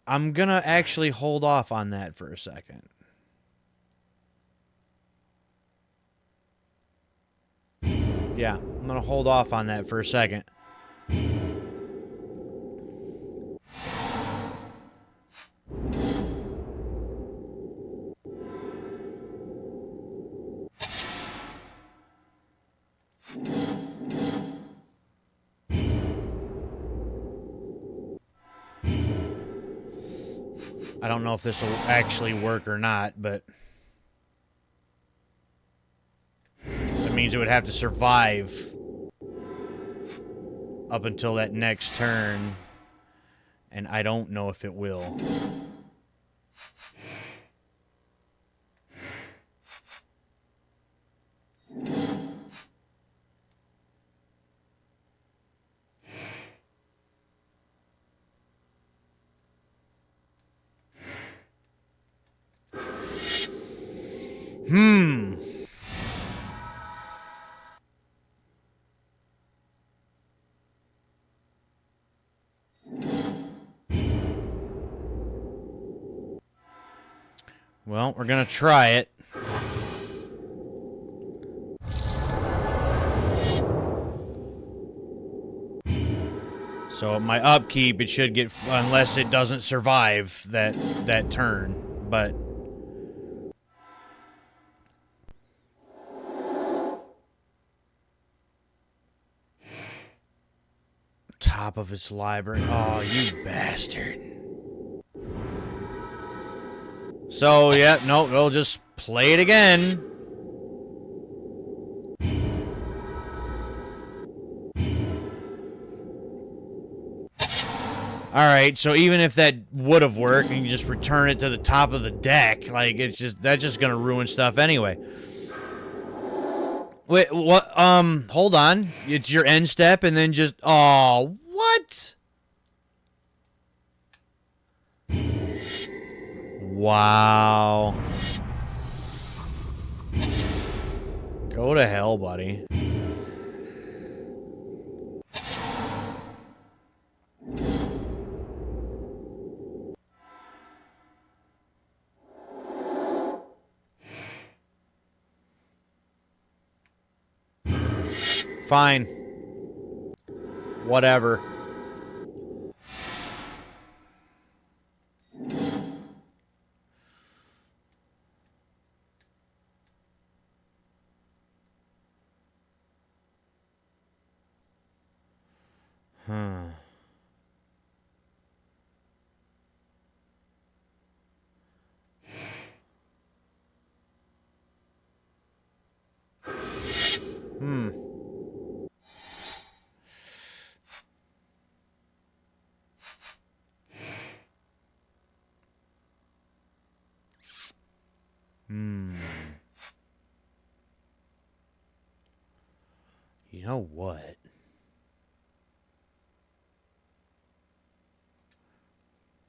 [SPEAKER 1] I'm going to actually hold off on that for a second. Yeah, I'm going to hold off on that for a second. I don't know if this will actually work or not, but that means it would have to survive up until that next turn, and I don't know if it will. Well, we're going to try it. So my upkeep, it should get, unless it doesn't survive that turn, but top of its library. Oh, you bastard. So, yeah, no, we'll just play it again. Alright, so even if that would have worked and you just return it to the top of the deck, like, that's just gonna ruin stuff anyway. Wait, what, hold on. It's your end step and then just, oh, what? Wow. Go to hell, buddy. Fine. Whatever. You know what?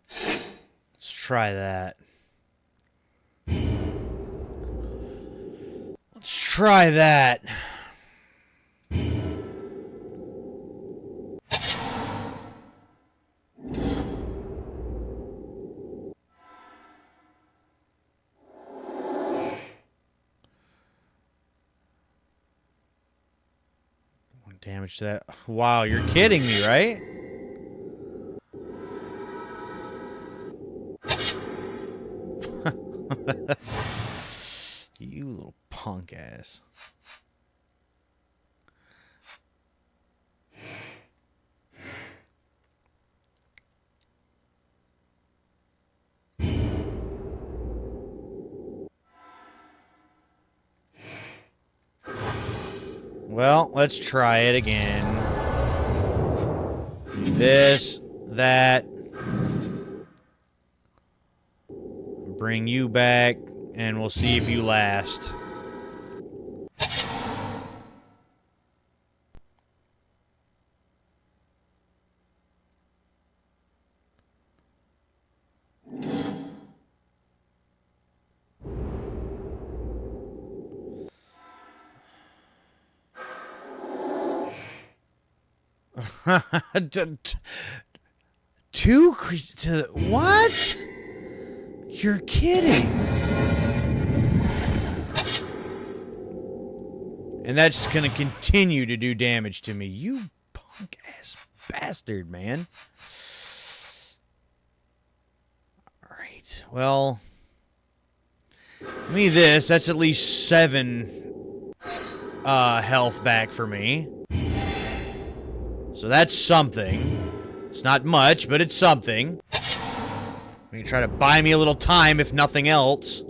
[SPEAKER 1] Let's try that. try that. Damage to that. Wow, you're kidding me, right? You little punk ass. Well, let's try it again. This, that. Bring you back, and we'll see if you last. Two to what? You're kidding. And that's gonna continue to do damage to me. You punk ass bastard, man. Alright, well. Give me this. That's at least 7 health back for me. So that's something. It's not much, but it's something. You try to buy me a little time, if nothing else.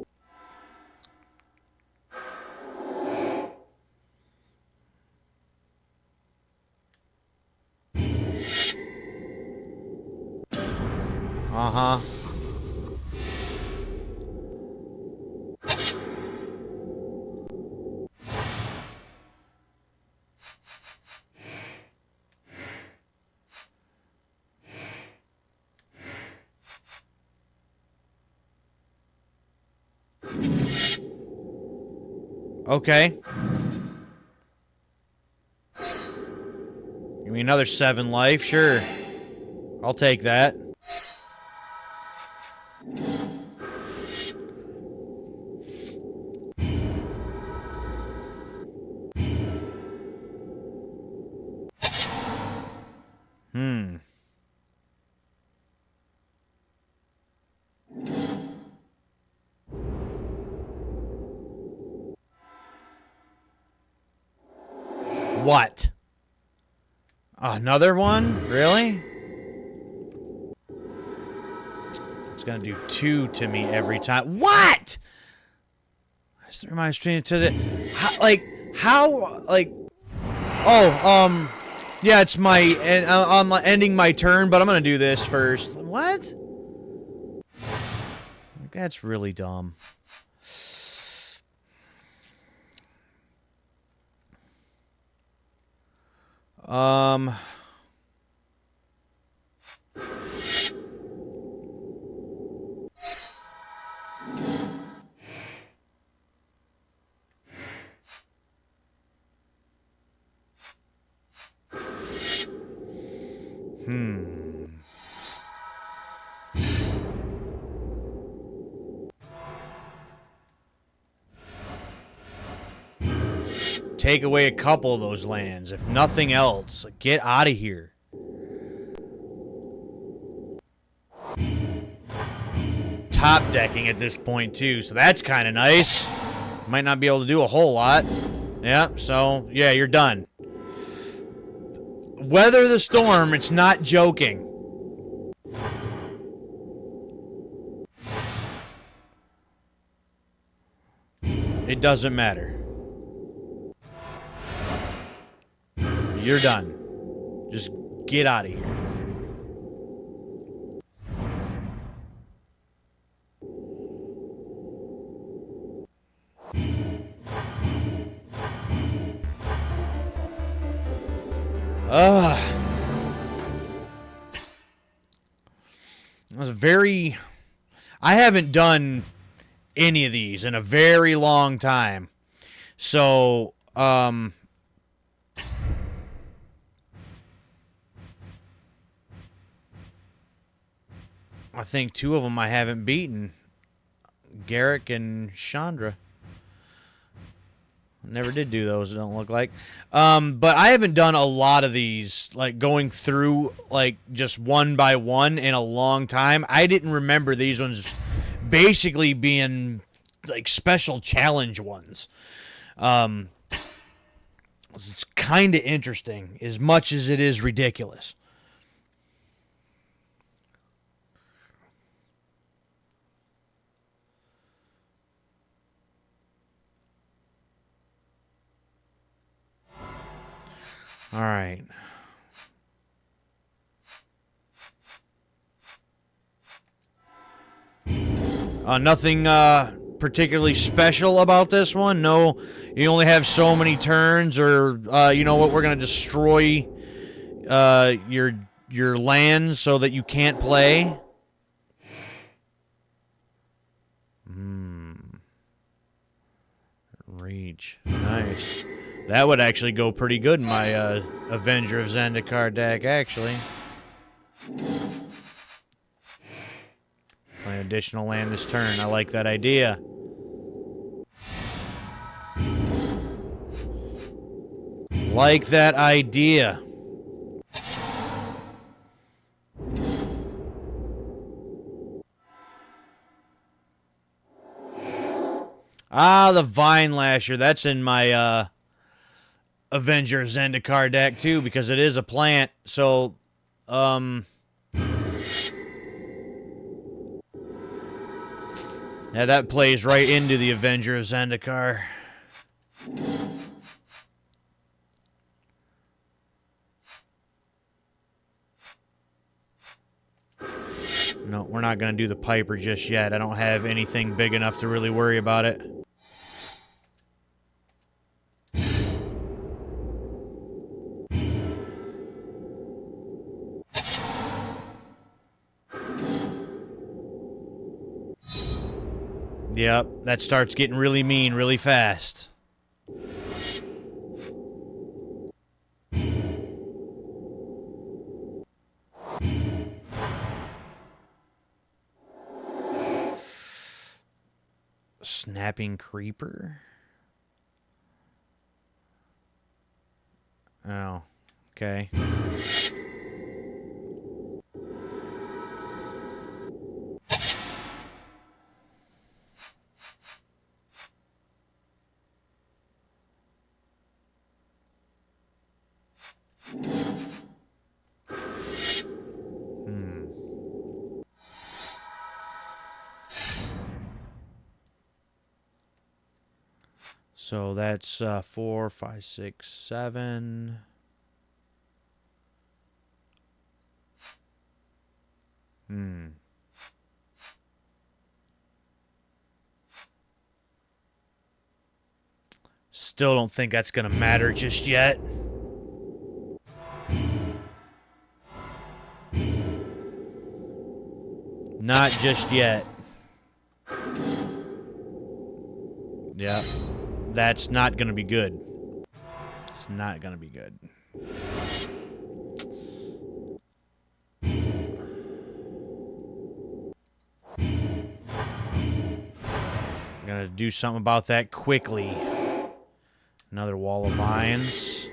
[SPEAKER 1] Uh-huh. Okay. Give me another 7 life, sure. I'll take that. What? Another one? Really? It's gonna do 2 to me every time. What? I just threw my stream to the... yeah, it's my... I'm ending my turn, but I'm gonna do this first. What? That's really dumb. Take away a couple of those lands, if nothing else. Get out of here. Top decking at this point, too, so that's kind of nice. Might not be able to do a whole lot. Yeah, so, yeah, you're done. Weather the storm, it's not joking. It doesn't matter. You're done. Just get out of here. It was very... I haven't done any of these in a very long time. So, I think 2 of them I haven't beaten. Garrick and Chandra. Never did do those, it don't look like. But I haven't done a lot of these, like going through like just one by one in a long time. I didn't remember these ones basically being like special challenge ones. It's kind of interesting as much as it is ridiculous. All right. Nothing particularly special about this one. No, you only have so many turns, or you know what? We're gonna destroy your lands so that you can't play. Reach, nice. That would actually go pretty good in my Avenger of Zendikar deck, actually. Play an additional land this turn. I like that idea. Like that idea. Ah, the Vine Lasher. That's in my Avenger Zendikar deck too, because it is a plant. So, yeah, that plays right into the Avenger of Zendikar. No, we're not going to do the Piper just yet. I don't have anything big enough to really worry about it. Yep, that starts getting really mean really fast. Snapping Creeper? Oh, okay. So that's 4, 5, 6, 7. Still don't think that's going to matter just yet. Not just yet. Yeah. That's not going to be good. It's not going to be good. I'm going to do something about that quickly. Another Wall of Vines.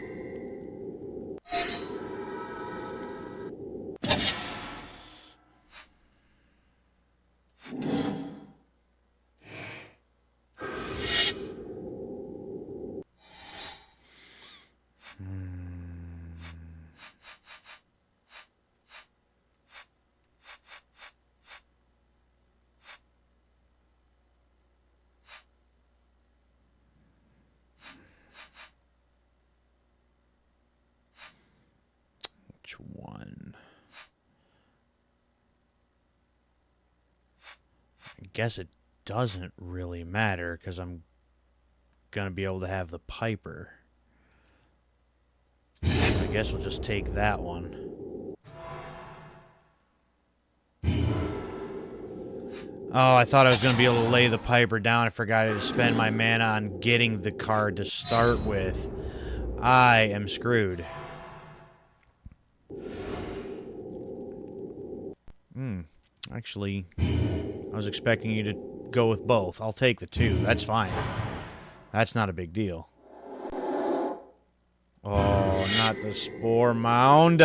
[SPEAKER 1] Which one? I guess it doesn't really matter because I'm going to be able to have the Piper. I guess we'll just take that one. Oh, I thought I was going to be able to lay the Piper down. I forgot to spend my mana on getting the card to start with. I am screwed. Actually, I was expecting you to go with both. I'll take the 2. That's fine. That's not a big deal. Oh, not the Spore Mound.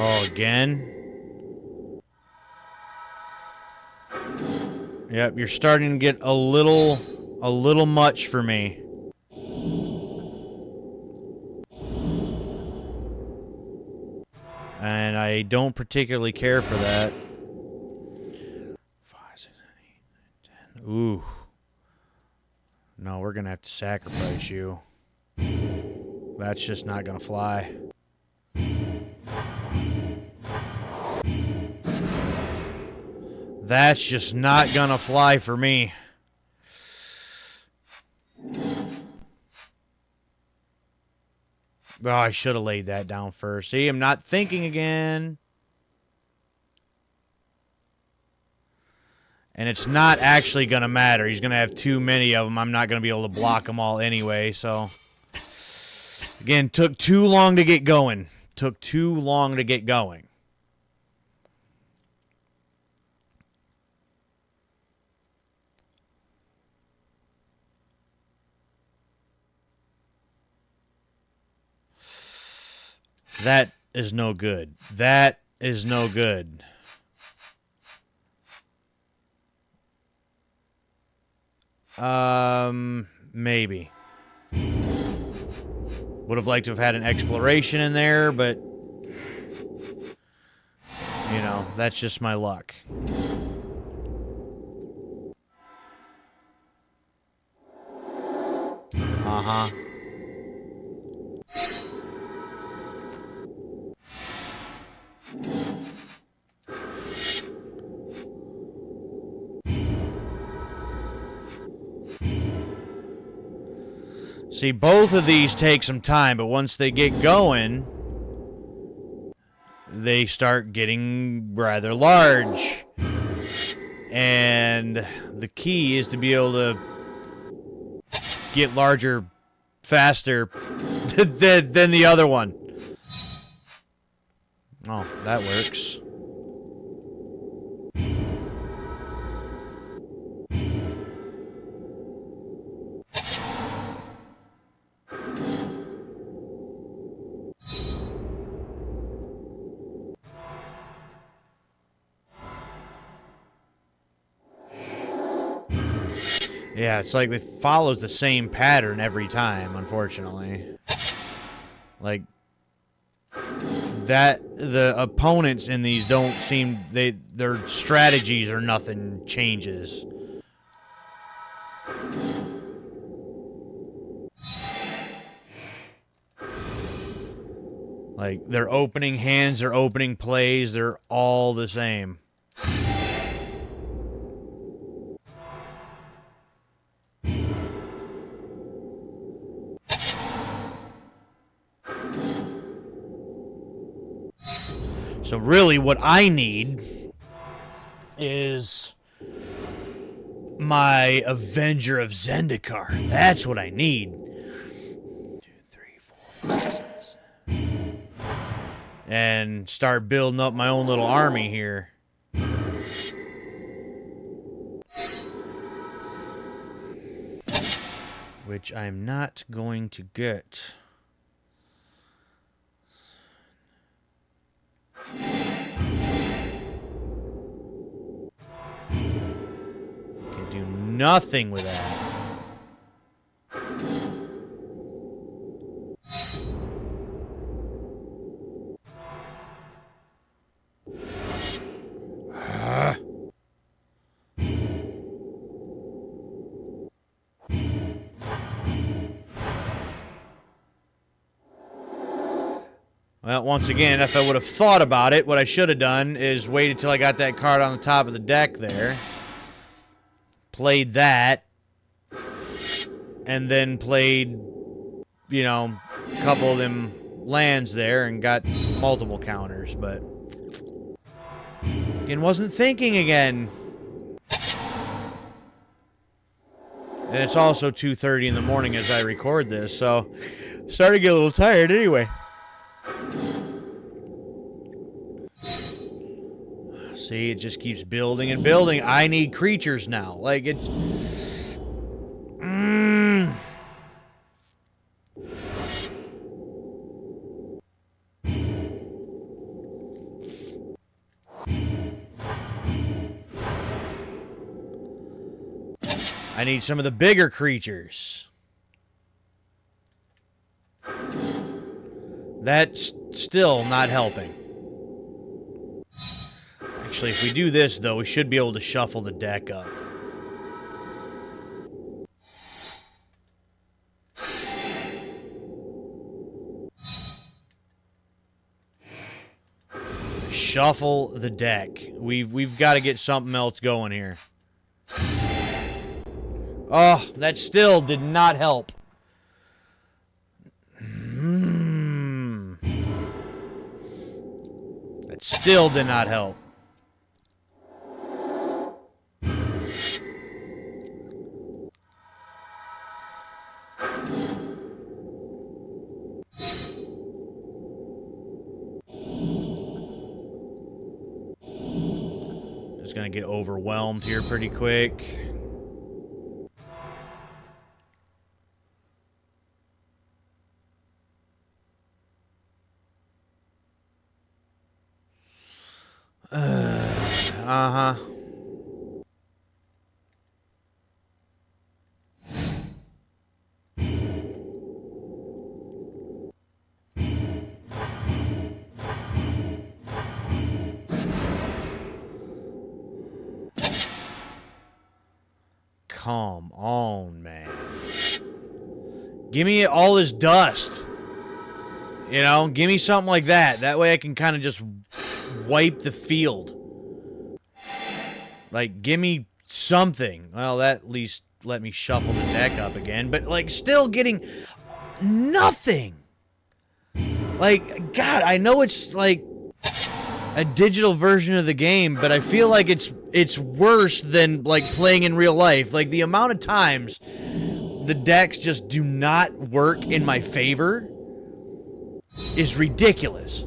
[SPEAKER 1] Oh, again? Yep, you're starting to get a little much for me. And I don't particularly care for that. 5, 6, 7, 8, 9, 10. Ooh. No, we're going to have to sacrifice you. That's just not going to fly. That's just not gonna fly for me. Oh, I should have laid that down first. See, I'm not thinking again. And it's not actually gonna matter. He's gonna have too many of them. I'm not gonna be able to block them all anyway, so. Again, took too long to get going. Took too long to get going. That is no good. That is no good. Maybe. Would have liked to have had an exploration in there, but you know, that's just my luck. Uh-huh. See, both of these take some time, but once they get going, they start getting rather large. And the key is to be able to get larger faster than the other one. Oh, that works. Yeah, it's like it follows the same pattern every time, unfortunately. Like, that, the opponents in these don't seem, their strategies or nothing changes. Like, their opening hands, their opening plays, they're all the same. So really what I need is my Avenger of Zendikar. That's what I need. 2, 3, 4, 5, 6, 7. And start building up my own little army here. Which I'm not going to get. Can do nothing with that. Well, once again, if I would have thought about it, what I should have done is waited till I got that card on the top of the deck there. Played that. And then played, you know, a couple of them lands there and got multiple counters, but again, wasn't thinking again. And it's also 2:30 in the morning as I record this, so starting to get a little tired anyway. See, it just keeps building and building. I need creatures now. Like, it's... I need some of the bigger creatures. That's still not helping. Actually, if we do this, though, we should be able to shuffle the deck up. Shuffle the deck. We've got to get something else going here. Oh, that still did not help. That still did not help. Just gonna get overwhelmed here pretty quick. Uh-huh. Come on, man. Give me all this dust. You know, give me something like that. That way I can kind of just wipe the field. Like, give me something. Well, that at least let me shuffle the deck up again. But, like, still getting nothing. Like, God, I know it's, like, a digital version of the game, but I feel like it's worse than, like, playing in real life. Like, the amount of times the decks just do not work in my favor is ridiculous.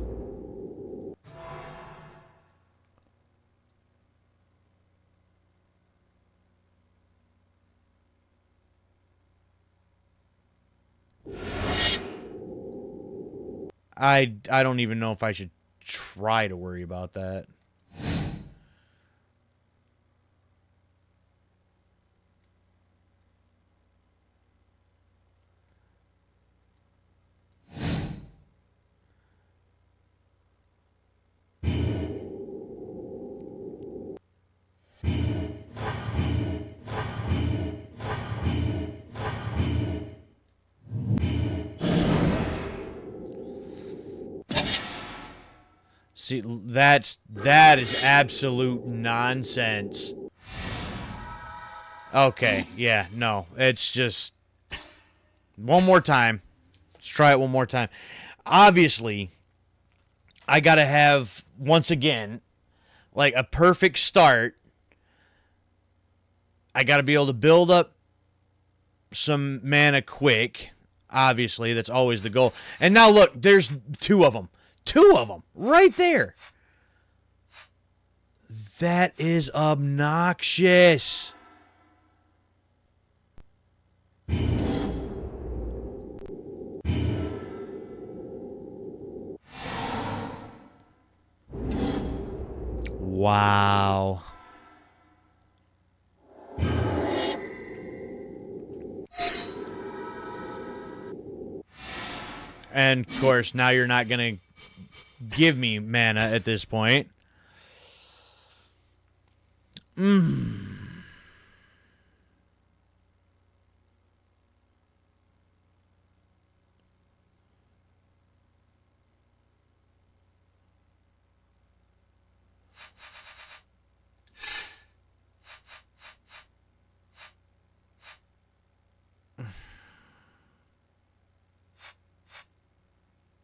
[SPEAKER 1] I don't even know if I should try to worry about that. See, that is absolute nonsense. Okay, yeah, no, it's just one more time. Let's try it one more time. Obviously, I gotta have, once again, like a perfect start. I gotta be able to build up some mana quick. Obviously, that's always the goal. And now look, there's two of them. Two of them right there. That is obnoxious. Wow. And of course, now you're not going to give me mana at this point.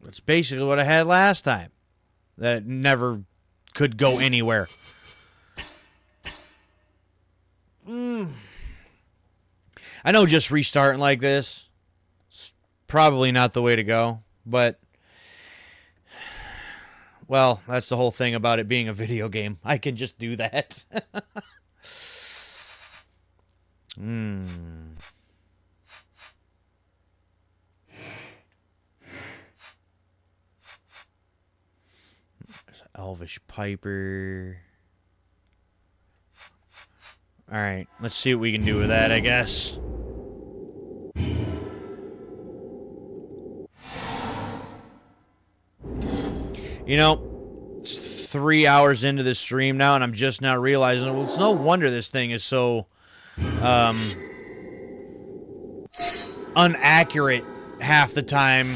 [SPEAKER 1] That's basically what I had last time. That never could go anywhere. I know just restarting like this is probably not the way to go, but, well, that's the whole thing about it being a video game. I can just do that. There's Elvish Piper. Alright, let's see what we can do with that, I guess. You know, it's 3 hours into this stream now, and I'm just now realizing, well, it's no wonder this thing is so inaccurate half the time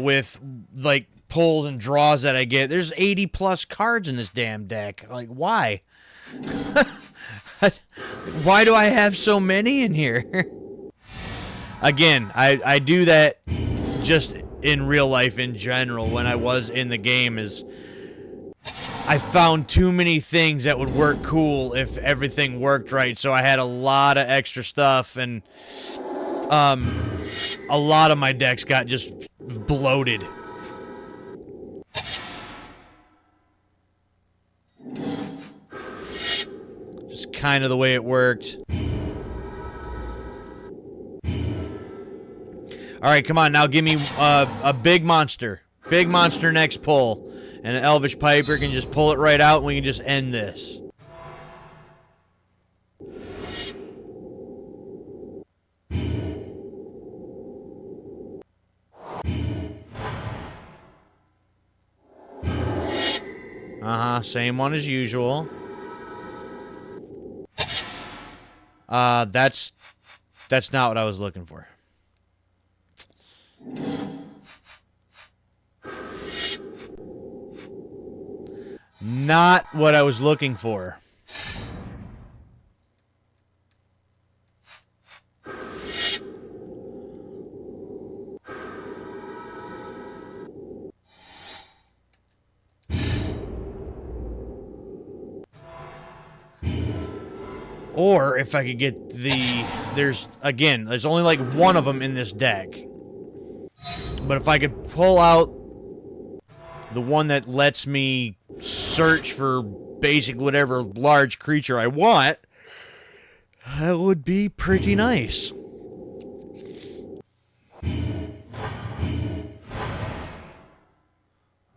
[SPEAKER 1] with, like, pulls and draws that I get. There's 80 plus cards in this damn deck. Like, why? Why do I have so many in here? Again, I do that just in real life in general when I was in the game. Is I found too many things that would work cool if everything worked right, so I had a lot of extra stuff, and a lot of my decks got just bloated. Just kind of the way it worked. Alright, come on, now give me a big monster. Big monster next pull. And an Elvish Piper can just pull it right out and we can just end this. Same one as usual. That's not what I was looking for. Not what I was looking for. Or if I could get there's only like one of them in this deck. But if I could pull out the one that lets me search for basic whatever large creature I want, that would be pretty nice.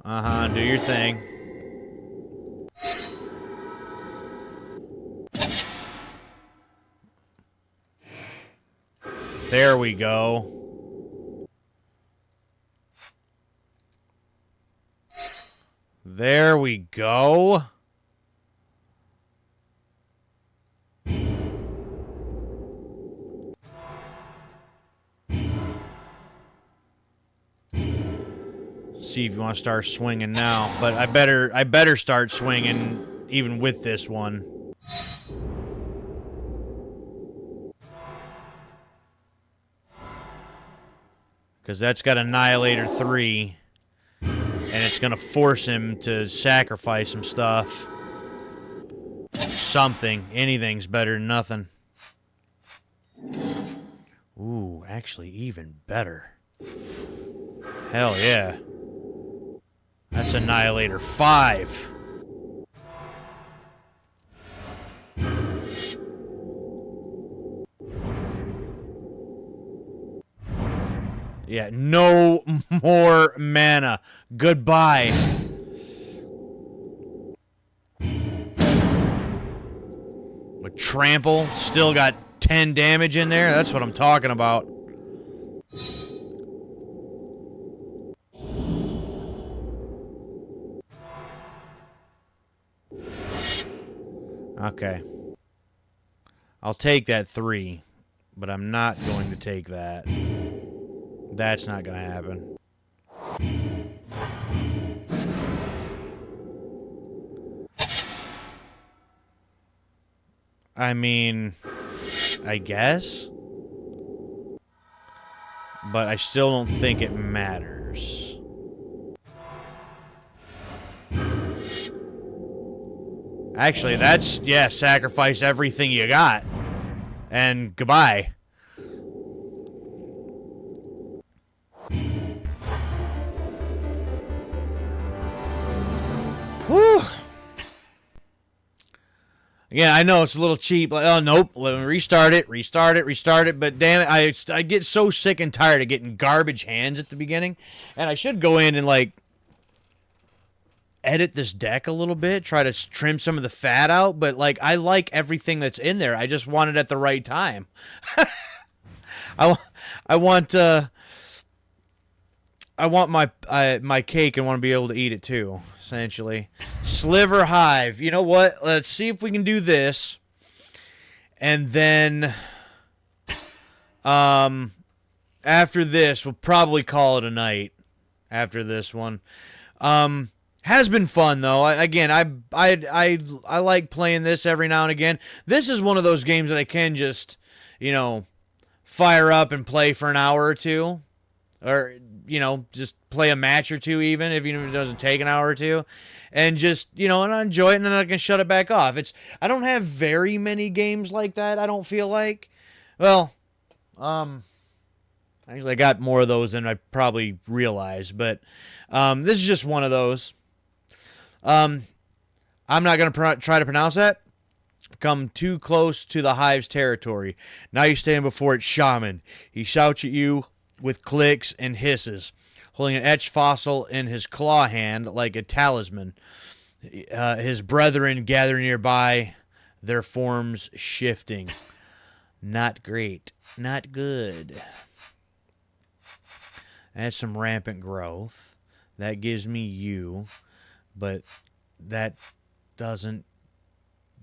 [SPEAKER 1] Do your thing. There we go. There we go. See if you want to start swinging now, but I better start swinging even with this one. Because that's got Annihilator 3. And it's going to force him to sacrifice some stuff. Something. Anything's better than nothing. Ooh, actually even better. Hell yeah. That's Annihilator 5. Yeah, no more mana. Goodbye. With Trample, still got 10 damage in there. That's what I'm talking about. Okay. I'll take that 3, but I'm not going to take that. That's not going to happen. I mean, I guess. But I still don't think it matters. Actually, that's, yeah, sacrifice everything you got. And goodbye. Whew. Yeah, I know it's a little cheap. Like, oh, nope. Let me restart it. But damn it, I get so sick and tired of getting garbage hands at the beginning. And I should go in and, like, edit this deck a little bit, try to trim some of the fat out. But, like, I like everything that's in there. I just want it at the right time. I want my cake and want to be able to eat it too, essentially. Sliver Hive. You know what? Let's see if we can do this. And then after this, we'll probably call it a night after this one. Has been fun though. I like playing this every now and again. This is one of those games that I can just, fire up and play for an hour or two. Or, just play a match or two even, if it doesn't take an hour or two. And just, and I enjoy it, and then I can shut it back off. I don't have very many games like that, I don't feel like. Well, actually I got more of those than I probably realized. But this is just one of those. I'm not going to try to pronounce that. Come too close to the Hive's territory. Now you stand before its shaman. He shouts at you with clicks and hisses, holding an etched fossil in his claw hand like a talisman. His brethren gather nearby, their forms shifting. Not great. Not good. That's some rampant growth. That gives me you, but that doesn't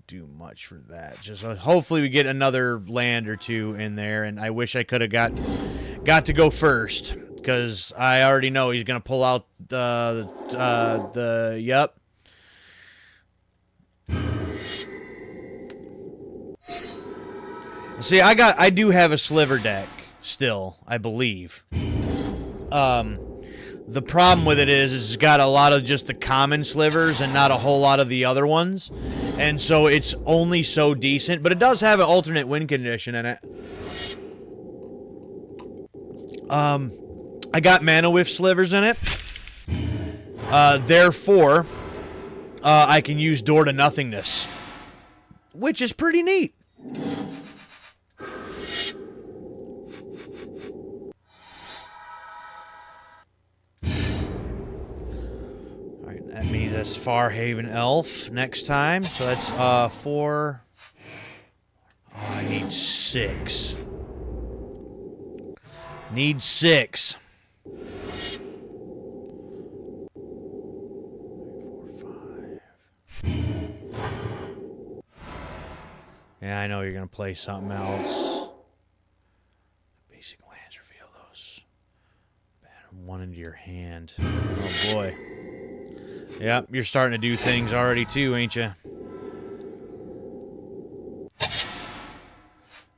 [SPEAKER 1] do much for that. Just hopefully we get another land or two in there, and I wish I could have got to go first, because I already know he's gonna pull out yep. See, I do have a sliver deck still, I believe. The problem with it is it's got a lot of just the common slivers and not a whole lot of the other ones. And so it's only so decent, but it does have an alternate win condition in it. I got Mana Whiff slivers in it. Therefore, I can use Door to Nothingness, which is pretty neat. That means that's Farhaven Elf next time. So that's 4. Oh, I need 6. Need 6. 4, 5. Yeah, I know you're gonna play something else. Basic lands, reveal those. Add 1 into your hand. Oh boy. Yep, you're starting to do things already too, ain't you?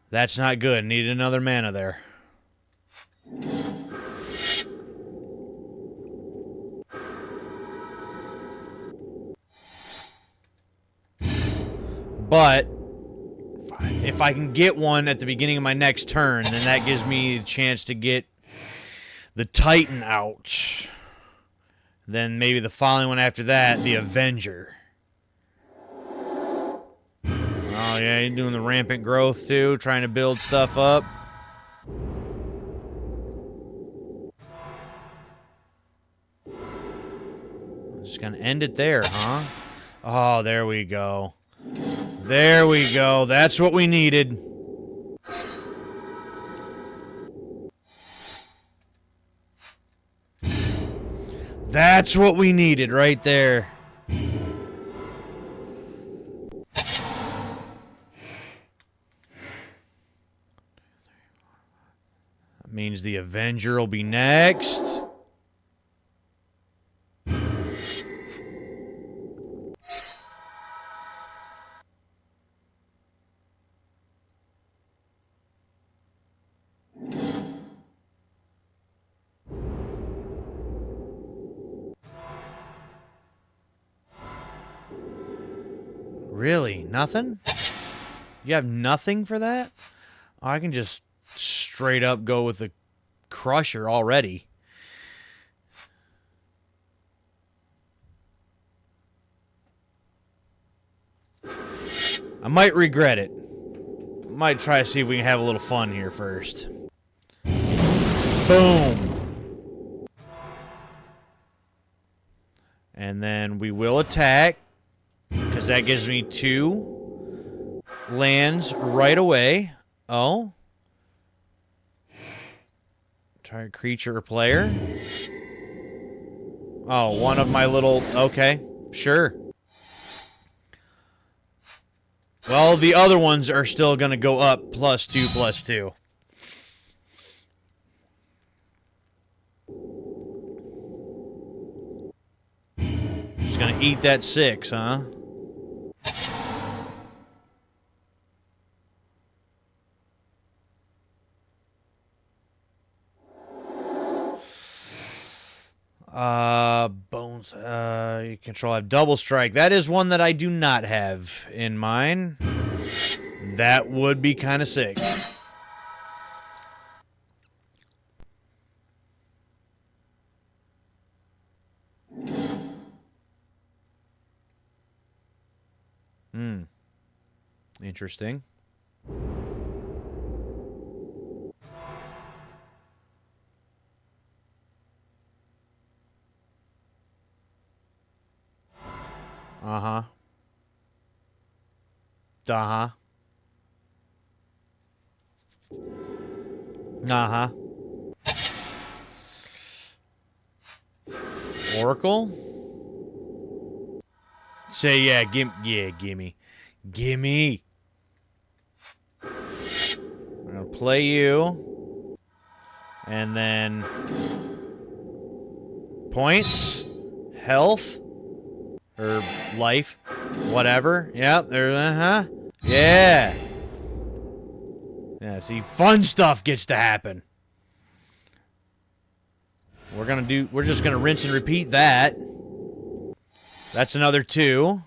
[SPEAKER 1] That's not good. Needed another mana there. But if I can get one at the beginning of my next turn, then that gives me a chance to get the Titan out. Then maybe the following one after that, the Avenger. Oh, yeah, you're doing the rampant growth, too, trying to build stuff up. I'm just going to end it there, huh? Oh, there we go. There we go. That's what we needed. That's what we needed right there. That means the Avenger will be next. Really? Nothing? You have nothing for that? Oh, I can just straight up go with the Crusher already. I might regret it. Might try to see if we can have a little fun here first. Boom. And then we will attack, because that gives me 2 lands right away. Oh. Target creature or player. Oh, one of my little... Okay, sure. Well, the other ones are still going to go up +2/+2. Just going to eat that 6, huh? Bones. You control. I have double strike. That is one that I do not have in mine. That would be kind of sick. Interesting. Uh-huh. Uh-huh. Uh-huh. Oracle? Say, yeah, gimme. Gimme. I'm gonna play you. And then... points. Health. Or life. Whatever. Yep, there, uh-huh. Yeah. Yeah, see, fun stuff gets to happen. We're just gonna rinse and repeat that. That's another 2.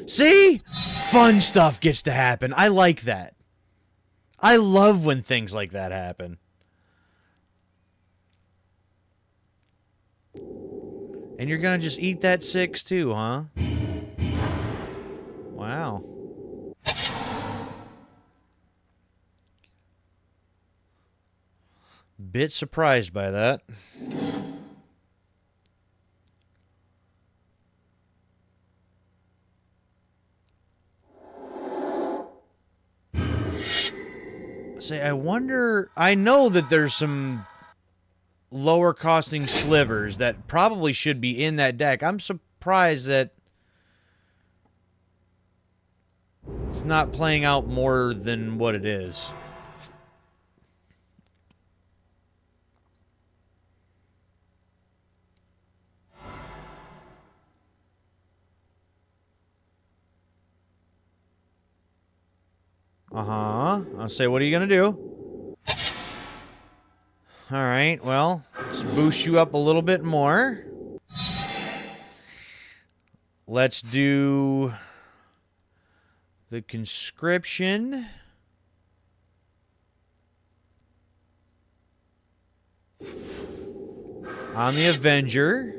[SPEAKER 1] See? Fun stuff gets to happen. I like that. I love when things like that happen. And you're gonna just eat that 6 too, huh? Wow. Bit surprised by that. Say, I wonder... I know that there's some lower costing slivers that probably should be in that deck. I'm surprised that it's not playing out more than what it is. Uh-huh. I'll say, what are you gonna do? Alright, well, let's boost you up a little bit more. Let's do the conscription. On the Avenger.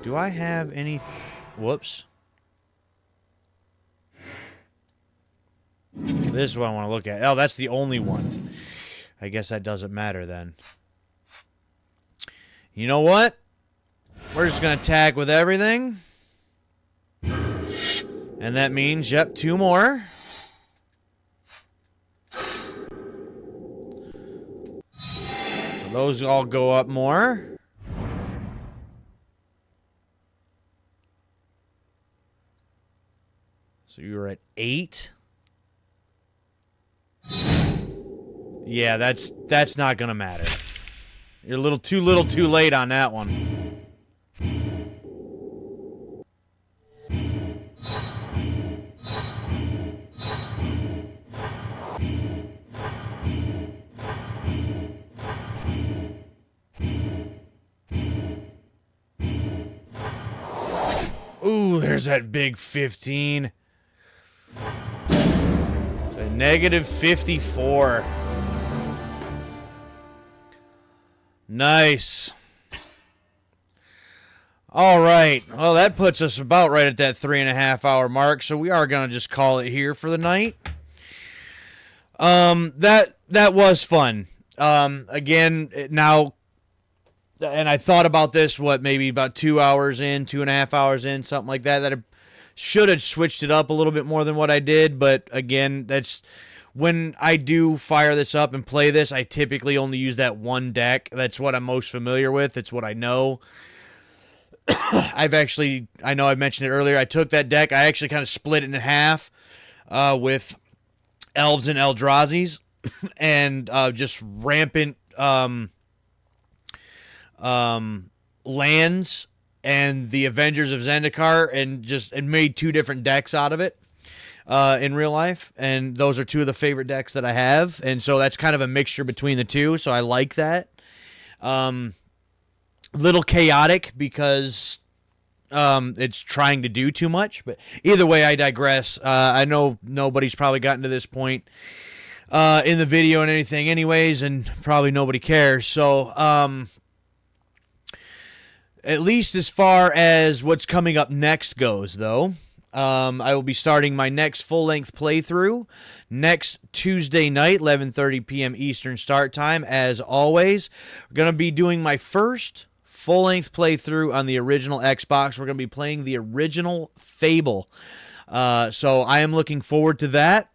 [SPEAKER 1] Do I have any... Whoops. This is what I want to look at. Oh, that's the only one. I guess that doesn't matter then. You know what? We're just going to tag with everything. And that means, yep, 2 more. So those all go up more. So you were at 8. Yeah, that's not gonna matter. You're a little too late on that one. there's that big 15. So negative 54. Nice. All right. Well, that puts us about right at that 3.5 hour mark. So we are going to just call it here for the night. That was fun. Again, now, and I thought about this, maybe about 2 hours in, 2.5 hours in, something like that, that I should have switched it up a little bit more than what I did. But again, that's when I do fire this up and play this, I typically only use that one deck. That's what I'm most familiar with. It's what I know. I know I mentioned it earlier. I took that deck. I actually kind of split it in half with Elves and Eldrazi's and just rampant lands and the Avengers of Zendikar and made 2 different decks out of it in real life. And those are 2 of the favorite decks that I have. And so that's kind of a mixture between the 2. So I like that. Little chaotic because it's trying to do too much, but either way, I digress. I know nobody's probably gotten to this point in the video and anything anyways, and probably nobody cares. So at least as far as what's coming up next goes, though, I will be starting my next full-length playthrough next Tuesday night, 11:30 p.m. Eastern start time. As always, we're going to be doing my first full-length playthrough on the original Xbox. We're going to be playing the original Fable. So I am looking forward to that.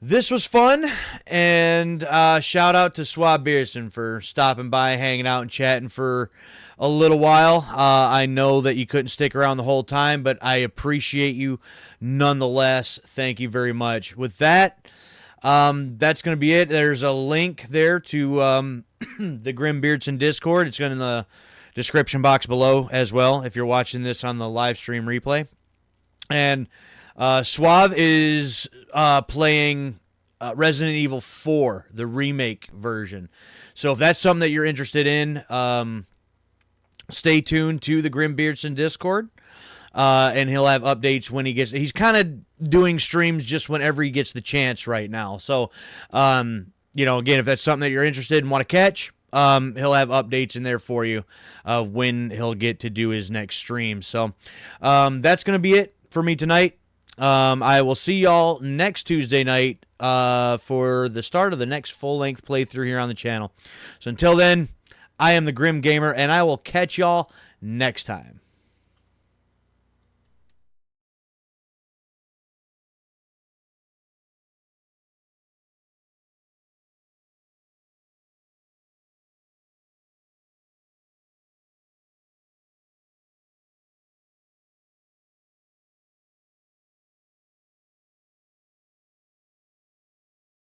[SPEAKER 1] This was fun, and shout out to Swab Beerson for stopping by, hanging out, and chatting for a little while. I know that you couldn't stick around the whole time, but I appreciate you nonetheless. Thank you very much. With that, that's going to be it. There's a link there to the Grim Beardson Discord. It's going in the description box below as well if you're watching this on the live stream replay. And Suave is playing Resident Evil 4, the remake version. So if that's something that you're interested in, stay tuned to the Grim Beardson Discord. And he'll have updates when he's kind of doing streams just whenever he gets the chance right now. So, again, if that's something that you're interested in and want to catch, he'll have updates in there for you of when he'll get to do his next stream. So, that's going to be it for me tonight. I will see y'all next Tuesday night, for the start of the next full-length playthrough here on the channel. So until then, I am the Grim Gamer, and I will catch y'all next time.